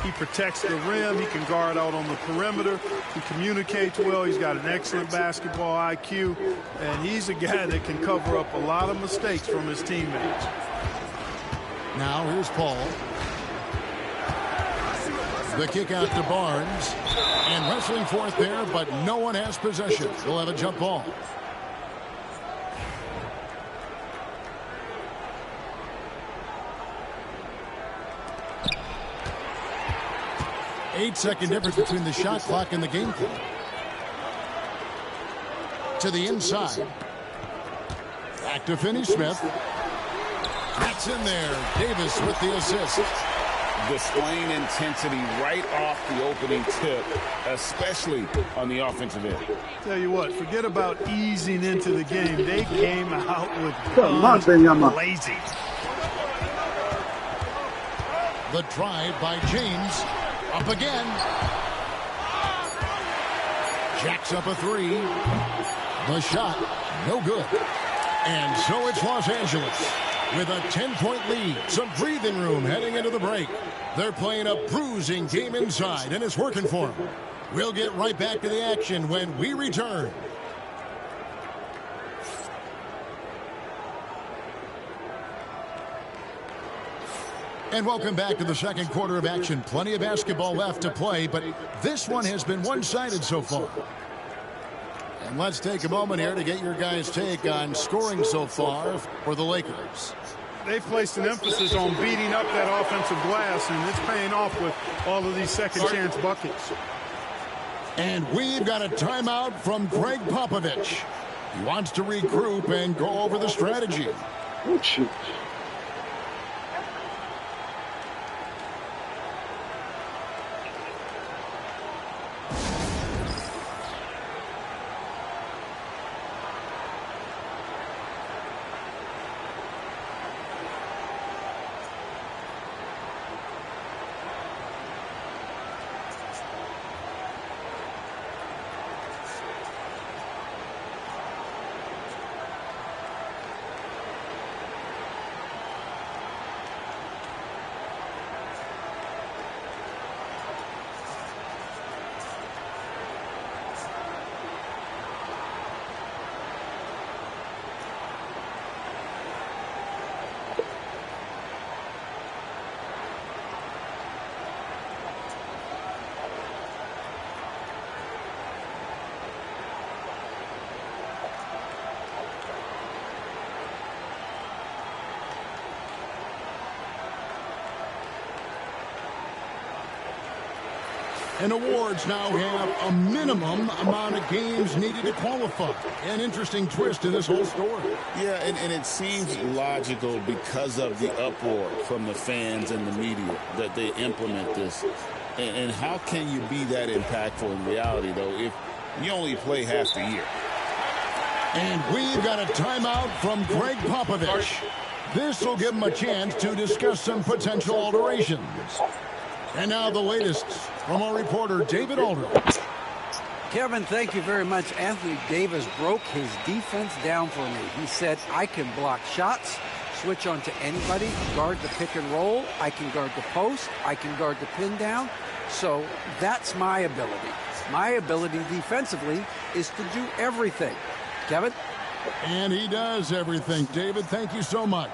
He protects the rim. He can guard out on the perimeter. He communicates well. He's got an excellent basketball IQ. And he's a guy that can cover up a lot of mistakes from his teammates. Now here's Paul. The kick out to Barnes. And wrestling for it there, but no one has possession. He'll have a jump ball. Eight-second difference between the shot clock and the game clock. To the inside. Back to Finney-Smith. That's in there. Davis with the assist. Displaying intensity right off the opening tip, especially on the offensive end. Tell you what, forget about easing into the game. They came out with guns blazing. The drive by James. Up again. Jacks up a 3. The shot, no good. And so it's Los Angeles with a 10-point lead. Some breathing room heading into the break. They're playing a bruising game inside, and it's working for them. We'll get right back to the action when we return. And welcome back to the second quarter of action. Plenty of basketball left to play, but this one has been one-sided so far. And let's take a moment here to get your guys' take on scoring so far for the Lakers. They've placed an emphasis on beating up that offensive glass, and it's paying off with all of these second-chance buckets. And we've got a timeout from Greg Popovich. He wants to regroup and go over the strategy. Oh, shoot. And awards now have a minimum amount of games needed to qualify. An interesting twist to this whole story. Yeah, and it seems logical because of the uproar from the fans and the media that they implement this. And how can you be that impactful in reality, though, if you only play half the year? And we've got a timeout from Greg Popovich. This will give him a chance to discuss some potential alterations. And now the latest from our reporter, David Aldridge. Kevin, thank you very much. Anthony Davis broke his defense down for me. He said, I can block shots, switch on to anybody, guard the pick and roll, I can guard the post, I can guard the pin down. So that's my ability. My ability defensively is to do everything. Kevin? And he does everything. David, thank you so much.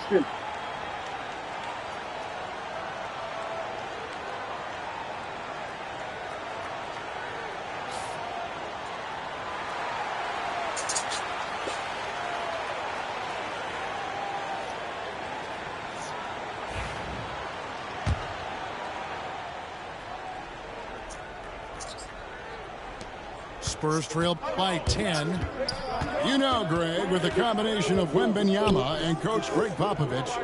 Good. Spurs trail by 10. You know, Greg, with the combination of Wembanyama and Coach Greg Popovich,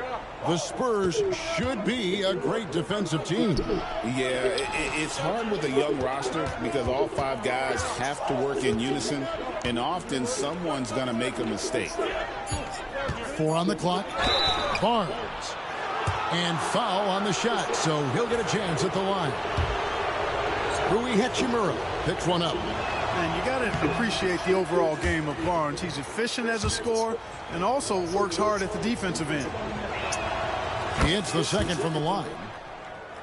the Spurs should be a great defensive team. Yeah, it's hard with a young roster because all 5 guys have to work in unison, and often someone's going to make a mistake. 4 on the clock. Barnes. And foul on the shot, so he'll get a chance at the line. Rui Hachimura picks one up. And you got to appreciate the overall game of Barnes. He's efficient as a scorer and also works hard at the defensive end. He hits the second from the line.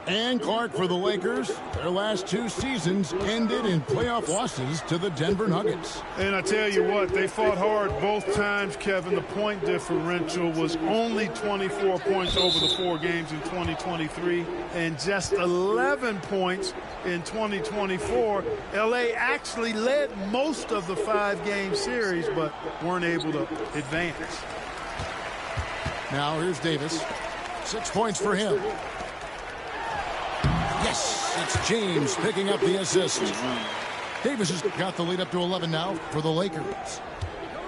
And Clark for the Lakers. Their last 2 seasons ended in playoff losses to the Denver Nuggets. And I tell you what, they fought hard both times, Kevin. The point differential was only 24 points over the 4 games in 2023 and just 11 points in 2024. LA actually led most of the 5-game series, but weren't able to advance. Now here's Davis. 6 points for him. Yes, it's James picking up the assist. Davis has got the lead up to 11 now for the Lakers.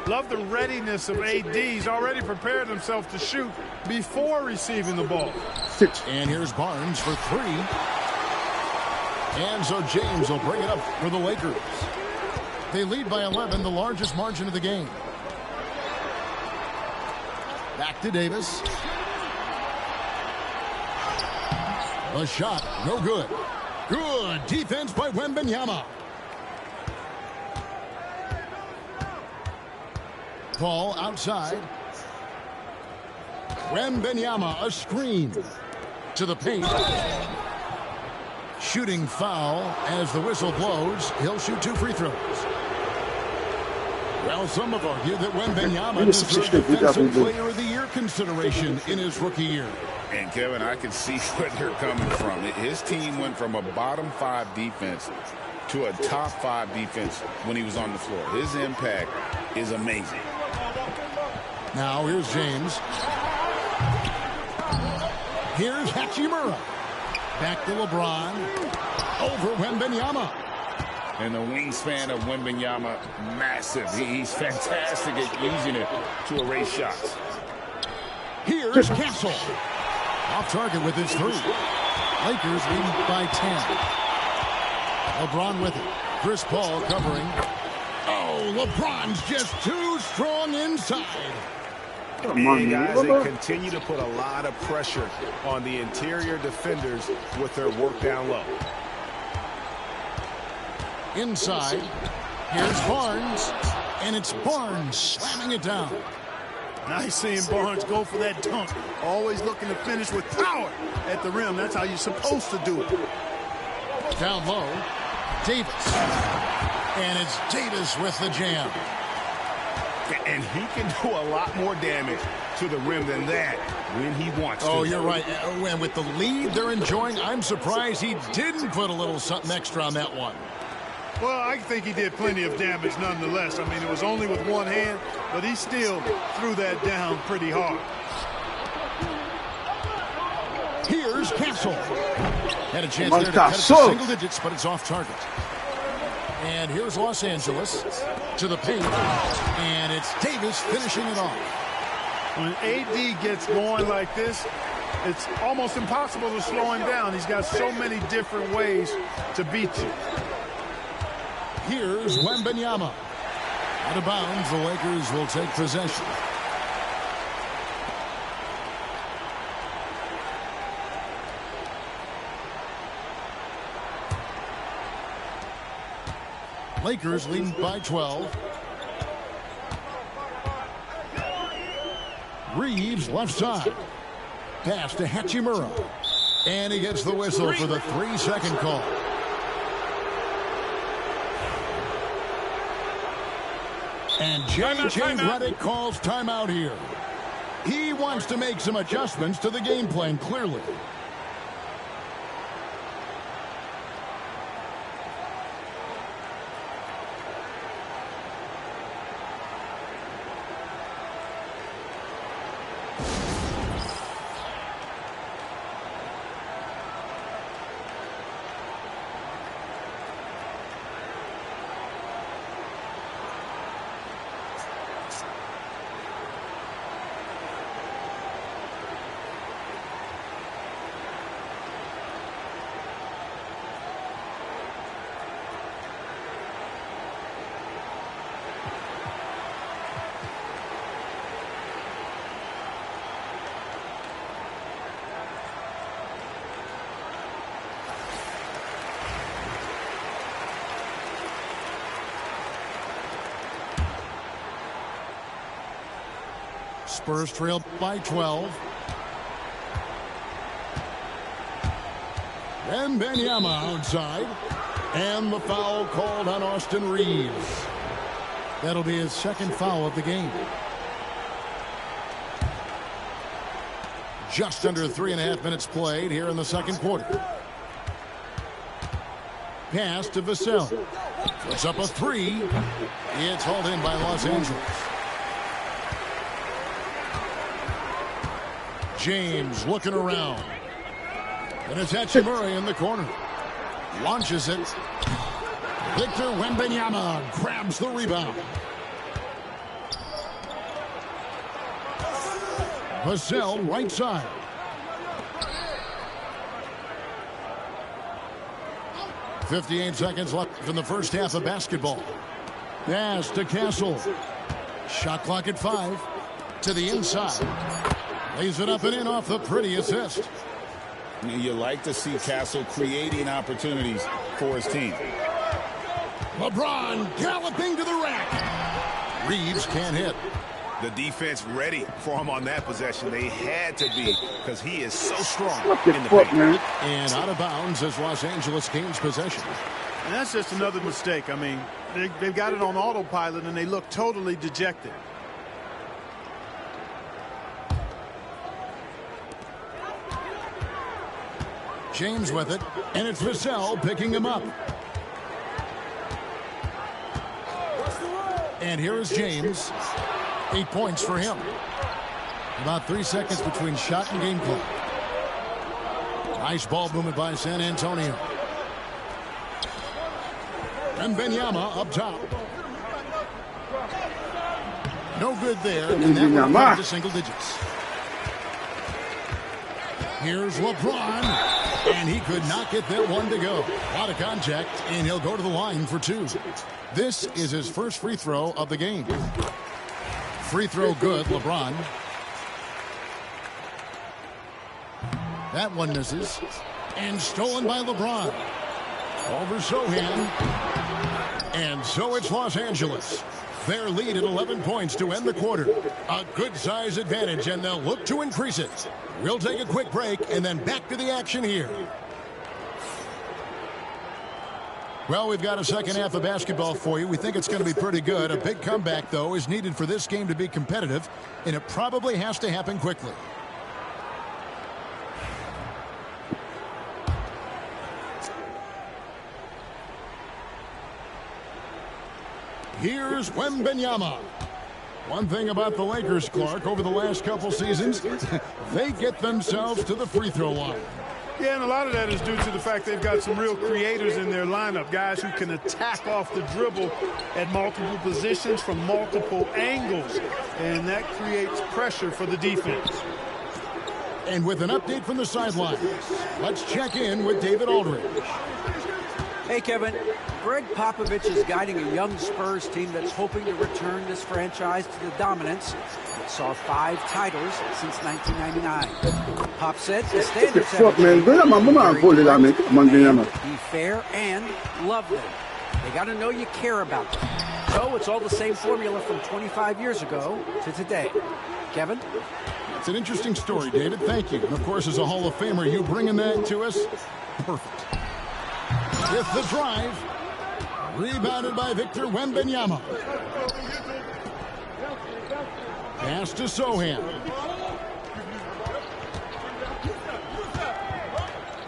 Love the readiness of AD. He's already prepared himself to shoot before receiving the ball. 6. And here's Barnes for 3. And so James will bring it up for the Lakers. They lead by 11, the largest margin of the game. Back to Davis. A shot, no good. Good defense by Wembanyama. Ball outside. Wembanyama, a screen to the paint. Shooting foul as the whistle blows. He'll shoot 2 free throws. Well, some have argued that Wembanyama deserved Defensive Player of the Year consideration in his rookie year. And, Kevin, I can see where they're coming from. His team went from a bottom 5 defense to a top 5 defense when he was on the floor. His impact is amazing. Now here's James. Here's Hachimura. Back to LeBron. Over Wembanyama. And the wingspan of Wembanyama, massive. He's fantastic at using it to erase shots. Here's Castle. Off target with his 3. Lakers lead by 10. LeBron with it. Chris Paul covering. Oh, LeBron's just too strong inside. Guys, they continue to put a lot of pressure on the interior defenders with their work down low. Inside. Here's Barnes. And it's Barnes slamming it down. Nice seeing Barnes go for that dunk. Always looking to finish with power at the rim. That's how you're supposed to do it. Down low, Davis. And it's Davis with the jam. And he can do a lot more damage to the rim than that when he wants to. Oh, you're right. And with the lead they're enjoying, I'm surprised he didn't put a little something extra on that one. Well, I think he did plenty of damage nonetheless. I mean, it was only with one hand, but he still threw that down pretty hard. Here's Castle. Had a chance there to cut it to single digits, but it's off target. And here's Los Angeles to the paint, and it's Davis finishing it off. When AD gets going like this, it's almost impossible to slow him down. He's got so many different ways to beat you. Here's Wembanyama. Out of bounds, the Lakers will take possession. Lakers leading by 12. Reeves left side. Pass to Hachimura. And he gets the whistle for the 3-second call. And J.J. Redick calls timeout here. He wants to make some adjustments to the game plan, clearly. Spurs trail by 12. Wembanyama outside. And the foul called on Austin Reeves. That'll be his second foul of the game. Just under 3.5 minutes played here in the second quarter. Pass to Vassell. Puts up a three. It's hauled in by Los Angeles. James looking around. And it's Hachimura in the corner. Launches it. Victor Wembanyama grabs the rebound. Vassell right side. .58 seconds left in the first half of basketball. Pass to Castle. Shot clock at 5. To the inside. Lays it up and in off the pretty assist. You like to see Castle creating opportunities for his team. LeBron galloping to the rack. Reeves can't hit. The defense ready for him on that possession. They had to be because he is so strong in the paint. And out of bounds as Los Angeles gains possession. And that's just another mistake. I mean, they've got it on autopilot and they look totally dejected. James with it, and it's Vassell picking him up. And here is James. 8 points for him. About 3 seconds between shot and game clock. Nice ball movement by San Antonio. And Wembanyama up top. No good there, and that one comes to single digits. Here's LeBron, and he could not get that one to go. A lot of contact, and he'll go to the line for 2. This is his first free throw of the game. Free throw good, LeBron. That one misses. And stolen by LeBron. Over Sohan. And so it's Los Angeles. Their lead at 11 points to end the quarter. A good size advantage, and they'll look to increase it. We'll take a quick break and then back to the action here. Well, we've got a second half of basketball for you. We think it's going to be pretty good. A big comeback, though, is needed for this game to be competitive, and it probably has to happen quickly. Here's Wembanyama. One thing about the Lakers, Clark, over the last couple seasons, they get themselves to the free throw line. Yeah, and a lot of that is due to the fact they've got some real creators in their lineup, guys who can attack off the dribble at multiple positions from multiple angles, and that creates pressure for the defense. And with an update from the sidelines, let's check in with David Aldridge. Hey, Kevin. Greg Popovich is guiding a young Spurs team that's hoping to return this franchise to the dominance that saw 5 titles since 1999. Pop said the standards have be fair and love them. They got to know you care about them. So it's all the same formula from 25 years ago to today. Kevin? It's an interesting story, David. Thank you. And, of course, as a Hall of Famer, you bringing that to us? Perfect. With the drive, rebounded by Victor Wembanyama. Pass to Sohan.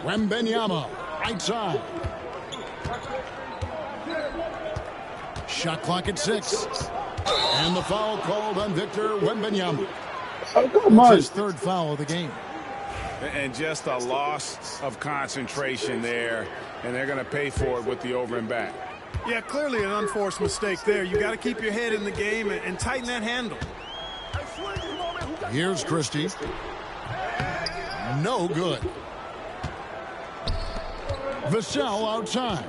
Wembanyama, right side. Shot clock at 6. And the foul called on Victor Wembanyama. That's his 3rd foul of the game. And just a loss of concentration there, and they're going to pay for it with the over and back. Yeah, clearly an unforced mistake there. You got to keep your head in the game and tighten that handle. Here's Christie. No good. Vassell outside.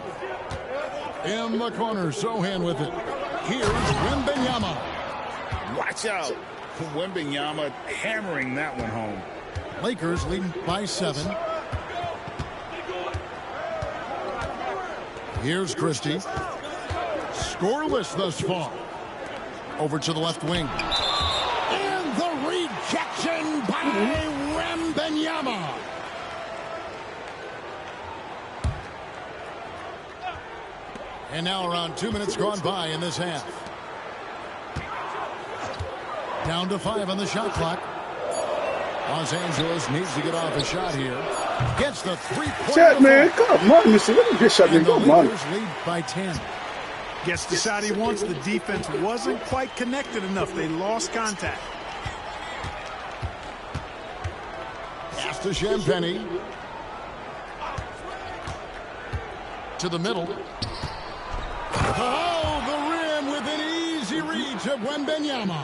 In the corner, Sohan with it. Here's Wembanyama. Watch out. Wembanyama hammering that one home. Lakers leading by 7. Here's Christie. Scoreless thus far. Over to the left wing. And the rejection by Wembanyama. And now around 2 minutes gone by in this half. Down to 5 on the shot clock. Los Angeles needs to get off a shot here. Gets the 3-point shot, man. Come on, Missy. Let me get shot, man. Come on. Lead by 10. Gets the shot he wants. The defense wasn't quite connected enough. They lost contact. Pass to Champagny. To the middle. Oh, the rim with an easy reach of Wembanyama.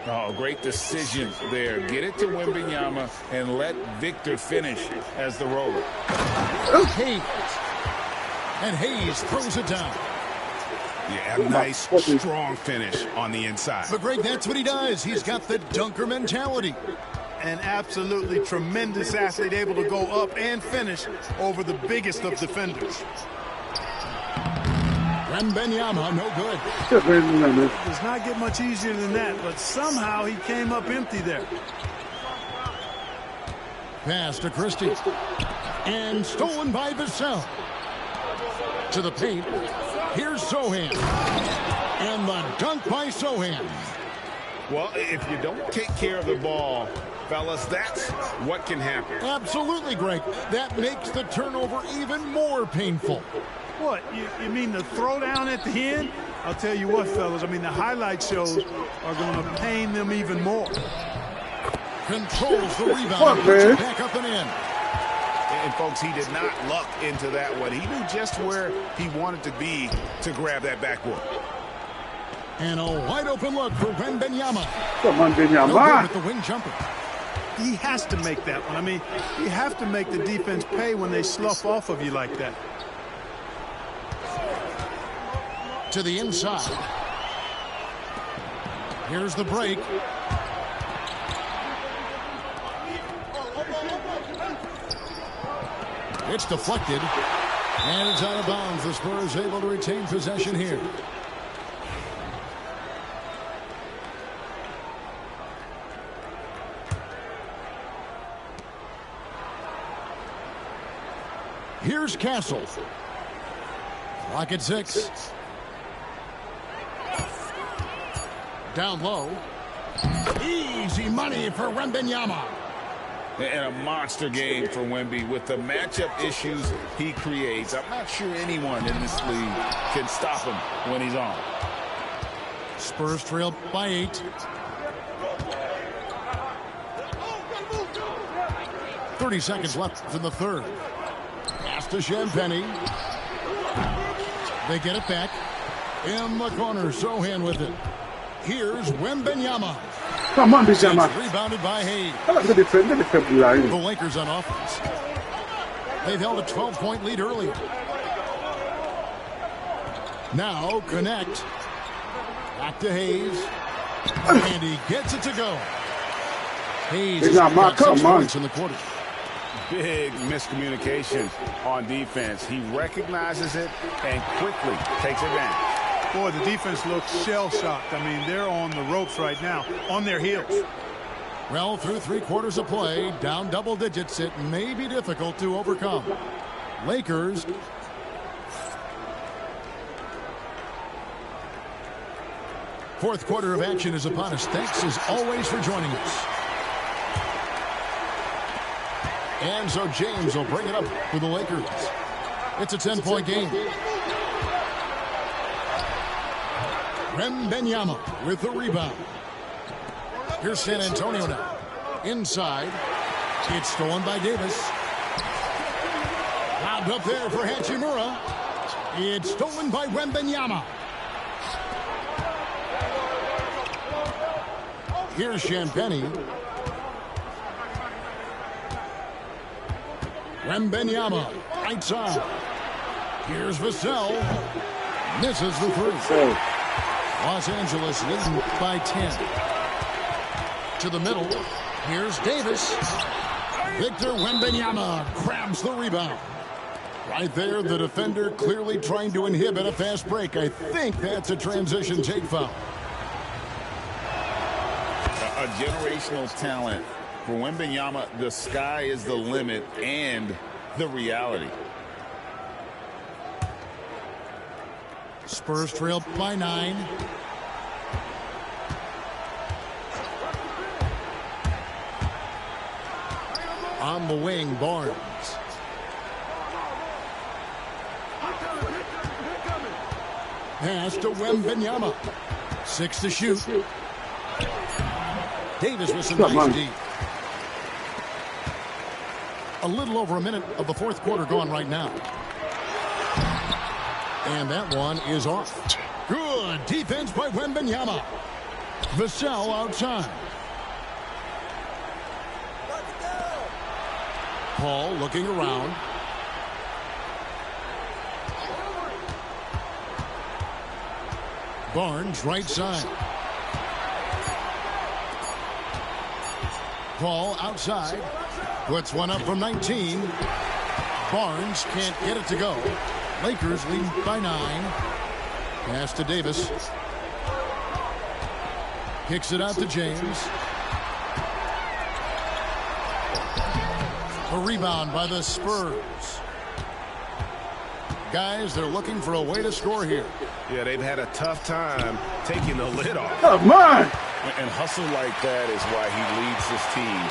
Oh, great decision there. Get it to Wembanyama and let Victor finish as the roller. Hayes. And Hayes throws it down. Yeah, a nice, strong finish on the inside. But, Greg, that's what he does. He's got the dunker mentality. An absolutely tremendous athlete, able to go up and finish over the biggest of defenders. Wembanyama, no good. Does not get much easier than that, but somehow he came up empty there. Pass to Christie. And stolen by Vassell. To the paint. Here's Sohan. And the dunk by Sohan. Well, if you don't take care of the ball, fellas, that's what can happen. Absolutely, Greg. That makes the turnover even more painful. What, you mean the throwdown at the end? I'll tell you what, fellas, I mean, the highlight shows are going to pain them even more. Controls the rebound. Back up and in. And, folks, he did not luck into that one. He knew just where he wanted to be to grab that backboard. And a wide-open look for Wembanyama. Come on, Wembanyama. No good with the wing jumper. He has to make that one. I mean, you have to make the defense pay when they slough off of you like that. To the inside. Here's the break. It's deflected. And it's out of bounds. The Spurs able to retain possession here. Here's Castle. Clock at 6. Down low. Easy money for Wembanyama. And a monster game for Wemby with the matchup issues he creates. I'm not sure anyone in this league can stop him when he's on. Spurs trail by 8. 30 seconds left in the third. Pass to Champagnie. They get it back. In the corner, Sohan with it. Here's Wembanyama. Come on, Bijama. Rebounded by Hayes. The Lakers on offense. They've held a 12-point lead earlier. Now connect. Back to Hayes. And he gets it to go. Hayes has got 6 points in the quarter. Big miscommunication on defense. He recognizes it and quickly takes advantage. Boy, the defense looks shell-shocked. I mean, they're on the ropes right now, on their heels. Well, through 3 quarters of play, down double digits, it may be difficult to overcome. Lakers. Fourth quarter of action is upon us. Thanks as always for joining us. And so James will bring it up for the Lakers. It's a 10-point game. Wembanyama with the rebound. Here's San Antonio now. Inside. It's stolen by Davis. Lobbed up there for Hachimura. It's stolen by Wembanyama. Here's Champagnie. Wembanyama, right side. Here's Vassell. Misses the 3. Los Angeles leading by 10. To the middle. Here's Davis. Victor Wembanyama grabs the rebound. Right there, the defender clearly trying to inhibit a fast break. I think that's a transition take foul. A generational talent. For Wembanyama, the sky is the limit and the reality. Spurs trail by 9. On the wing, Barnes. Pass to Wembanyama. 6 to shoot. Davis with some nice deep. A little over a minute of the fourth quarter gone right now. And that one is off. Good defense by Wembanyama. Vassell outside. Paul looking around. Barnes right side. Paul outside. Puts one up from 19. Barnes can't get it to go. Lakers lead by 9. Pass to Davis. Kicks it out to James. A rebound by the Spurs. Guys, they're looking for a way to score here. Yeah, they've had a tough time taking the lid off. Come on! And hustle like that is why he leads his team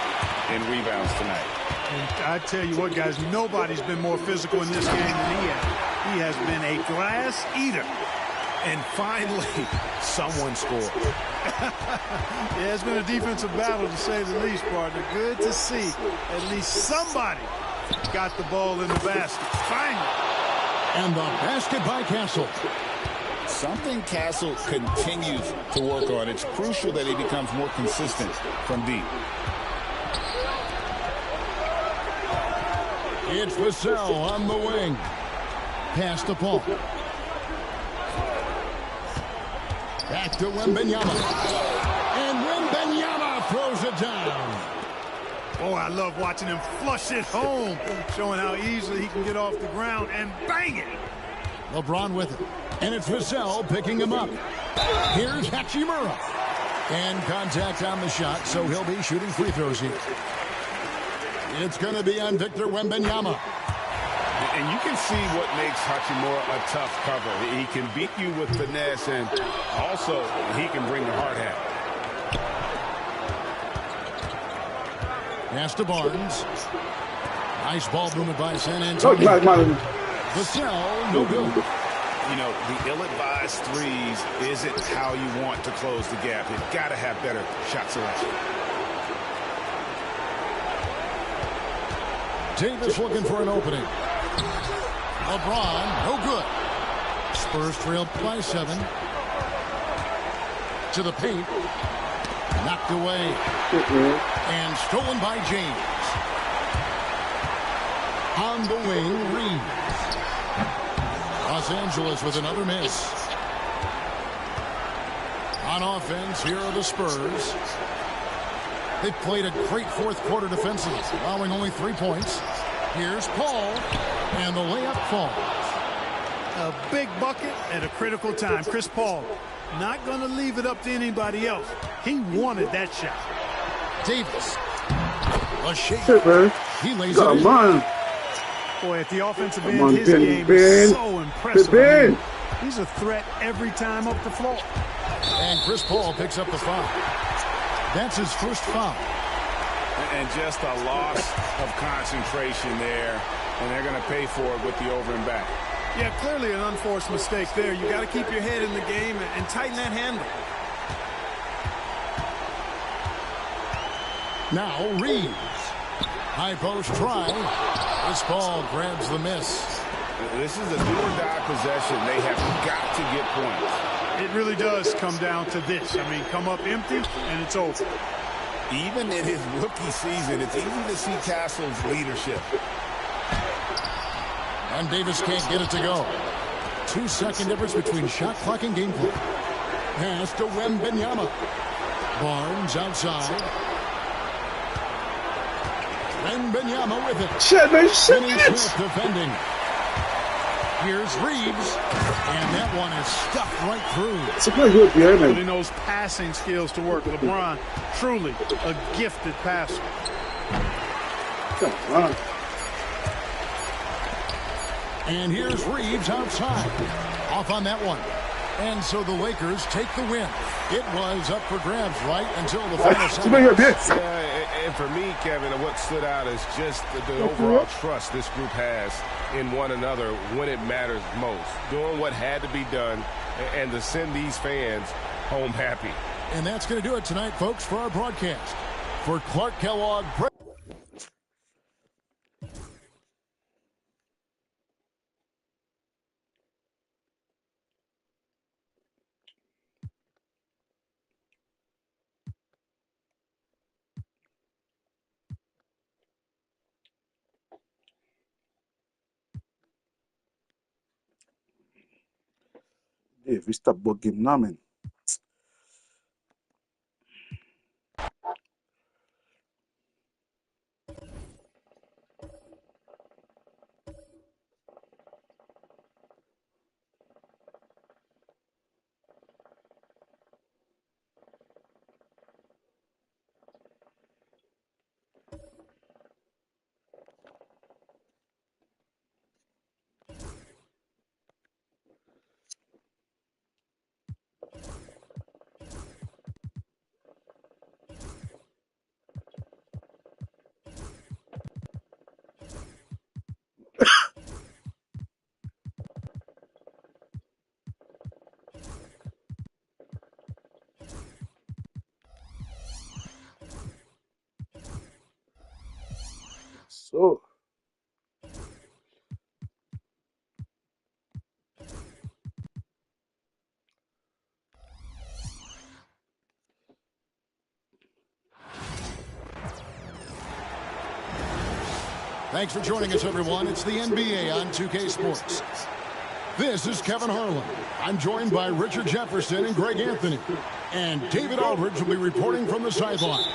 in rebounds tonight. And I tell you what, guys, nobody's been more physical in this game than he has. He has been a glass eater. And finally, someone scored. Yeah, it's been a defensive battle, to say the least, partner. Good to see at least somebody got the ball in the basket. Finally. And the basket by Castle. Something Castle continues to work on. It's crucial that he becomes more consistent from deep. It's Vassell on the wing. Pass to Paul. Back to Wembanyama. And Wembanyama throws it down. Oh, I love watching him flush it home, showing how easily he can get off the ground and bang it. LeBron with it. And it's Vassell picking him up. Here's Hachimura. And contact on the shot, so he'll be shooting free throws here. It's going to be on Victor Wembanyama. And you can see what makes Hachimura a tough cover. He can beat you with finesse, and also he can bring the hard hat. Pass to Barnes. Nice ball movement by San Antonio. Vassell, no good. You know, the ill-advised threes isn't how you want to close the gap. You've got to have better shot selection. Davis looking for an opening. LeBron, no good. Spurs trailed by 7. To the paint. Knocked away. And stolen by James. On the wing, Reeves. Los Angeles with another miss. On offense, here are the Spurs. They played a great fourth quarter defensively, allowing only 3 points. Here's Paul, and the layup falls. A big bucket at a critical time. Chris Paul not going to leave it up to anybody else. He wanted that shot. Davis. A shake. He lays it in. Boy, at the offensive end, his game is so impressive. I mean, he's a threat every time up the floor. And Chris Paul picks up the foul. That's his first foul. And just a loss of concentration there, and they're going to pay for it with the over and back. Yeah, clearly an unforced mistake there. You got to keep your head in the game and tighten that handle. Now Reeves. High post try. This ball grabs the miss. This is a do-or-die possession. They have got to get points. It really does come down to this. I mean, come up empty, and it's over. Even in his rookie season, it's easy to see Castle's leadership. And Davis can't get it to go. 2-second difference between shot clock and game clock. Pass to Wembanyama. Barnes outside. Wembanyama with it. Shit, man, shit. Smith defending. Here's Reeves, and that one is stuffed right through. It's a pretty good game, man. Putting those passing skills to work. LeBron, truly a gifted passer. Come on. And here's Reeves outside. Off on that one. And so the Lakers take the win. It was up for grabs right until the final seconds. And for me, Kevin, what stood out is just the overall trust this group has in one another when it matters most. Doing what had to be done and to send these fans home happy. And that's going to do it tonight, folks, for our broadcast. For Clark Kellogg. Davis tá bugging na, man. So thanks for joining us, everyone. It's the NBA on 2K Sports. This is Kevin Harlan. I'm joined by Richard Jefferson and Greg Anthony. And David Aldridge will be reporting from the sideline.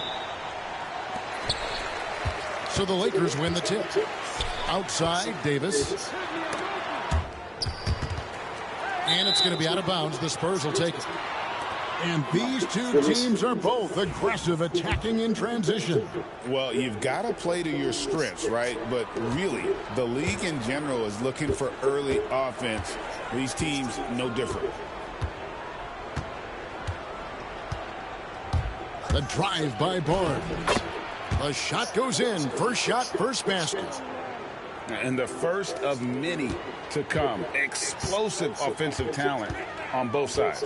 So the Lakers win the tip. Outside, Davis. And it's going to be out of bounds. The Spurs will take it. And these two teams are both aggressive, attacking in transition. Well, you've got to play to your strengths, right? But really, the league in general is looking for early offense. These teams, no different. The drive by Barnes. The shot goes in. First shot, first basket. And the first of many to come. Explosive offensive talent on both sides.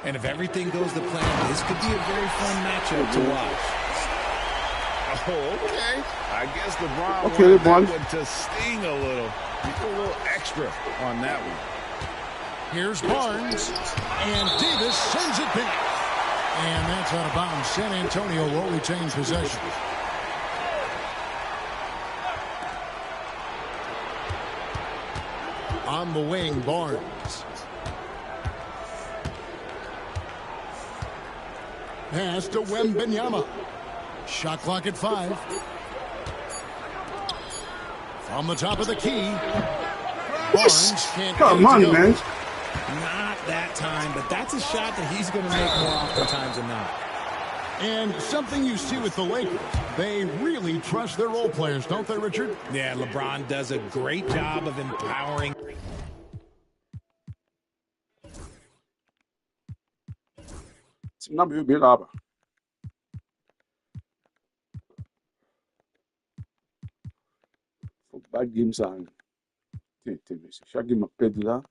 And if everything goes to plan, this could be a very fun matchup to watch. Oh, okay. I guess LeBron wanted that one to sting a little. You put a little extra on that one. Here's Barnes. And Davis sends it back. And that's out of bounds. San Antonio will retain possession. On the wing, Barnes. Pass to Wembanyama. Shot clock at 5. From the top of the key. Barnes can't come on, man. Not that time, but that's a shot that he's going to make more oftentimes than not. And something you see with the Lakers, they really trust their role players, don't they, Richard? Yeah, LeBron does a great job of empowering. Bad game sang. Chaque game perdre là.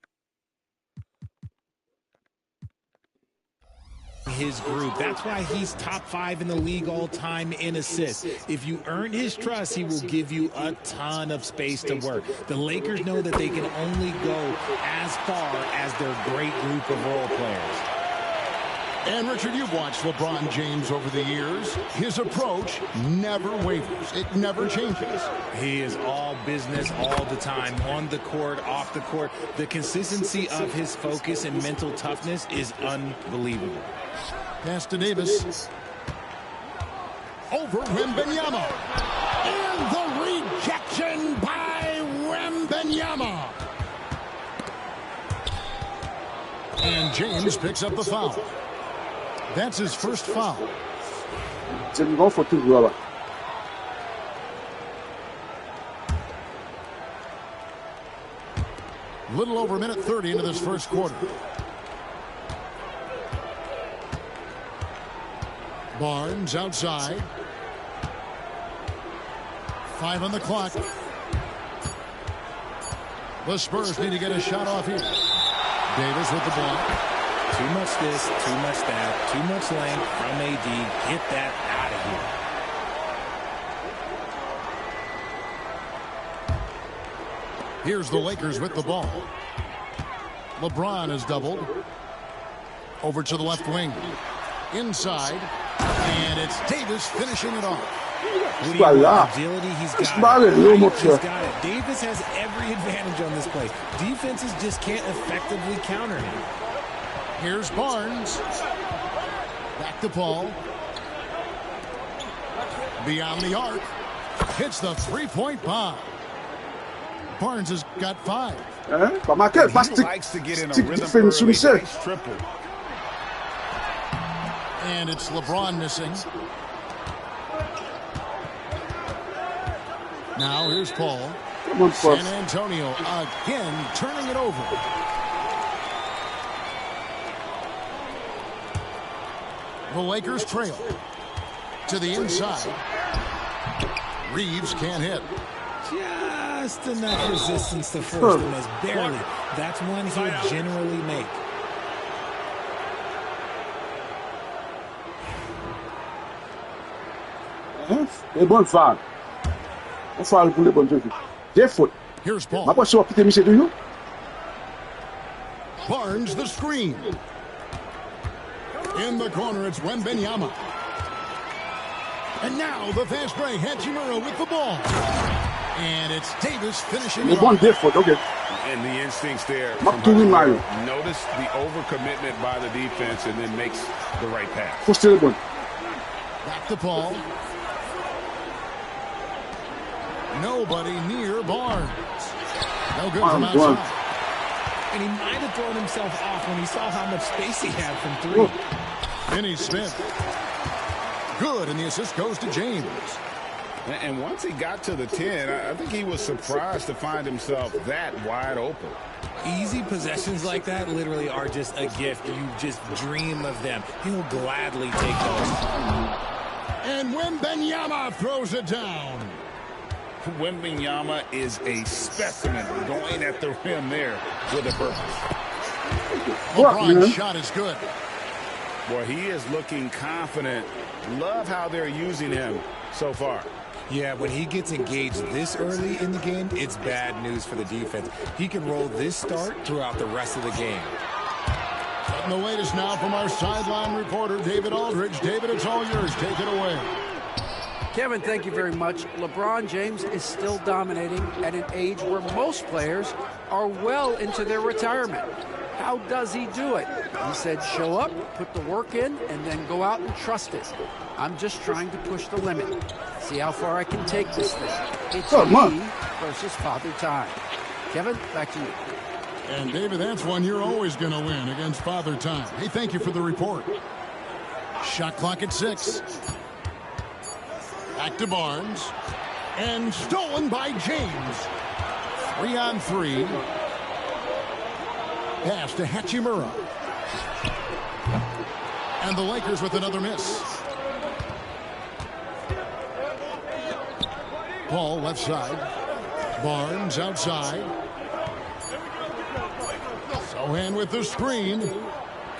His group. That's why he's top 5 in the league all time in assists. If you earn his trust, he will give you a ton of space to work. The Lakers know that they can only go as far as their great group of role players. And, Richard, you've watched LeBron James over the years. His approach never wavers. It never changes. He is all business all the time, on the court, off the court. The consistency of his focus and mental toughness is unbelievable. Pass to Davis. Over Wembanyama. And the rejection by Wembanyama. And James picks up the foul. That's his first foul. Didn't go for 2, brother. Little over a minute 30 into this first quarter. Barnes outside. 5 on the clock. The Spurs need to get a shot off here. Davis with the ball. Too much this, too much that, too much length from AD. Get that out of here. Here's the Lakers with the ball. LeBron is doubled. Over to the left wing. Inside. And it's Davis finishing it off. Agility, he's got it. He's got it. Davis has every advantage on this play. Defenses just can't effectively counter him. Here's Barnes. Back to Paul. Beyond the arc. Hits the three-point bomb. Barnes has got 5. He likes to get in a rhythm early. Nice triple. And it's LeBron missing. Now here's Paul. San Antonio again turning it over. The Lakers trail to the inside. Reeves can't hit. Just enough resistance to force them as barely. That's one he'll generally make. É bom foul. O foul pour les bonnes choses. Des fautes. Here's Paul. Ma pas quitter monsieur do you? Barnes the screen. In the corner, it's Wembanyama. And now the fast break. Hachimura with the ball. And it's Davis finishing it off. Okay. And the instincts there. Notice the overcommitment by the defense and then makes the right pass. Back to Paul. Nobody near Barnes. No good from outside. And he might have thrown himself off when he saw how much space he had from 3. Finney Smith. Good, and the assist goes to James. And once he got to the 10, I think he was surprised to find himself that wide open. Easy possessions like that literally are just a gift. You just dream of them. He will gladly take those. And Wembanyama throws it down. Wembanyama is a specimen going at the rim there with a purpose. LeBron's shot is good. Boy, he is looking confident. Love how they're using him so far. Yeah, when he gets engaged this early in the game, it's bad news for the defense. He can roll this start throughout the rest of the game. Getting the latest now from our sideline reporter, David Aldridge. David, it's all yours. Take it away. Kevin, thank you very much. LeBron James is still dominating at an age where most players are well into their retirement. How does he do it? He said, show up, put the work in, and then go out and trust it. I'm just trying to push the limit. See how far I can take this thing. It's me versus Father Time. Kevin, back to you. And, David, that's one you're always going to win against Father Time. Hey, thank you for the report. Shot clock at 6. Back to Barnes. And stolen by James. 3-on-3. Pass to Hachimura. And the Lakers with another miss. Paul left side. Barnes outside. Sochan with the screen.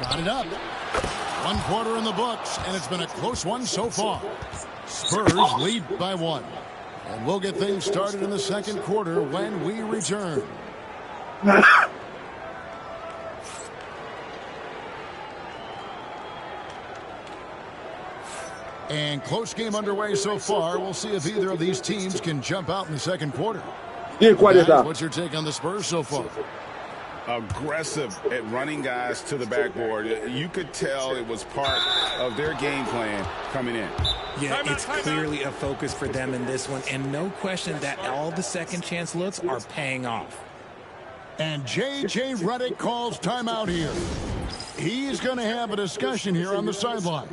Got it up. 1 quarter in the books, and it's been a close one so far. Spurs lead by 1. And we'll get things started in the second quarter when we return. And close game underway so far. We'll see if either of these teams can jump out in the second quarter. Guys, what's your take on the Spurs so far? Aggressive at running guys to the backboard. You could tell it was part of their game plan coming in. Yeah, it's clearly a focus for them in this one, and no question that all the second chance looks are paying off. And J.J. Redick calls timeout here. He's going to have a discussion here on the sideline.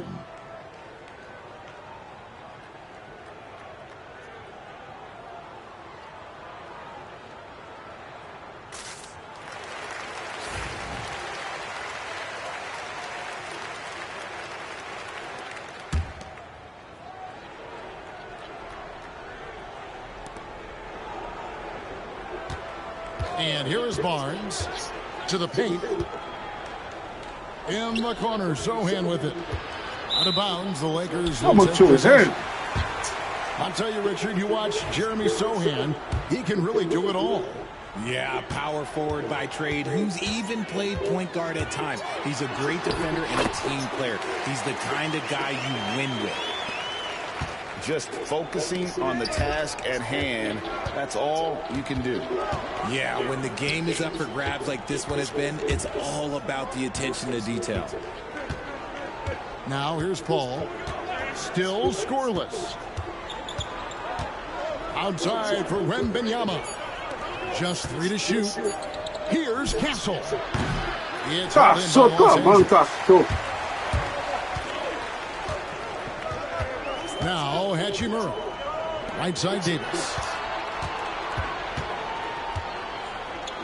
And here is Barnes to the paint. In the corner, Sochan with it. Out of bounds, the Lakers. How much to his head? I'll tell you, Richard, you watch Jeremy Sochan. He can really do it all. Yeah, power forward by trade, who's even played point guard at times. He's a great defender and a team player. He's the kind of guy you win with. Just focusing on the task at hand, that's all you can do. Yeah, when the game is up for grabs like this one has been, it's all about the attention to detail. Now here's Paul. Still scoreless. Outside for Wembanyama. Just 3 to shoot. Here's Castle. It's now Hachimura. Right side Davis.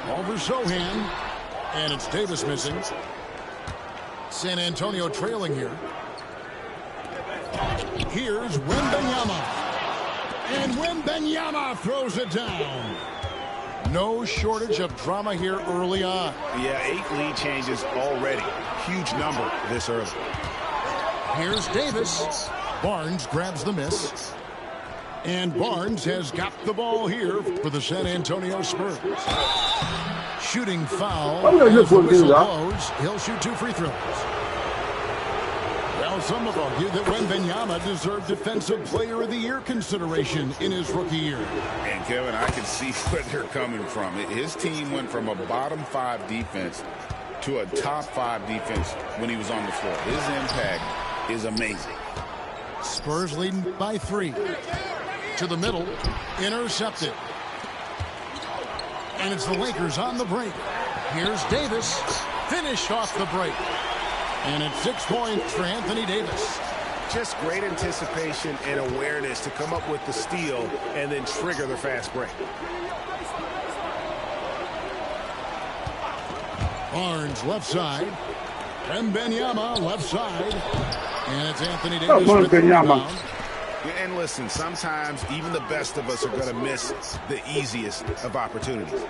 Over Sochan. And it's Davis missing. San Antonio trailing here. Here's Wembanyama. And Wembanyama throws it down. No shortage of drama here early on. Yeah, 8 lead changes already. Huge number this early. Here's Davis. Barnes grabs the miss. And Barnes has got the ball here for the San Antonio Spurs. Shooting foul. As the whistle blows, he'll shoot 2 free throws. Well, some have argued that Wembanyama deserved Defensive Player of the Year consideration in his rookie year. And, Kevin, I can see where they're coming from. His team went from a bottom 5 defense to a top 5 defense when he was on the floor. His impact is amazing. Spurs leading by 3. To the middle. Intercepted. And it's the Lakers on the break. Here's Davis. Finished off the break. And it's 6 points for Anthony Davis. Just great anticipation and awareness to come up with the steal and then trigger the fast break. Barnes left side. Wembanyama left side. And it's Anthony Davis with the rebound. And listen, sometimes even the best of us are going to miss the easiest of opportunities.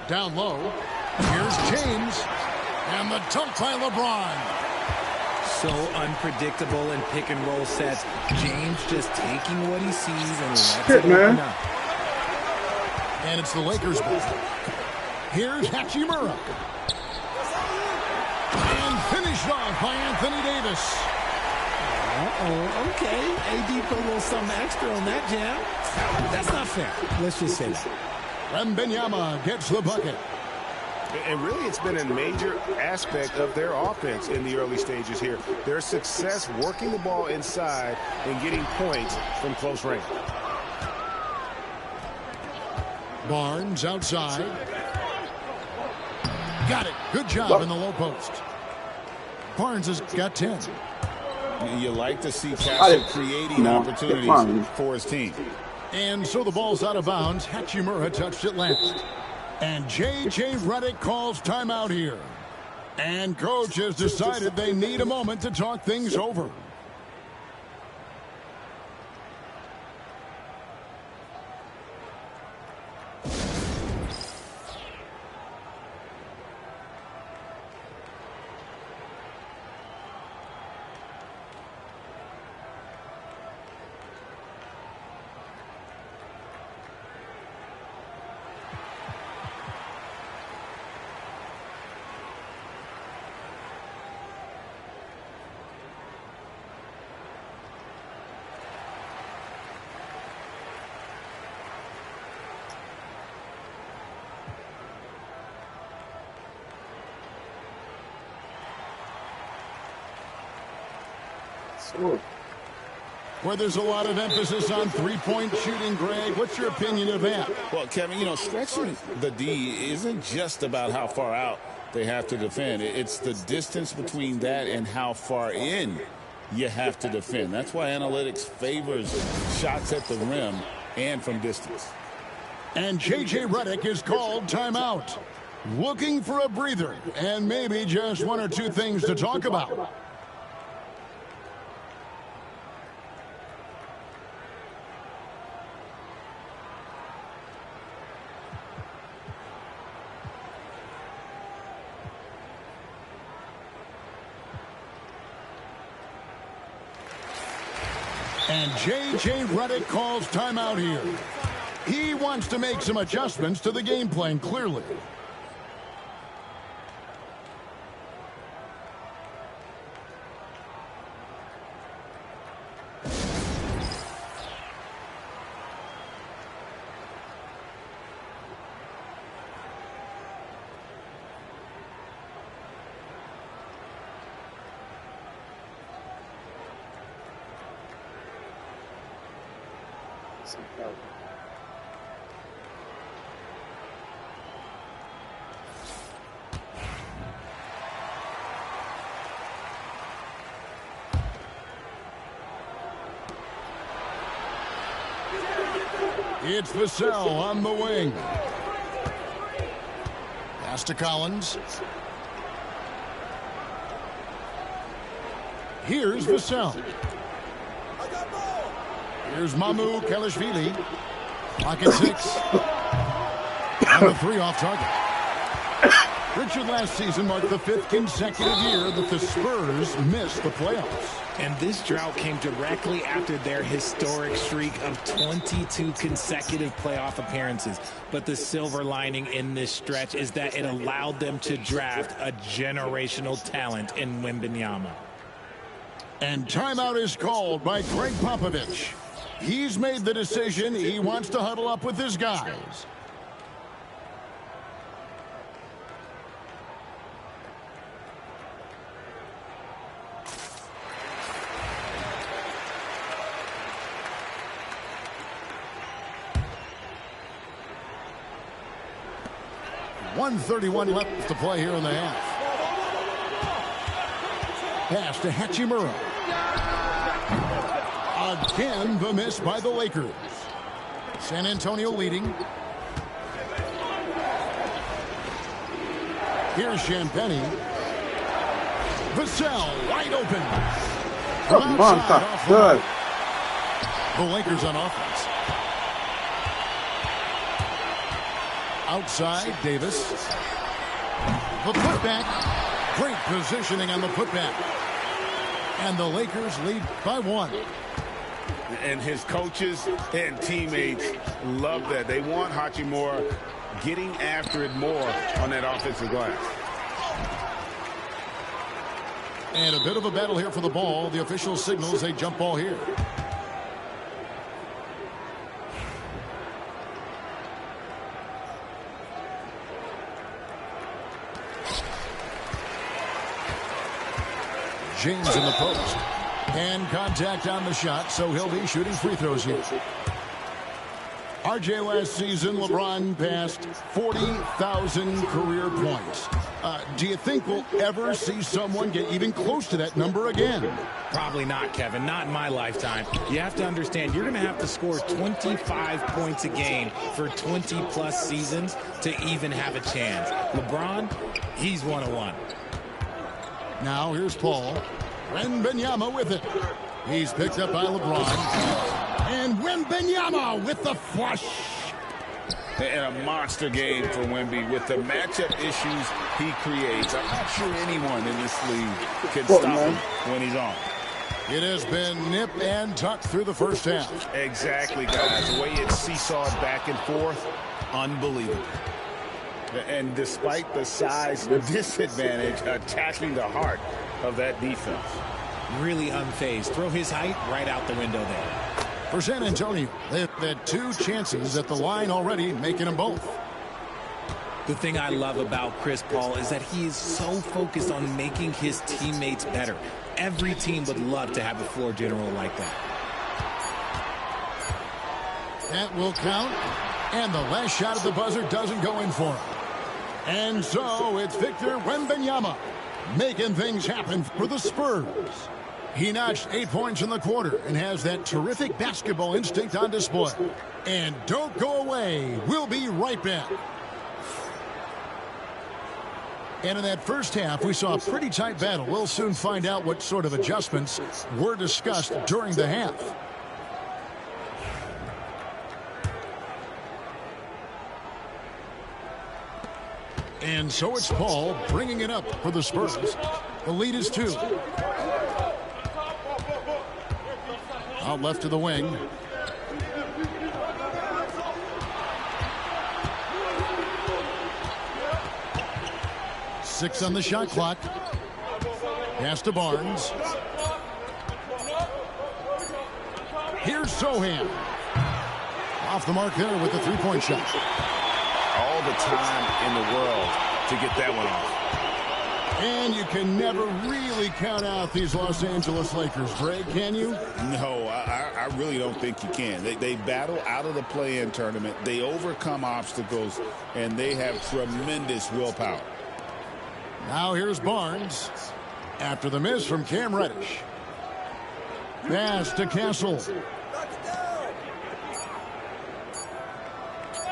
Down low. Here's James. And the dunk by LeBron. So unpredictable in pick and roll sets. James just taking what he sees and lets it open up. And it's the Lakers' ball. Here's Hachimura. And finished off by Anthony Davis. Okay. AD put a little something extra on that jam. That's not fair. Let's just say that. Wembanyama gets the bucket. And really, it's been a major aspect of their offense in the early stages here. Their success working the ball inside and getting points from close range. Barnes outside. Got it. Good job in the low post. Barnes has got 10. You like to see Castle creating opportunities for his team. And so the ball's out of bounds. Hachimura touched it last. And J.J. Redick calls timeout here. And coach has decided they need a moment to talk things over. Where there's a lot of emphasis on three-point shooting, Greg. What's your opinion of that? Well, Kevin, you know, stretching the D isn't just about how far out they have to defend. It's the distance between that and how far in you have to defend. That's why analytics favors shots at the rim and from distance. And J.J. Redick is called timeout. Looking for a breather and maybe just one or two things to talk about. And J.J. Redick calls timeout here. He wants to make some adjustments to the game plan, clearly. It's Vassell on the wing. Pass to Collins. Here's Vassell. Here's Mamu Kelishvili. Clock at 6. And the 3 off target. Richard, last season marked the 5th consecutive year that the Spurs missed the playoffs. And this drought came directly after their historic streak of 22 consecutive playoff appearances. But the silver lining in this stretch is that it allowed them to draft a generational talent in Wembanyama. And timeout is called by Greg Popovich. He's made the decision he wants to huddle up with his guys. .131 left to play here in the half. Pass to Hachimura. Again, the miss by the Lakers. San Antonio leading. Here's Champagny. Vassell wide open. Good. The Lakers on offense. Outside, Davis. The putback. Great positioning on the putback. And the Lakers lead by 1. And his coaches and teammates love that. They want Hachimura getting after it more on that offensive glass. And a bit of a battle here for the ball. The official signals a jump ball here. James in the post. And contact on the shot, so he'll be shooting free throws here. RJ, last season, LeBron passed 40,000 career points. Do you think we'll ever see someone get even close to that number again? Probably not, Kevin. Not in my lifetime. You have to understand, you're going to have to score 25 points a game for 20-plus seasons to even have a chance. LeBron, he's 101. Now here's Paul. Wembanyama with it. He's picked up by LeBron. And Wembanyama with the flush. And a monster game for Wemby with the matchup issues he creates. I'm not sure anyone in this league can stop him when he's on. It has been nip and tuck through the first half. Exactly, guys. The way it's seesawed back and forth, unbelievable. And despite the size disadvantage, attacking the heart of that defense. Really unfazed. Throw his height right out the window there. For San Antonio, they've had 2 chances at the line already, making them both. The thing I love about Chris Paul is that he is so focused on making his teammates better. Every team would love to have a floor general like that. That will count. And the last shot at the buzzer doesn't go in for him. And so it's Victor Wembanyama making things happen for the Spurs. He notched 8 points in the quarter and has that terrific basketball instinct on display. And don't go away. We'll be right back. And in that first half, we saw a pretty tight battle. We'll soon find out what sort of adjustments were discussed during the half. And so it's Paul bringing it up for the Spurs. The lead is 2. Out left to the wing. Six on the shot clock. Pass to Barnes. Here's Sohan. Off the mark there with the three-point shot. All the time in the world to get that one off. And you can never really count out these Los Angeles Lakers, Greg, can you? No, I really don't think you can. They battle out of the play-in tournament. They overcome obstacles, and they have tremendous willpower. Now here's Barnes. After the miss from Cam Reddish. Pass to Castle.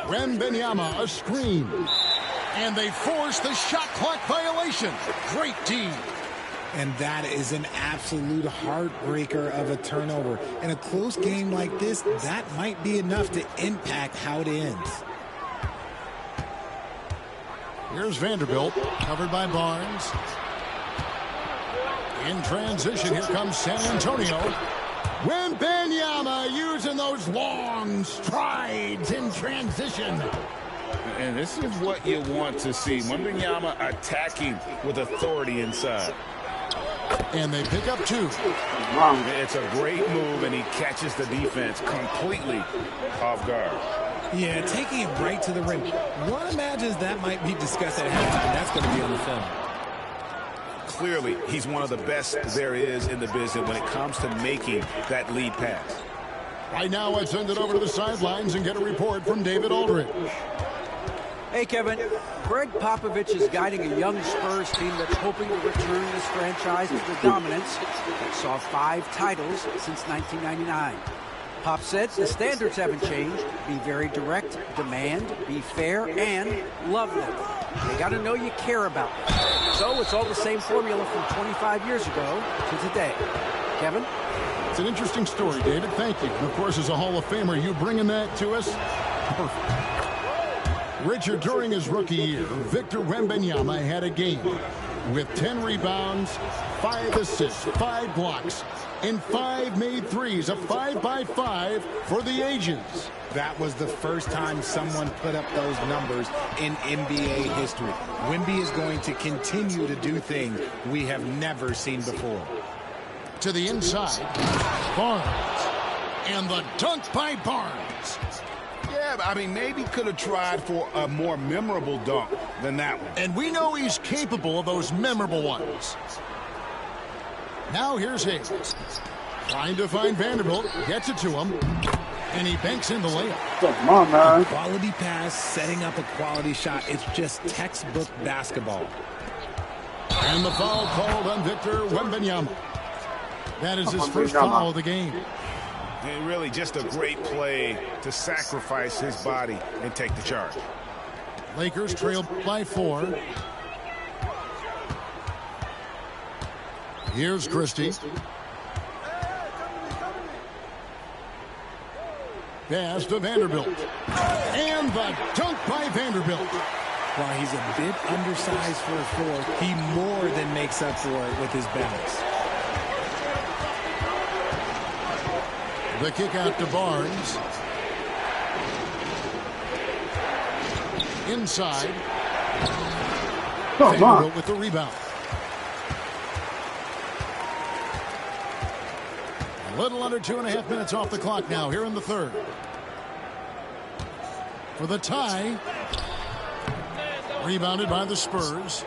Wembanyama, a screen. And they force the shot clock violation. Great D. And that is an absolute heartbreaker of a turnover. In a close game like this, that might be enough to impact how it ends. Here's Vanderbilt, covered by Barnes. In transition, here comes San Antonio. Wembanyama using those long strides in transition. And this is what you want to see. Wembanyama attacking with authority inside. And they pick up 2. It's a great move, and he catches the defense completely off guard. Yeah, taking it right to the rim. One imagines that might be discussed at halftime. That's going to be on the film. Clearly, he's one of the best there is in the business when it comes to making that lead pass. Right now, let's send it over to the sidelines and get a report from David Aldridge. Hey, Kevin. Greg Popovich is guiding a young Spurs team that's hoping to return this franchise to the dominance that saw 5 titles since 1999. Pop said the standards haven't changed. Be very direct, demand, be fair, and love them. They got to know you care about them. So it's all the same formula from 25 years ago to today. Kevin? It's an interesting story, David. Thank you. And of course, as a Hall of Famer, you bringing that to us? Perfect. Richard, during his rookie year, Victor Wembanyama had a game with 10 rebounds, 5 assists, 5 blocks, and 5 made threes, a 5-by-5 for the ages. That was the first time someone put up those numbers in NBA history. Wemby is going to continue to do things we have never seen before. To the inside, Barnes, and the dunk by Barnes. Yeah, I mean, maybe could have tried for a more memorable dunk than that one. And we know he's capable of those memorable ones. Now here's Hayes. Trying to find Vanderbilt. Gets it to him. And he banks in the layup. Come on, man. A quality pass, setting up a quality shot. It's just textbook basketball. And the foul called on Victor Wembanyama. That is his first foul of the game. And really just a great play to sacrifice his body and take the charge. Lakers trail by 4. Here's Christie. Pass to Vanderbilt. And the dunk by Vanderbilt. While he's a bit undersized for a 4, he more than makes up for it with his bounce. The kick out to Barnes. Inside. Vanderbilt with the rebound. A little under 2.5 minutes off the clock now here in the third. For the tie. Rebounded by the Spurs.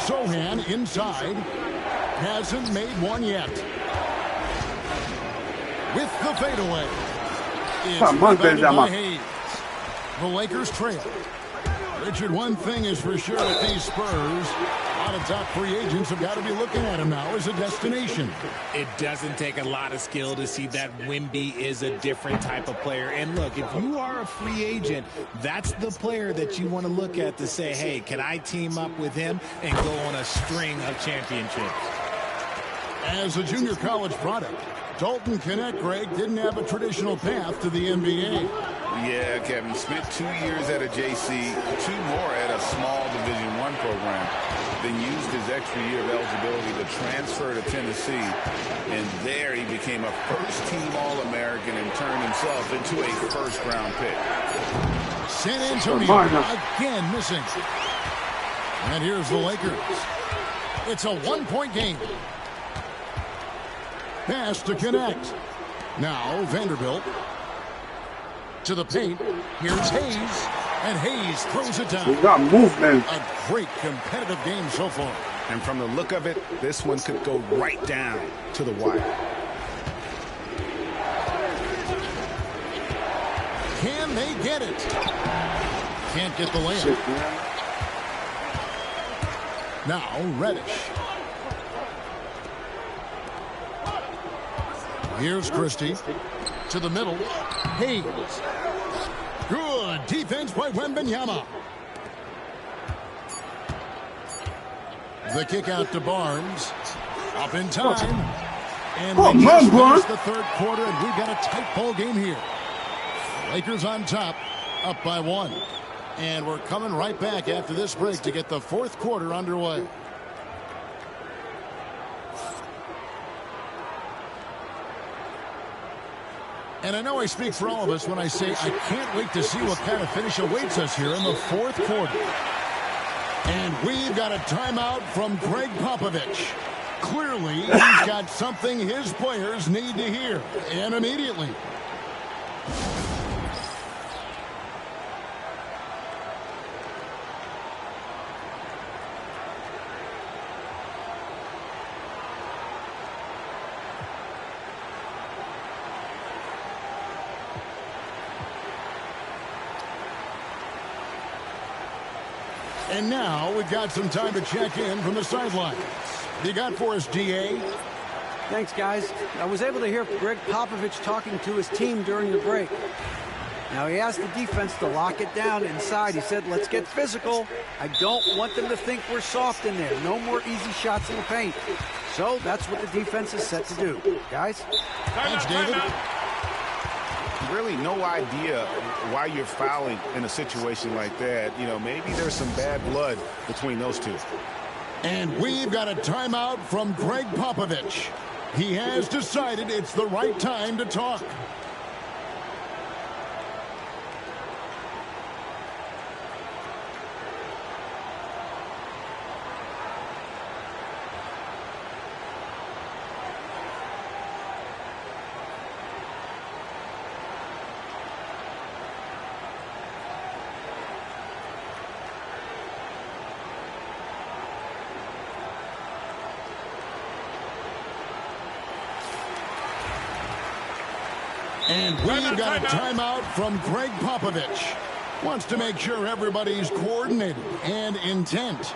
Sohan inside. Hasn't made one yet. With the fadeaway. Come on, Hayes. The Lakers trail. Richard, one thing is for sure with these Spurs, a lot of top free agents have got to be looking at him now as a destination. It doesn't take a lot of skill to see that Wemby is a different type of player. And look, if you are a free agent, that's the player that you want to look at to say, hey, can I team up with him and go on a string of championships? As a junior college product, Dalton Knecht, Greg, didn't have a traditional path to the NBA. Yeah, Kevin, spent 2 years at a JC, 2 more at a small Division I program, then used his extra year of eligibility to transfer to Tennessee, and there he became a first-team All-American and turned himself into a first-round pick. San Antonio again missing. And here's the Lakers. It's a 1-point game. Pass to Knecht. Now Vanderbilt. To the paint. Here's Hayes. And Hayes throws it down. We got movement. A great competitive game so far. And from the look of it, this one could go right down to the wire. Can they get it? Can't get the layup. Now Reddish. Here's Christie. To the middle. Hayes. Good defense by Wembanyama. The kick out to Barnes. Up in time. And we just finished the third quarter, and we've got a tight ball game here. Lakers on top, up by 1. And we're coming right back after this break to get the fourth quarter underway. And I know I speak for all of us when I say I can't wait to see what kind of finish awaits us here in the fourth quarter. And we've got a timeout from Greg Popovich. Clearly, he's got something his players need to hear, and immediately. And now we've got some time to check in from the sidelines. You got for us, DA? Thanks, guys. I was able to hear Greg Popovich talking to his team during the break. Now, he asked the defense to lock it down inside. He said, let's get physical. I don't want them to think we're soft in there. No more easy shots in the paint. So that's what the defense is set to do. Guys? Thanks, David. Really no idea why you're fouling in a situation like that. You know, maybe there's some bad blood between those two. And we've got a timeout from Greg Popovich. He has decided it's the right time to talk. And we've got a timeout from Greg Popovich. Wants to make sure everybody's coordinated and intent.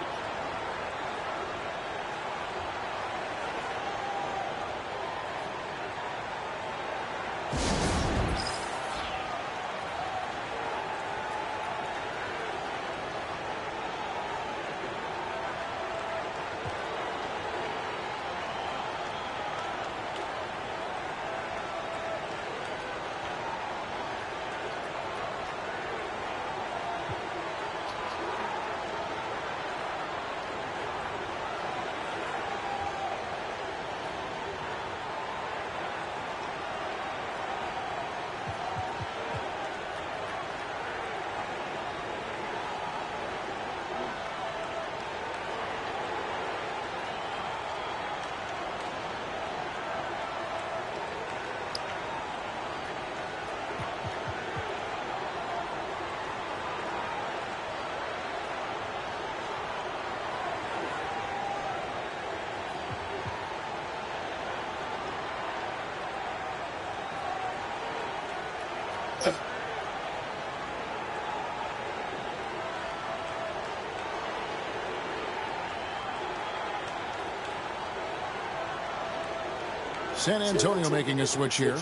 San Antonio making a switch here.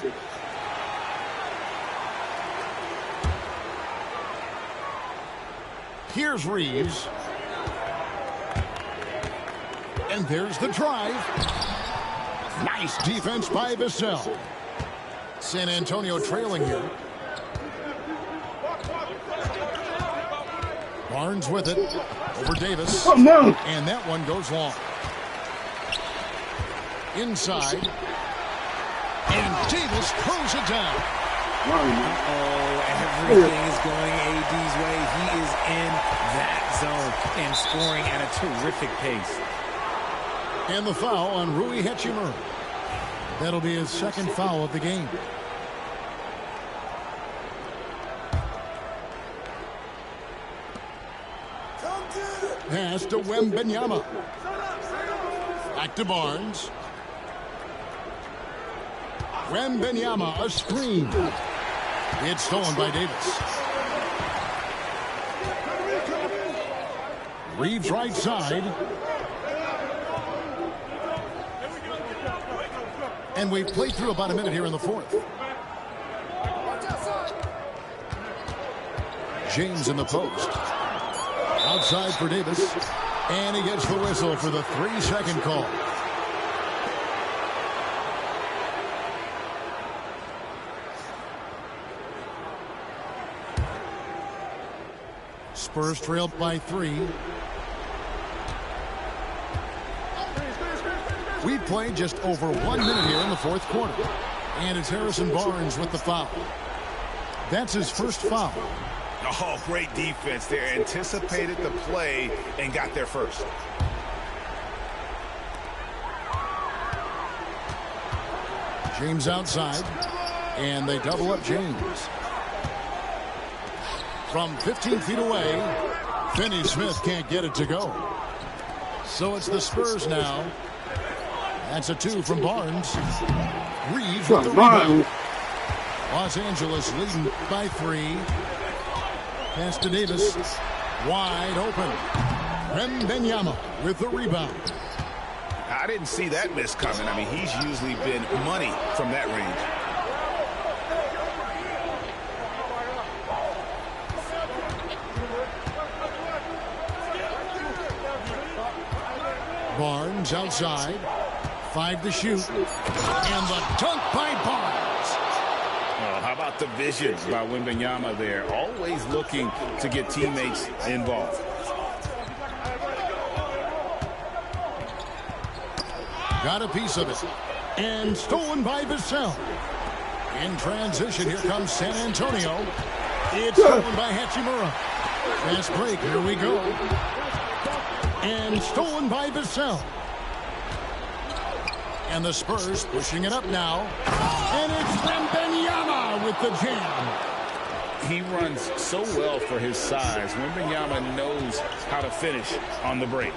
Here's Reeves. And there's the drive. Nice defense by Vassell. San Antonio trailing here. Barnes with it. Over Davis. Oh, no. And that one goes long. Inside. And Davis throws it down. Uh-oh, everything is going AD's way. He is in that zone and scoring at a terrific pace. And the foul on Rui Hachimura. That'll be his second foul of the game. Pass to Wembanyama. Back to Barnes. Wembanyama, a screen. It's stolen by Davis. Reeves right side. And we've played through about a minute here in the fourth. James in the post. Outside for Davis. And he gets the whistle for the 3-second call. Spurs trailed by 3. We've played just over 1 minute here in the fourth quarter. And it's Harrison Barnes with the foul. That's his first foul. Oh, great defense there. Anticipated the play and got there first. James outside. And they double up James. From 15 feet away, Finney Smith can't get it to go. So it's the Spurs now. That's a 2 from Barnes. Reeves with the rebound. Los Angeles leading by 3. Pass to Davis. Wide open. Wembanyama with the rebound. I didn't see that miss coming. I mean, he's usually been money from that range. Barnes outside. 5 to shoot. And the dunk by Barnes. Oh, how about the vision by Wembanyama there? Always looking to get teammates involved. Got a piece of it. And stolen by Vassell. In transition, here comes San Antonio. It's stolen by Hachimura. Fast break, here we go. And stolen by Vassell. And the Spurs pushing it up now. And it's Wembanyama with the jam. He runs so well for his size. Wembanyama knows how to finish on the break.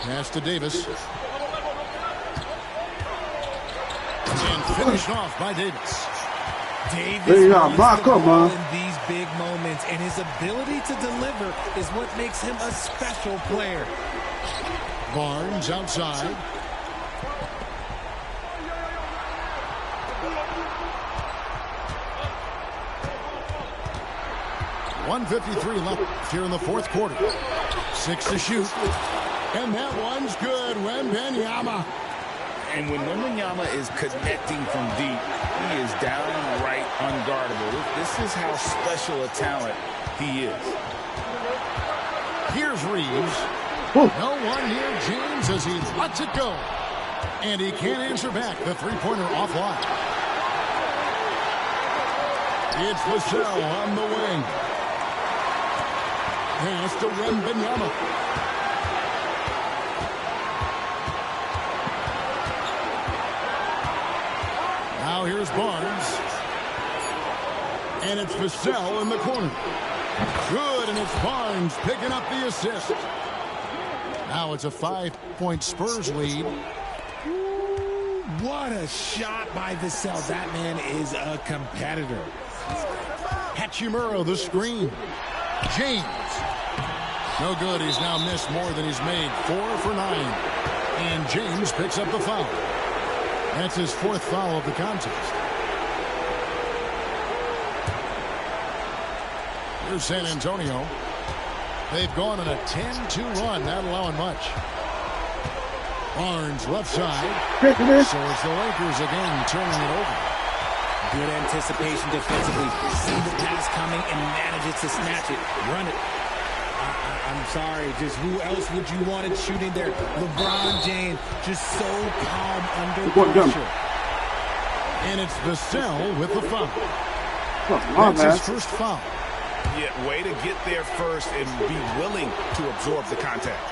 Pass to Davis. And finished off by Davis. Davis wants the ball in these big moments, and his ability to deliver is what makes him a special player. Barnes outside. .153 left here in the fourth quarter. 6 to shoot. And that one's good. Wembanyama. And when Wembanyama is connecting from deep, he is downright unguardable. This is how special a talent he is. Here's Reeves. No one near James as he lets it go. And he can't answer back. The three-pointer offline. It's Vassell on the wing. Pass to Wembanyama. Now here's Barnes. And it's Vassell in the corner. Good, and it's Barnes picking up the assist. Now it's a 5-point Spurs lead. What a shot by Vassell. That man is a competitor. Hachimura, the screen. James. No good. He's now missed more than he's made. 4 for 9. And James picks up the foul. That's his 4th foul of the contest. Here's San Antonio. They've gone on a 10-2 run, not allowing much. Barnes left side. So it's the Lakers again turning it over. Good anticipation defensively. See the pass coming and manages to snatch it. Run it. I'm sorry, just who else would you want it shooting there? LeBron James, just so calm under pressure. And it's Vassell with the foul. That's his first foul. Yeah, way to get there first and be willing to absorb the contact.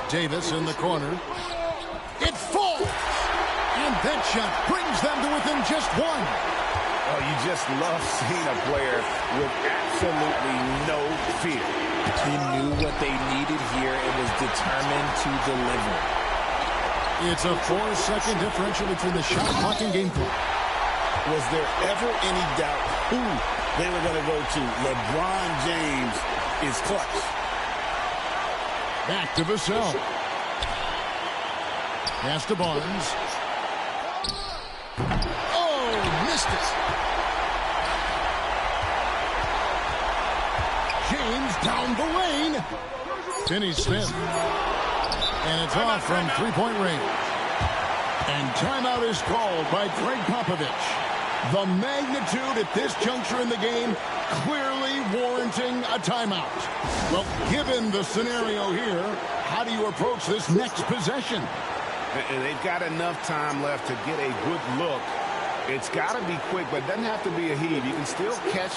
Davis in the corner. It falls! And that shot brings them to within just 1. Oh, you just love seeing a player with absolutely no fear. He knew what they needed here and was determined to deliver. It's a 4-second differential between the shot clock and game clock. Was there ever any doubt who they were going to go to? LeBron James is clutch. Back to Vassell. Pass to Barnes. Oh, missed it. James down the lane. Finney-Smith. And it's off from three-point range. And timeout is called by Greg Popovich. The magnitude at this juncture in the game clearly warranting a timeout. Well, given the scenario here, how do you approach this next possession? And they've got enough time left to get a good look. It's got to be quick, but it doesn't have to be a heave. You can still catch,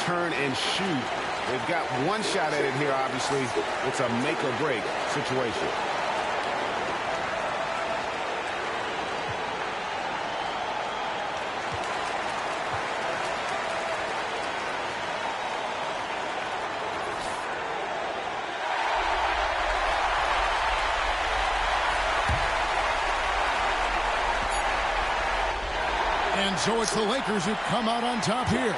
turn, and shoot. They've got one shot at it here, obviously. It's a make-or-break situation. so it's the Lakers who come out on top here.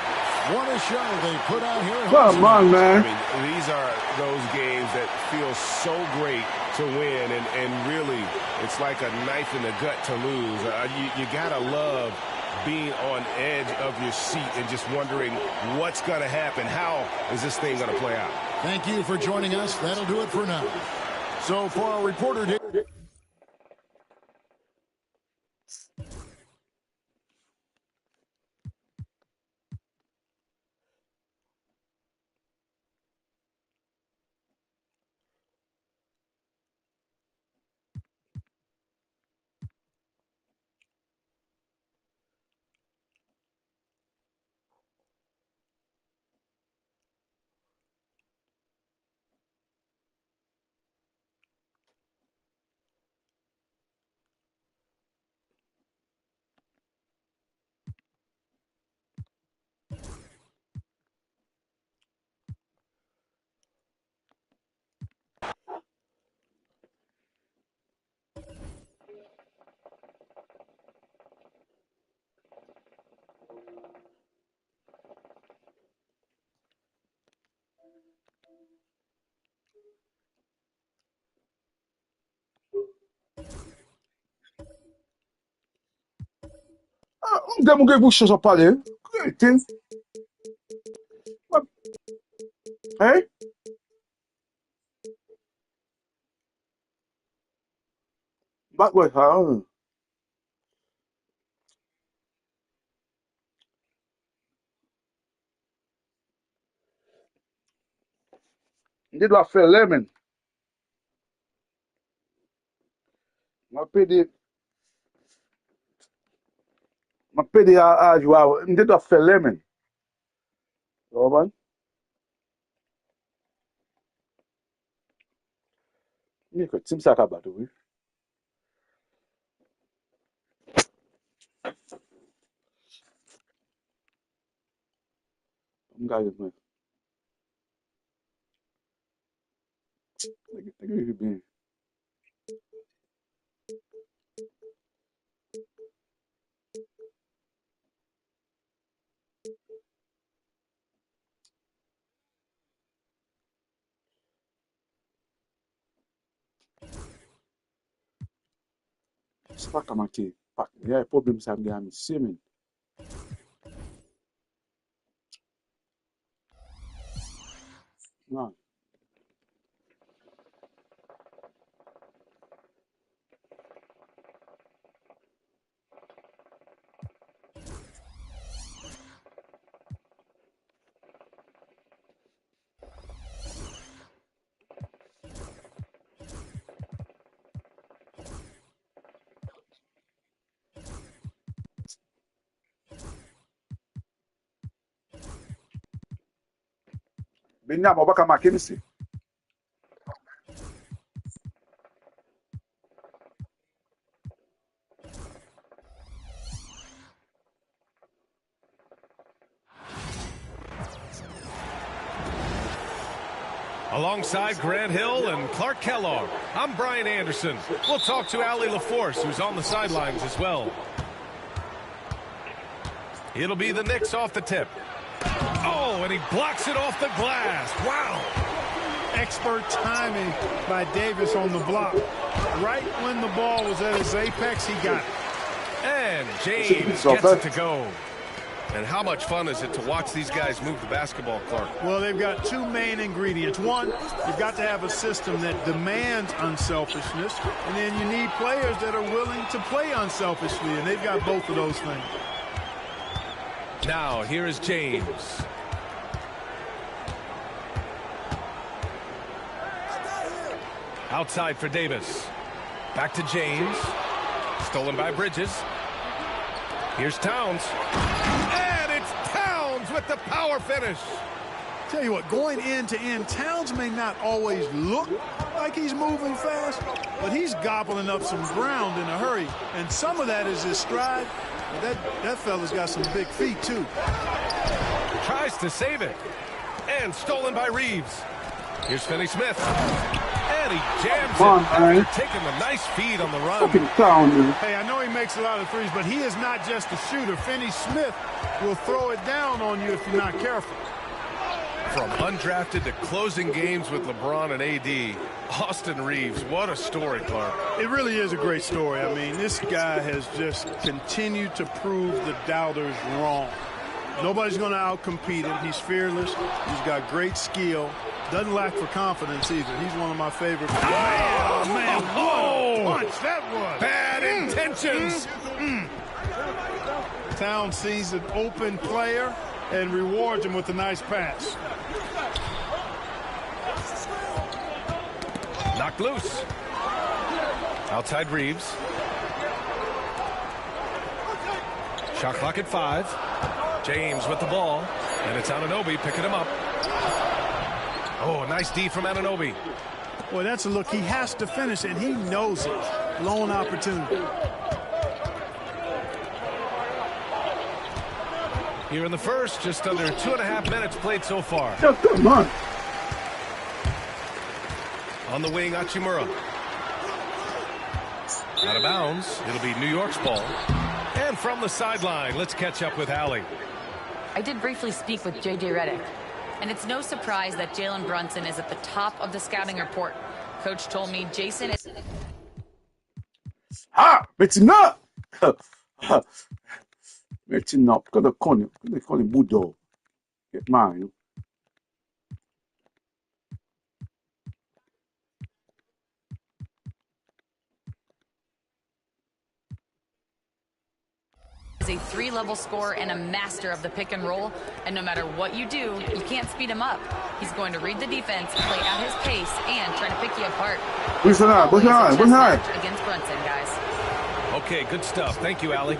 What a show they put out here. Come on, man. I mean, these are those games that feel so great to win, and really, it's like a knife in the gut to lose. You got to love being on edge of your seat and just wondering what's going to happen. How is this thing going to play out? Thank you for joining us. That'll do it for now. So for our reporter, Dem ou gen bouche sa pale. Tin. Hey? Back way, ha. Ndi la fe lemon. Ma pedi a jwa. Ndi la fe lemon. Yo man. Ni ko tim sa ka ba do. Mga yo. Nigga bem. Se pa kama ki, pak, ya problem sa mde ami semen. Nan. Benya mo baka makinisi. Alongside Grant Hill and Clark Kellogg, I'm Brian Anderson. We'll talk to Allie LaForce, who's on the sidelines as well. It'll be the Knicks off the tip. Oh, and he blocks it off the glass. Wow. Expert timing by Davis on the block. Right when the ball was at its apex, he got it. And James gets it to go. And how much fun is it to watch these guys move the basketball, Clark? Well, they've got two main ingredients. One, you've got to have a system that demands unselfishness, and then you need players that are willing to play unselfishly, and they've got both of those things. Now, here is James. Outside for Davis. Back to James. Stolen by Bridges. Here's Towns. And it's Towns with the power finish. Tell you what, going end to end, Towns may not always look like he's moving fast, but he's gobbling up some ground in a hurry. And some of that is his stride. That fella's got some big feet, too. Tries to save it. And stolen by Reeves. Here's Finney Smith. And he jams Come on, it man. after taking a nice feed on the run. Fucking down, man. Hey, I know he makes a lot of threes, but he is not just a shooter. Finney Smith will throw it down on you if you're not careful. From undrafted to closing games with LeBron and AD, Austin Reaves, what a story, Clark. It really is a great story. I mean, this guy has just continued to prove the doubters wrong. Nobody's going to outcompete him. He's fearless. He's got great skill. Doesn't lack for confidence either. He's one of my favorites. Oh, man, what a punch that was. Bad intentions. Towns sees an open player and rewards him with a nice pass. Knocked loose. Outside Reaves. Shot clock at 5. James with the ball. And it's Anunoby picking him up. Oh, nice D from Anunoby. Boy, that's a look. He has to finish, and he knows it. Lone opportunity. Here in the first, just under 2.5 minutes played so far. Come on. On the wing, Hachimura. Out of bounds. It'll be New York's ball. And from the sideline, let's catch up with Allie. I did briefly speak with J.J. Redick, and it's no surprise that Jalen Brunson is at the top of the scouting report. Coach told me Jason is... Metti up! Metti up. Kada koni budo. Get mine. is a 3-level scorer and a master of the pick and roll, and no matter what you do, you can't speed him up. He's going to read the defense, play at his pace, and try to pick you apart. What's that? Against Brunson, guys. Okay, good stuff. Thank you, Allie.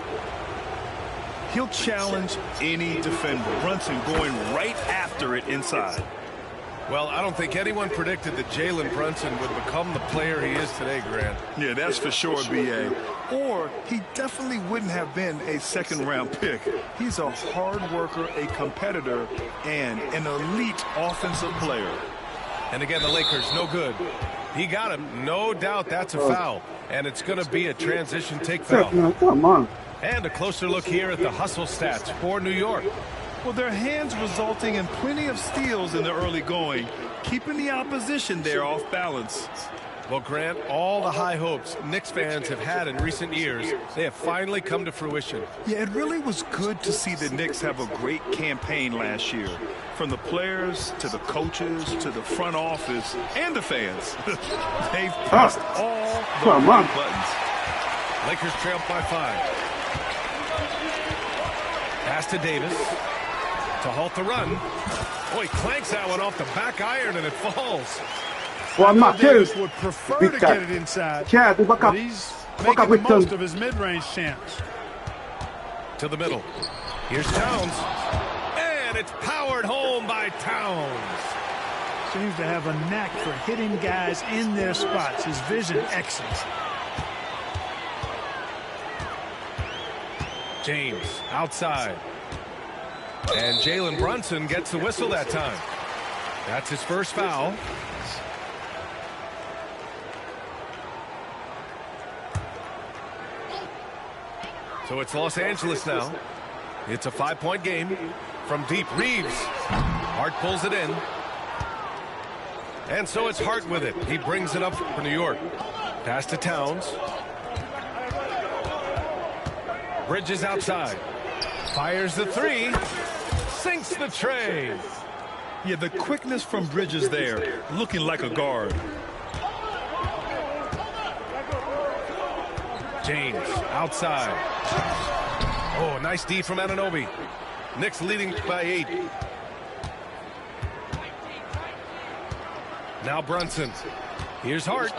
He'll challenge any defender. Brunson going right after it inside. Well, I don't think anyone predicted that Jalen Brunson would become the player he is today, Grant. Yeah, that's for sure, B.A. Or he definitely wouldn't have been a second-round pick. He's a hard worker, a competitor, and an elite offensive player. And again, the Lakers, no good. He got him. No doubt that's a foul. And it's going to be a transition take foul. Come on. And a closer look here at the hustle stats for New York. Well, their hands resulting in plenty of steals in the early going, keeping the opposition there off balance. Well, Grant, all the high hopes Knicks fans have had in recent years, they have finally come to fruition. Yeah, it really was good to see the Knicks have a great campaign last year. From the players to the coaches to the front office and the fans. They've pressed all the right buttons. Lakers trail by 5. Pass to Davis. To halt the run. Oh, he clanks that one off the back iron and it falls. Well, I'm not Davis would prefer to get it inside. But he's making the most of his mid-range chance. To the middle. Here's Towns. And it's powered home by Towns. Seems to have a knack for hitting guys in their spots. His vision excellent. James outside. And Jalen Brunson gets the whistle that time. That's his first foul. So it's Los Angeles now. It's a 5-point game. From deep, Reaves. Hart pulls it in. And so it's Hart with it. He brings it up for New York. Pass to Towns. Bridges outside. Fires the 3. Sinks the tray. Yeah, the quickness from Bridges there, looking like a guard. James outside. Oh, nice D from Anunoby. Knicks leading by 8. Now Brunson. Here's Hart.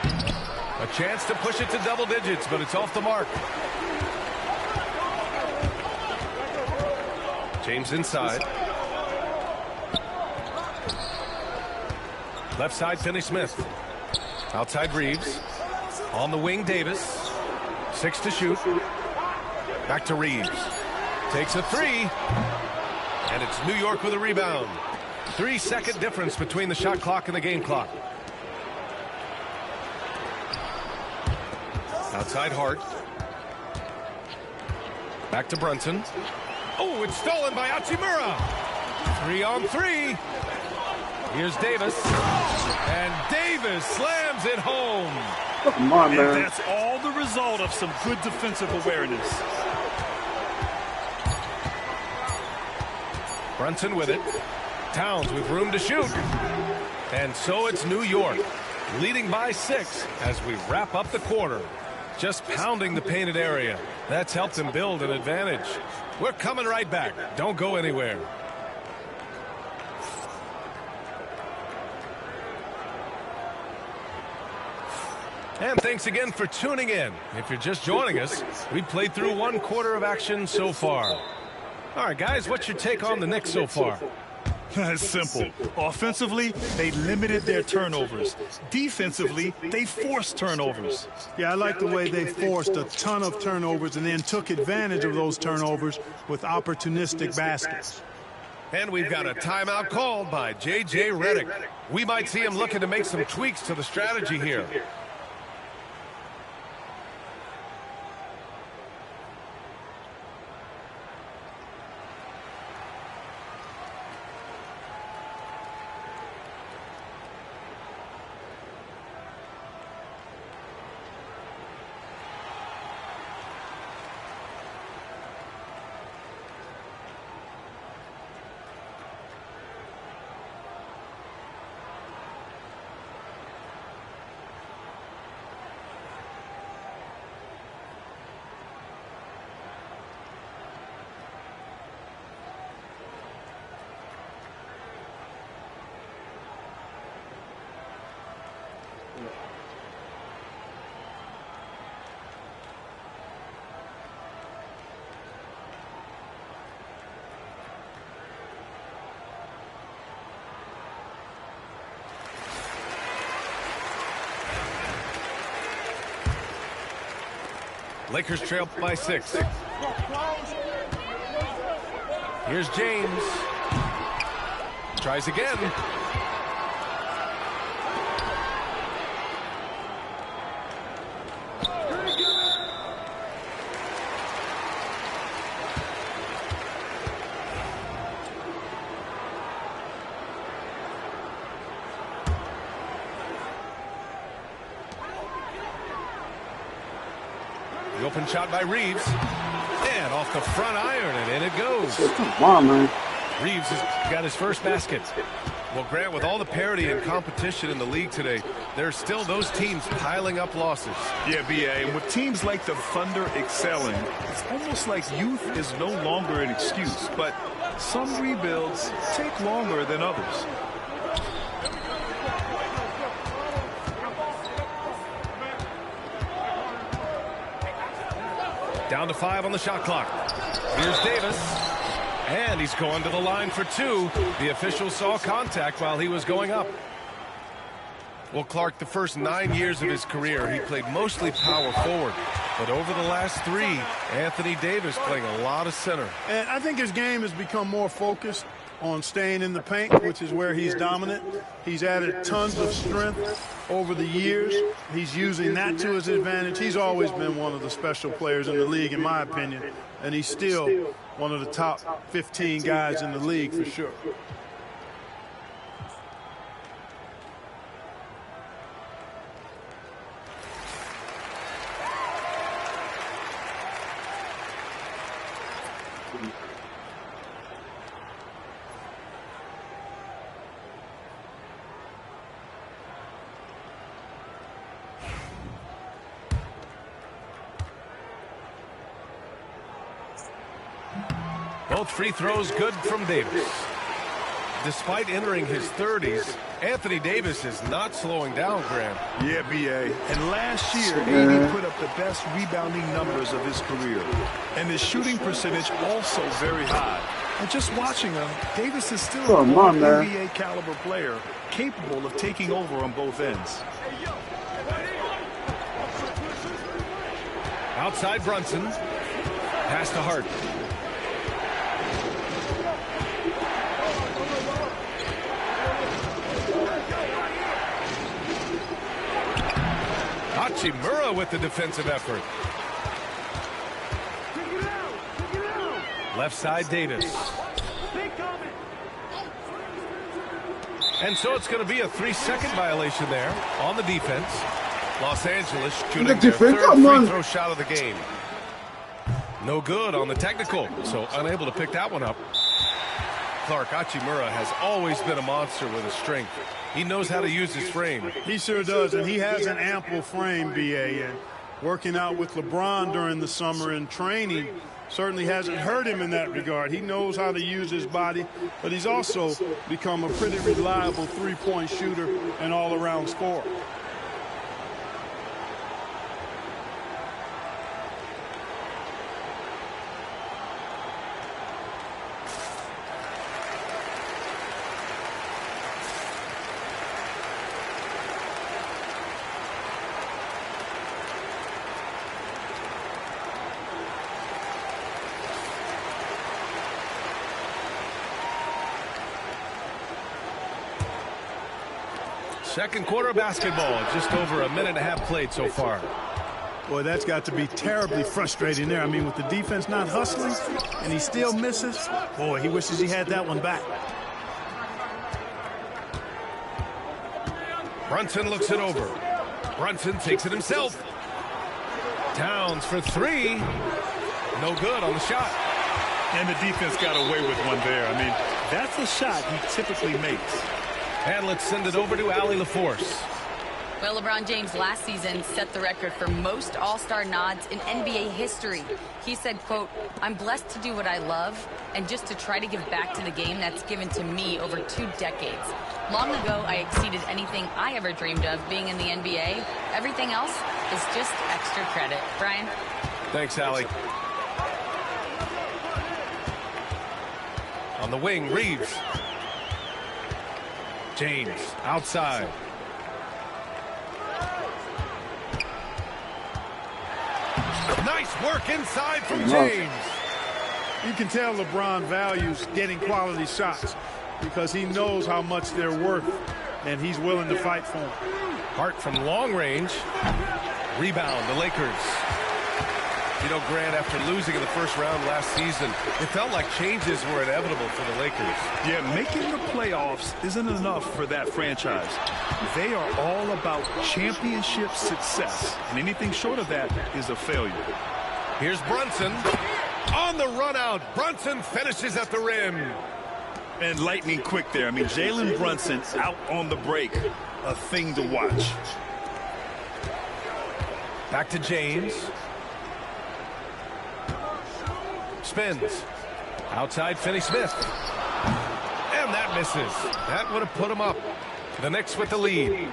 A chance to push it to double digits, but it's off the mark. James inside. Left side, Finney Smith. Outside, Reaves. On the wing, Davis. 6 to shoot. Back to Reaves. Takes a 3. And it's New York with a rebound. 3-second difference between the shot clock and the game clock. Outside Hart. Back to Brunson. Oh, it's stolen by Hachimura. 3-on-3. Here's Davis. And Davis slams it home. Come on, man. And that's all the result of some good defensive awareness. Brunson with it. Towns with room to shoot. And so it's New York, leading by 6 as we wrap up the quarter. Just pounding the painted area. That's helped them build an advantage. We're coming right back. Don't go anywhere. And thanks again for tuning in. If you're just joining us, we played through 1 quarter of action so far. All right, guys, what's your take on the Knicks so far? It's simple. Offensively, they limited their turnovers. Defensively, they forced turnovers. Yeah, I like the way they forced a ton of turnovers and then took advantage of those turnovers with opportunistic baskets. And we've got a timeout called by J.J. Redick. We might see him looking to make some tweaks to the strategy here. Lakers trail by 6. Here's James. Tries again. The open shot by Reeves. And off the front iron, and in it goes. Come on, man. Reeves has got his first basket. Well, Grant, with all the parity and competition in the league today, there's still those teams piling up losses. Yeah, B.A., and with teams like the Thunder excelling, it's almost like youth is no longer an excuse, but some rebuilds take longer than others. Down to 5 on the shot clock. Here's Davis. And he's going to the line for 2. The official saw contact while he was going up. Well, Clark, the first 9 years of his career, he played mostly power forward. But over the last 3, Anthony Davis playing a lot of center. And I think his game has become more focused on staying in the paint, which is where he's dominant. He's added tons of strength over the years. He's using that to his advantage. He's always been one of the special players in the league, in my opinion, and he's still one of the top 15 guys in the league for sure. Both free throws good from Davis. Despite entering his 30s, Anthony Davis is not slowing down, Graham. Yeah, B.A. And last year, AD put up the best rebounding numbers of his career. And his shooting percentage also very high. And just watching him, Davis is still an NBA caliber player capable of taking over on both ends. Outside Brunson. Pass to Hart. Hachimura with the defensive effort. Left side, Davis. And so it's going to be a 3-second violation there on the defense. Los Angeles shooting their third free throw shot of the game. No good on the technical, so unable to pick that one up. Clark, Hachimura has always been a monster with his strength. He knows how to use his frame. He sure does, and he has an ample frame, B.A. And working out with LeBron during the summer and training certainly hasn't hurt him in that regard. He knows how to use his body, but he's also become a pretty reliable three-point shooter and all-around scorer. Second quarter of basketball, just over a minute and a half played so far. Boy, that's got to be terribly frustrating there. I mean, with the defense not hustling and he still misses, boy, he wishes he had that one back. Brunson looks it over. Brunson takes it himself. Towns for three. No good on the shot. And the defense got away with one there. I mean, that's a shot he typically makes. And let's send it over to Allie LaForce. Well, LeBron James last season set the record for most all-star nods in NBA history. He said, quote, "I'm blessed to do what I love and just to try to give back to the game that's given to me over 2 decades. Long ago, I exceeded anything I ever dreamed of being in the NBA. Everything else is just extra credit." Brian? Thanks, Allie. On the wing, Reeves. James outside. Nice work inside from James. You can tell LeBron values getting quality shots because he knows how much they're worth, and he's willing to fight for them. Hart from long range. Rebound, the Lakers. You know, Grant, after losing in the first round last season, it felt like changes were inevitable for the Lakers. Yeah, making the playoffs isn't enough for that franchise. They are all about championship success, and anything short of that is a failure. Here's Brunson. On the run out, Brunson finishes at the rim. And lightning quick there. I mean, Jalen Brunson out on the break. A thing to watch. Back to James. Spins. Outside, Finney-Smith. And that misses. That would have put him up. The Knicks with the lead.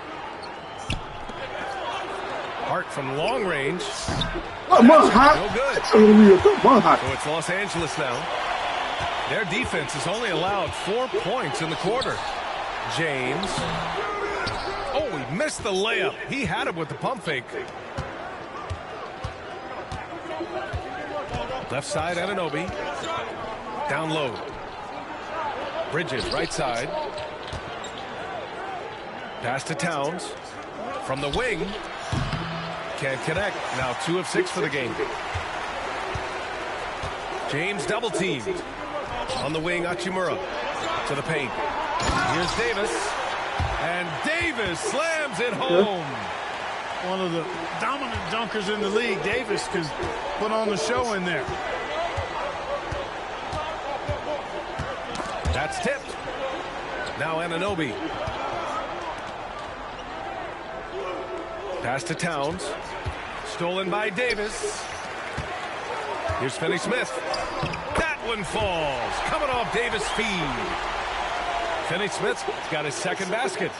Hart from long range. Come on, Hart. No good. Come on, Hart. So it's Los Angeles now. Their defense has only allowed 4 points in the quarter. James. Oh, he missed the layup. He had it with the pump fake. Left side, Anunoby. Down low. Bridges, right side. Pass to Towns. From the wing. Can't connect. Now 2 of 6 for the game. James double teamed. On the wing, Hachimura. To the paint. Here's Davis. And Davis slams it home. One of the dominant dunkers in the league. Davis can put on the show in there. That's tipped. Now Anunoby. Pass to Towns. Stolen by Davis. Here's Finney-Smith. That one falls. Coming off Davis' feed. Finney-Smith's got his second basket.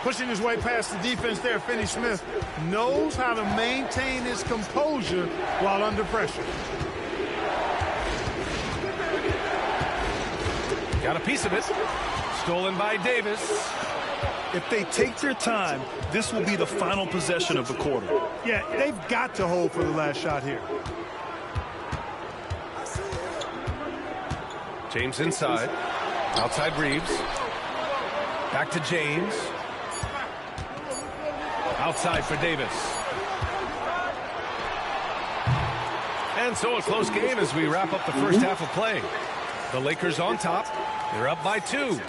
Pushing his way past the defense there, Finney-Smith knows how to maintain his composure while under pressure. Got a piece of it. Stolen by Davis. If they take their time, this will be the final possession of the quarter. Yeah, they've got to hold for the last shot here. James inside. Outside Reeves. Back to James. Outside for Davis. And so a close game as we wrap up the first half of play. The Lakers on top. They're up by 2.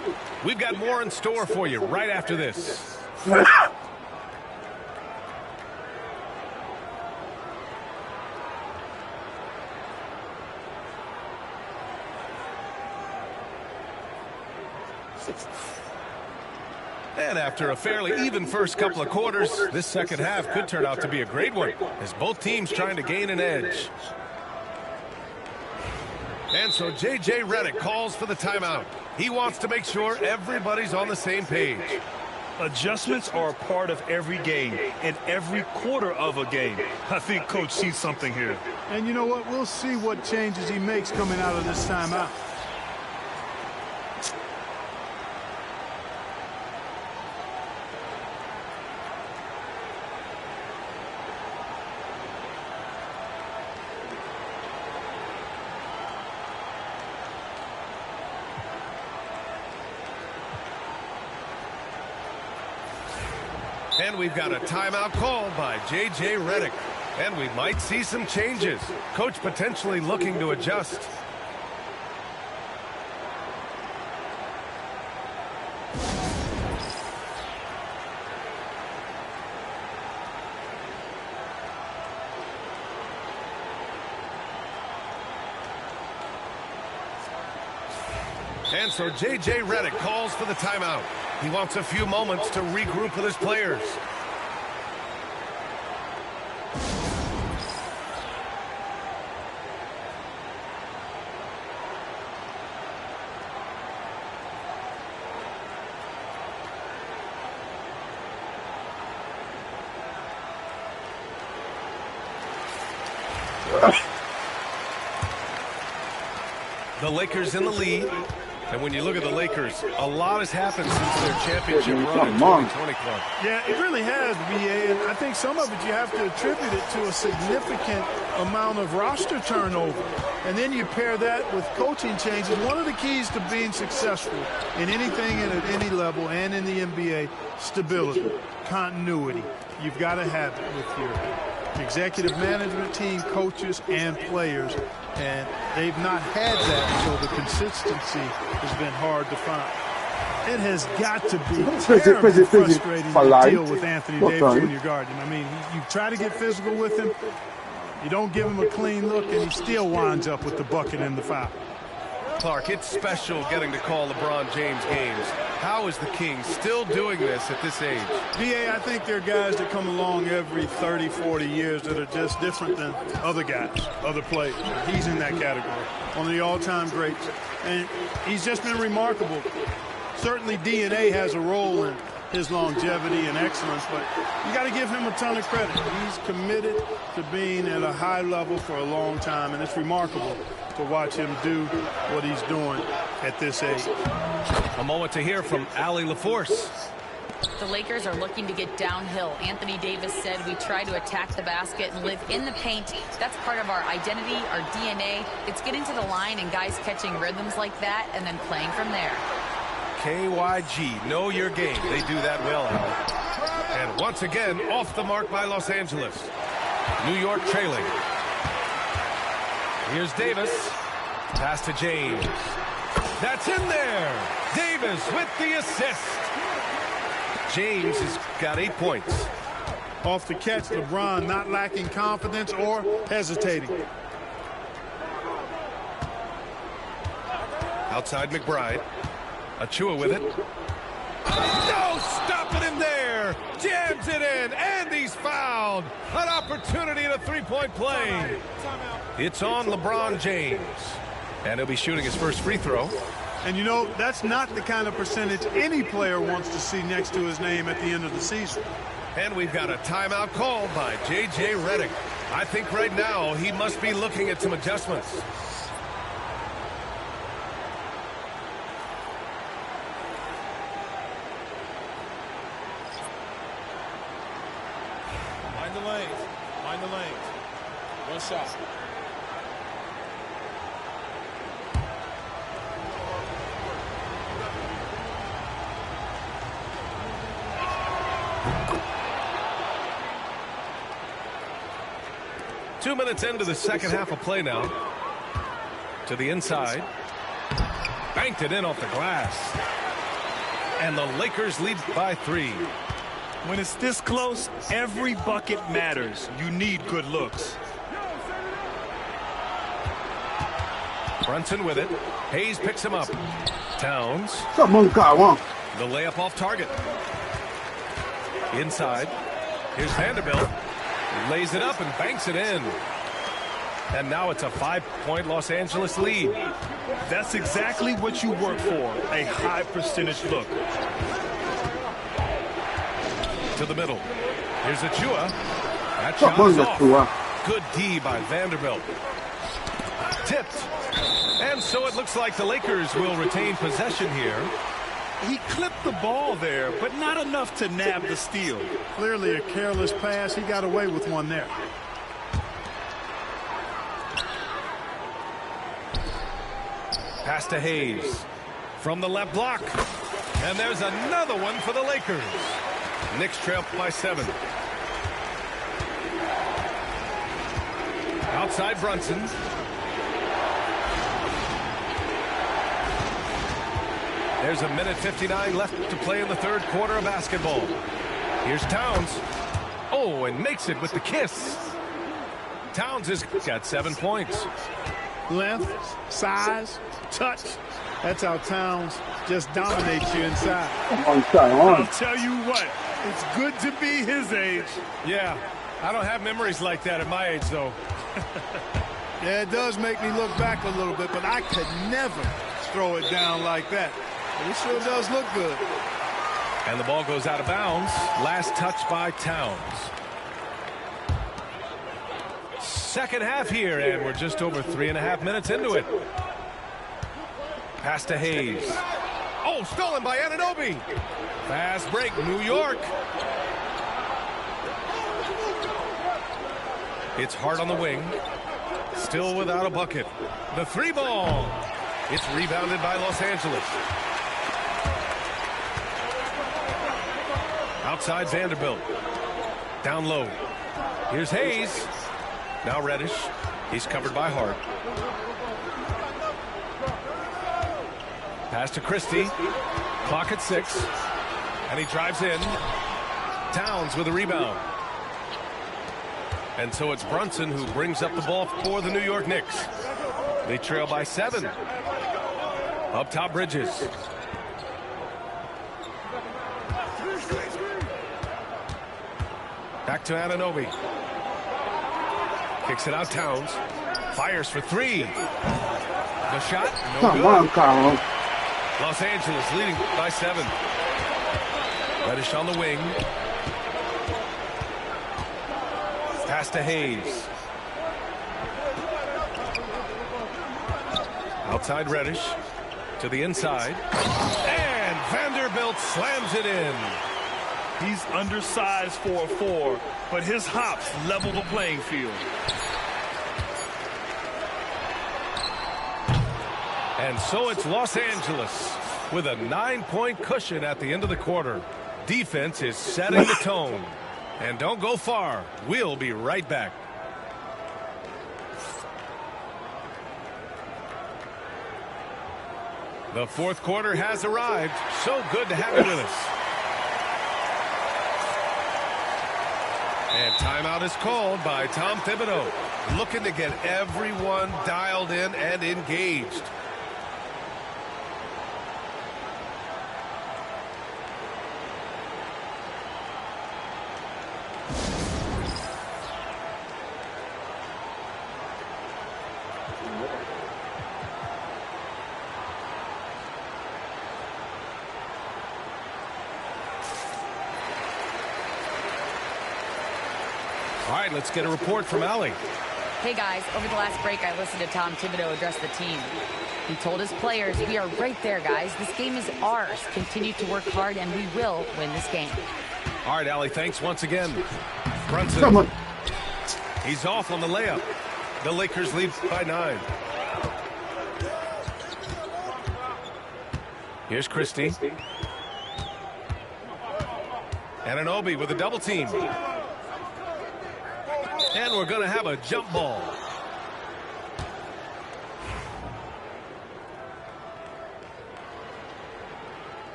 We've got more in store for you right after this. And after a fairly even first couple of quarters, this second half could turn out to be a great one as both teams trying to gain an edge. And so J.J. Redick calls for the timeout. He wants to make sure everybody's on the same page. Adjustments are a part of every game and every quarter of a game. I think Coach sees something here. And you know what? We'll see what changes he makes coming out of this timeout. And we've got a timeout called by J.J. Redick. And we might see some changes. Coach potentially looking to adjust. And so J.J. Redick calls for the timeout. He wants a few moments to regroup with his players. The Lakers in the lead. And when you look at the Lakers, a lot has happened since their championship run in 2020 club. Yeah, it really has, B.A., and I think some of it you have to attribute it to a significant amount of roster turnover. And then you pair that with coaching changes. One of the keys to being successful in anything and at any level and in the NBA, stability, continuity. You've got to have it with your executive management team, coaches, and players. And they've not had that, so the consistency has been hard to find. It has got to be terribly frustrating to deal with Anthony Davis when you're guarding him. I mean, you try to get physical with him, you don't give him a clean look, and he still winds up with the bucket and the foul. Clark, it's special getting to call LeBron James games. How is the King still doing this at this age? B.A., I think there are guys that come along every 30, 40 years that are just different than other guys, other players. He's in that category, one of the all-time greats. And he's just been remarkable. Certainly DNA has a role in his longevity and excellence, but you got to give him a ton of credit. He's committed to being at a high level for a long time, and it's remarkable to watch him do what he's doing at this age. A moment to hear from Allie LaForce. The Lakers are looking to get downhill. Anthony Davis said we try to attack the basket and live in the paint. That's part of our identity, our DNA. It's getting to the line and guys catching rhythms like that and then playing from there. KYG, know your game. They do that well, Al. And once again, off the mark by Los Angeles. New York trailing. Here's Davis. Pass to James. That's in there. Davis with the assist. James has got 8 points. Off the catch, LeBron not lacking confidence or hesitating. Outside McBride. Achua with it. No, stopping him there. Jams it in, and he's fouled. An opportunity in a three-point play. It's on LeBron James. And he'll be shooting his first free throw. And, you know, that's not the kind of percentage any player wants to see next to his name at the end of the season. And we've got a timeout called by J.J. Redick. I think right now he must be looking at some adjustments. Mind the lanes. Mind the lanes. One shot. 2 minutes into the second half of play now. To the inside. Banked it in off the glass. And the Lakers lead by 3. When it's this close, every bucket matters. You need good looks. Brunson with it. Hayes picks him up. Towns. The layup off target. Inside. Here's Vanderbilt. Lays it up and banks it in. And now it's a 5-point Los Angeles lead. That's exactly what you work for, a high percentage look. To the middle. Here's Achua. That shot is off. Good D by Vanderbilt. Tipped. And so it looks like the Lakers will retain possession here. He clipped the ball there, but not enough to nab the steal. Clearly a careless pass. He got away with one there. Pass to Hayes. From the left block. And there's another one for the Lakers. Knicks trail by 7. Outside Brunson. There's 1:59 left to play in the third quarter of basketball. Here's Towns. Oh, and makes it with the kiss. Towns has got 7 points. Length, size, touch. That's how Towns just dominates you inside. I'll tell you what, it's good to be his age. Yeah, I don't have memories like that at my age, though. Yeah, it does make me look back a little bit, but I could never throw it down like that. But it sure does look good. And the ball goes out of bounds. Last touch by Towns. Second half here, and we're just over 3.5 minutes into it. Pass to Hayes. Oh, stolen by Anunoby. Fast break, New York. It's Hart on the wing. Still without a bucket. The 3 ball. It's rebounded by Los Angeles. Outside Vanderbilt. Down low. Here's Hayes. Now Reddish. He's covered by Hart. Pass to Christie. Clock at 6. And he drives in. Towns with a rebound. And so it's Brunson who brings up the ball for the New York Knicks. They trail by 7. Up top, Bridges. Back to Anunoby. Kicks it out, Towns. Fires for 3. The shot, no good. Come on, Carl. Los Angeles leading by 7. Reddish on the wing. Pass to Hayes. Outside Reddish. To the inside. And Vanderbilt slams it in. He's undersized for a 4, but his hops level the playing field. And so it's Los Angeles with a 9-point cushion at the end of the quarter. Defense is setting the tone. And don't go far. We'll be right back. The fourth quarter has arrived. So good to have you with us. And timeout is called by Tom Thibodeau, looking to get everyone dialed in and engaged. All right, let's get a report from Allie. Hey, guys. Over the last break, I listened to Tom Thibodeau address the team. He told his players, we are right there, guys. This game is ours. Continue to work hard, and we will win this game. All right, Allie, thanks once again. Brunson. He's off on the layup. The Lakers lead by 9. Here's Christie. Anunoby with a double team. And we're going to have a jump ball.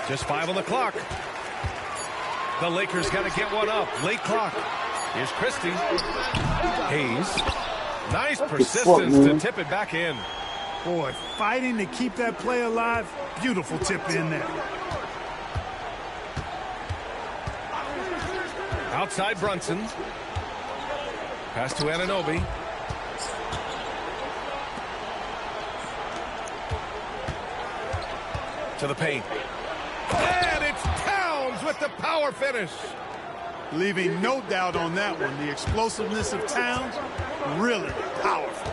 Just 5 on the clock. The Lakers got to get one up. Late clock. Here's Christie. Hayes. Nice persistence to tip it back in. Boy, fighting to keep that play alive. Beautiful tip in there. Outside Brunson. Pass to Anunoby. To the paint. And it's Towns with the power finish. Leaving no doubt on that one. The explosiveness of Towns, really powerful.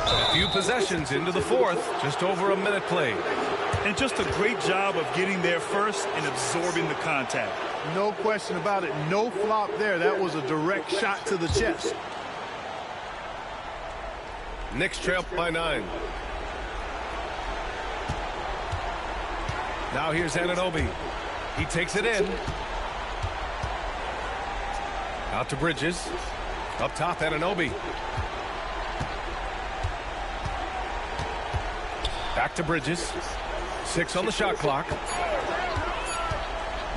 A few possessions into the fourth. Just over a minute played. And just a great job of getting there first and absorbing the contact. No question about it. No flop there. That was a direct shot to the chest. Knicks trail by 9. Now here's Anunoby. He takes it in. Out to Bridges. Up top, Anunoby. Back to Bridges. 6 on the shot clock.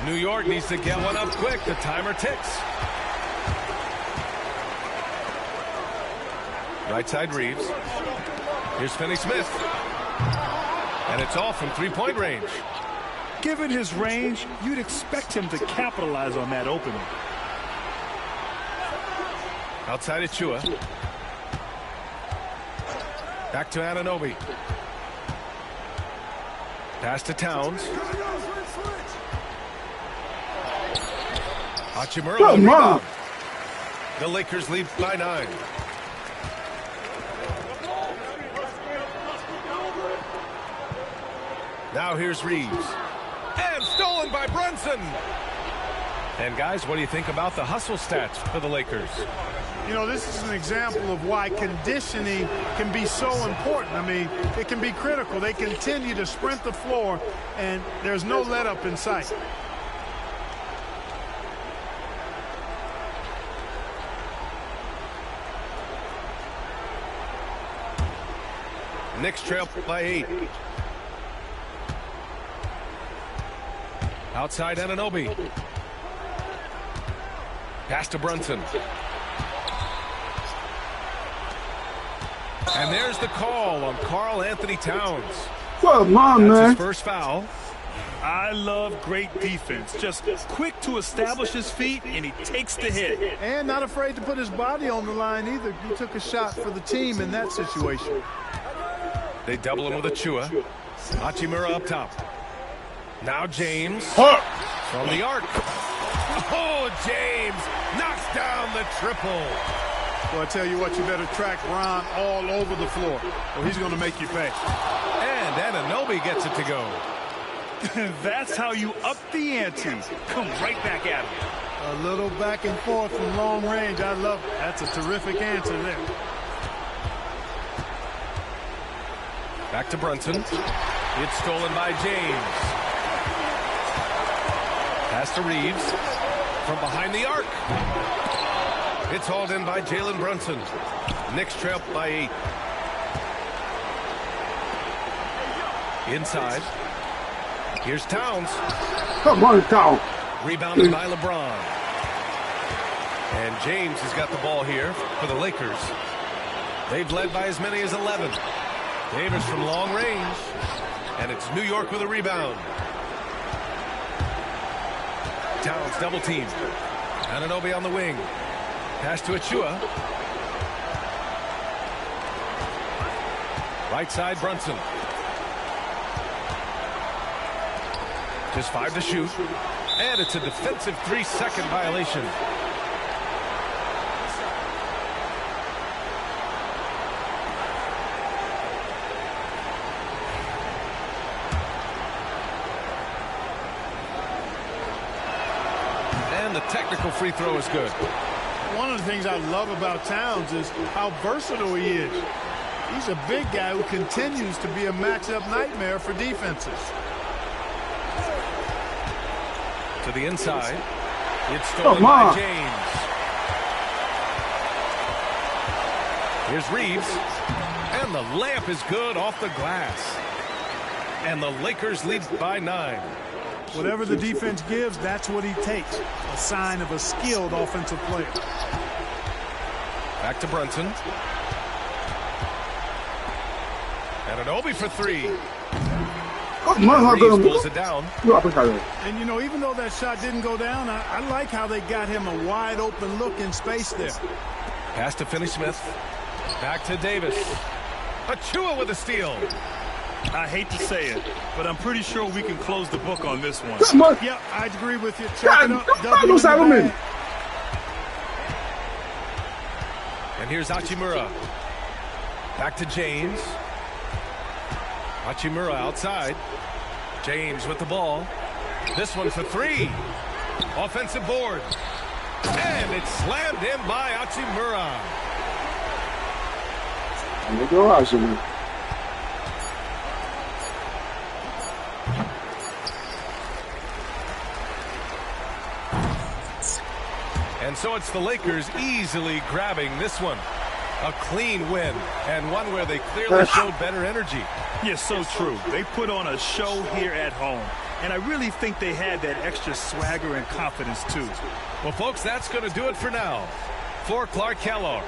New York needs to get one up quick. The timer ticks. Right side Reeves. Here's Finney-Smith. And it's off from three-point range. Given his range, you'd expect him to capitalize on that opening. Outside Achua. Back to Anunoby. Pass to Towns. Hachimura. Come on. The Lakers lead by 9. Now here's Reeves. And stolen by Brunson. And guys, what do you think about the hustle stats for the Lakers? You know, this is an example of why conditioning can be so important. I mean, it can be critical. They continue to sprint the floor, and there's no let up in sight. Knicks trail by 8. Outside Anunoby. Pass to Brunson. And there's the call on Karl Anthony Towns. Come on, That's man. his first foul. I love great defense. Just quick to establish his feet, and he takes the hit. And not afraid to put his body on the line either. He took a shot for the team in that situation. They double him with Achua. Hachimura up top. Now James. From the arc. Oh, James knocks down the triple. Well, I tell you what, you better track Ron all over the floor, or he's going to make you pay. And Anunoby gets it to go. That's how you up the ante. Come right back at him. A little back and forth from long range. I love it. That's a terrific answer there. Back to Brunson. It's stolen by James. Pass to Reeves. From behind the arc. It's hauled in by Jalen Brunson. Knicks trail by 8. Inside. Here's Towns. Come on, Towns. Rebounded by LeBron. And James has got the ball here for the Lakers. They've led by as many as 11. Davis from long range. And it's New York with a rebound. Towns double teamed. Anunoby on the wing. Pass to Achua. Right side Brunson. Just 5 to shoot. And it's a defensive 3-second violation. And the technical free throw is good. One of the things I love about Towns is how versatile he is. He's a big guy who continues to be a matchup nightmare for defenses. To the inside. It's stolen by James. Here's Reeves. And the layup is good off the glass. And the Lakers lead by 9. Whatever the defense gives, that's what he takes. A sign of a skilled offensive player. Back to Brunson. And an Obi for 3. Reeves pulls it down. And, you know, even though that shot didn't go down, I like how they got him a wide open look in space there. Pass to Finney-Smith. Back to Davis. Achua with a steal. I hate to say it, but I'm pretty sure we can close the book on this one. Yeah, I agree with you. And here's Hachimura. Back to James. Hachimura outside. James with the ball. This one for 3. Offensive board. And it's slammed in by Hachimura. There you go, Hachimura. And so it's the Lakers easily grabbing this one. A clean win, and one where they clearly showed better energy. Yes, so true. They put on a show here at home, and I really think they had that extra swagger and confidence, too. Well, folks, that's going to do it for now. For Clark Kellogg.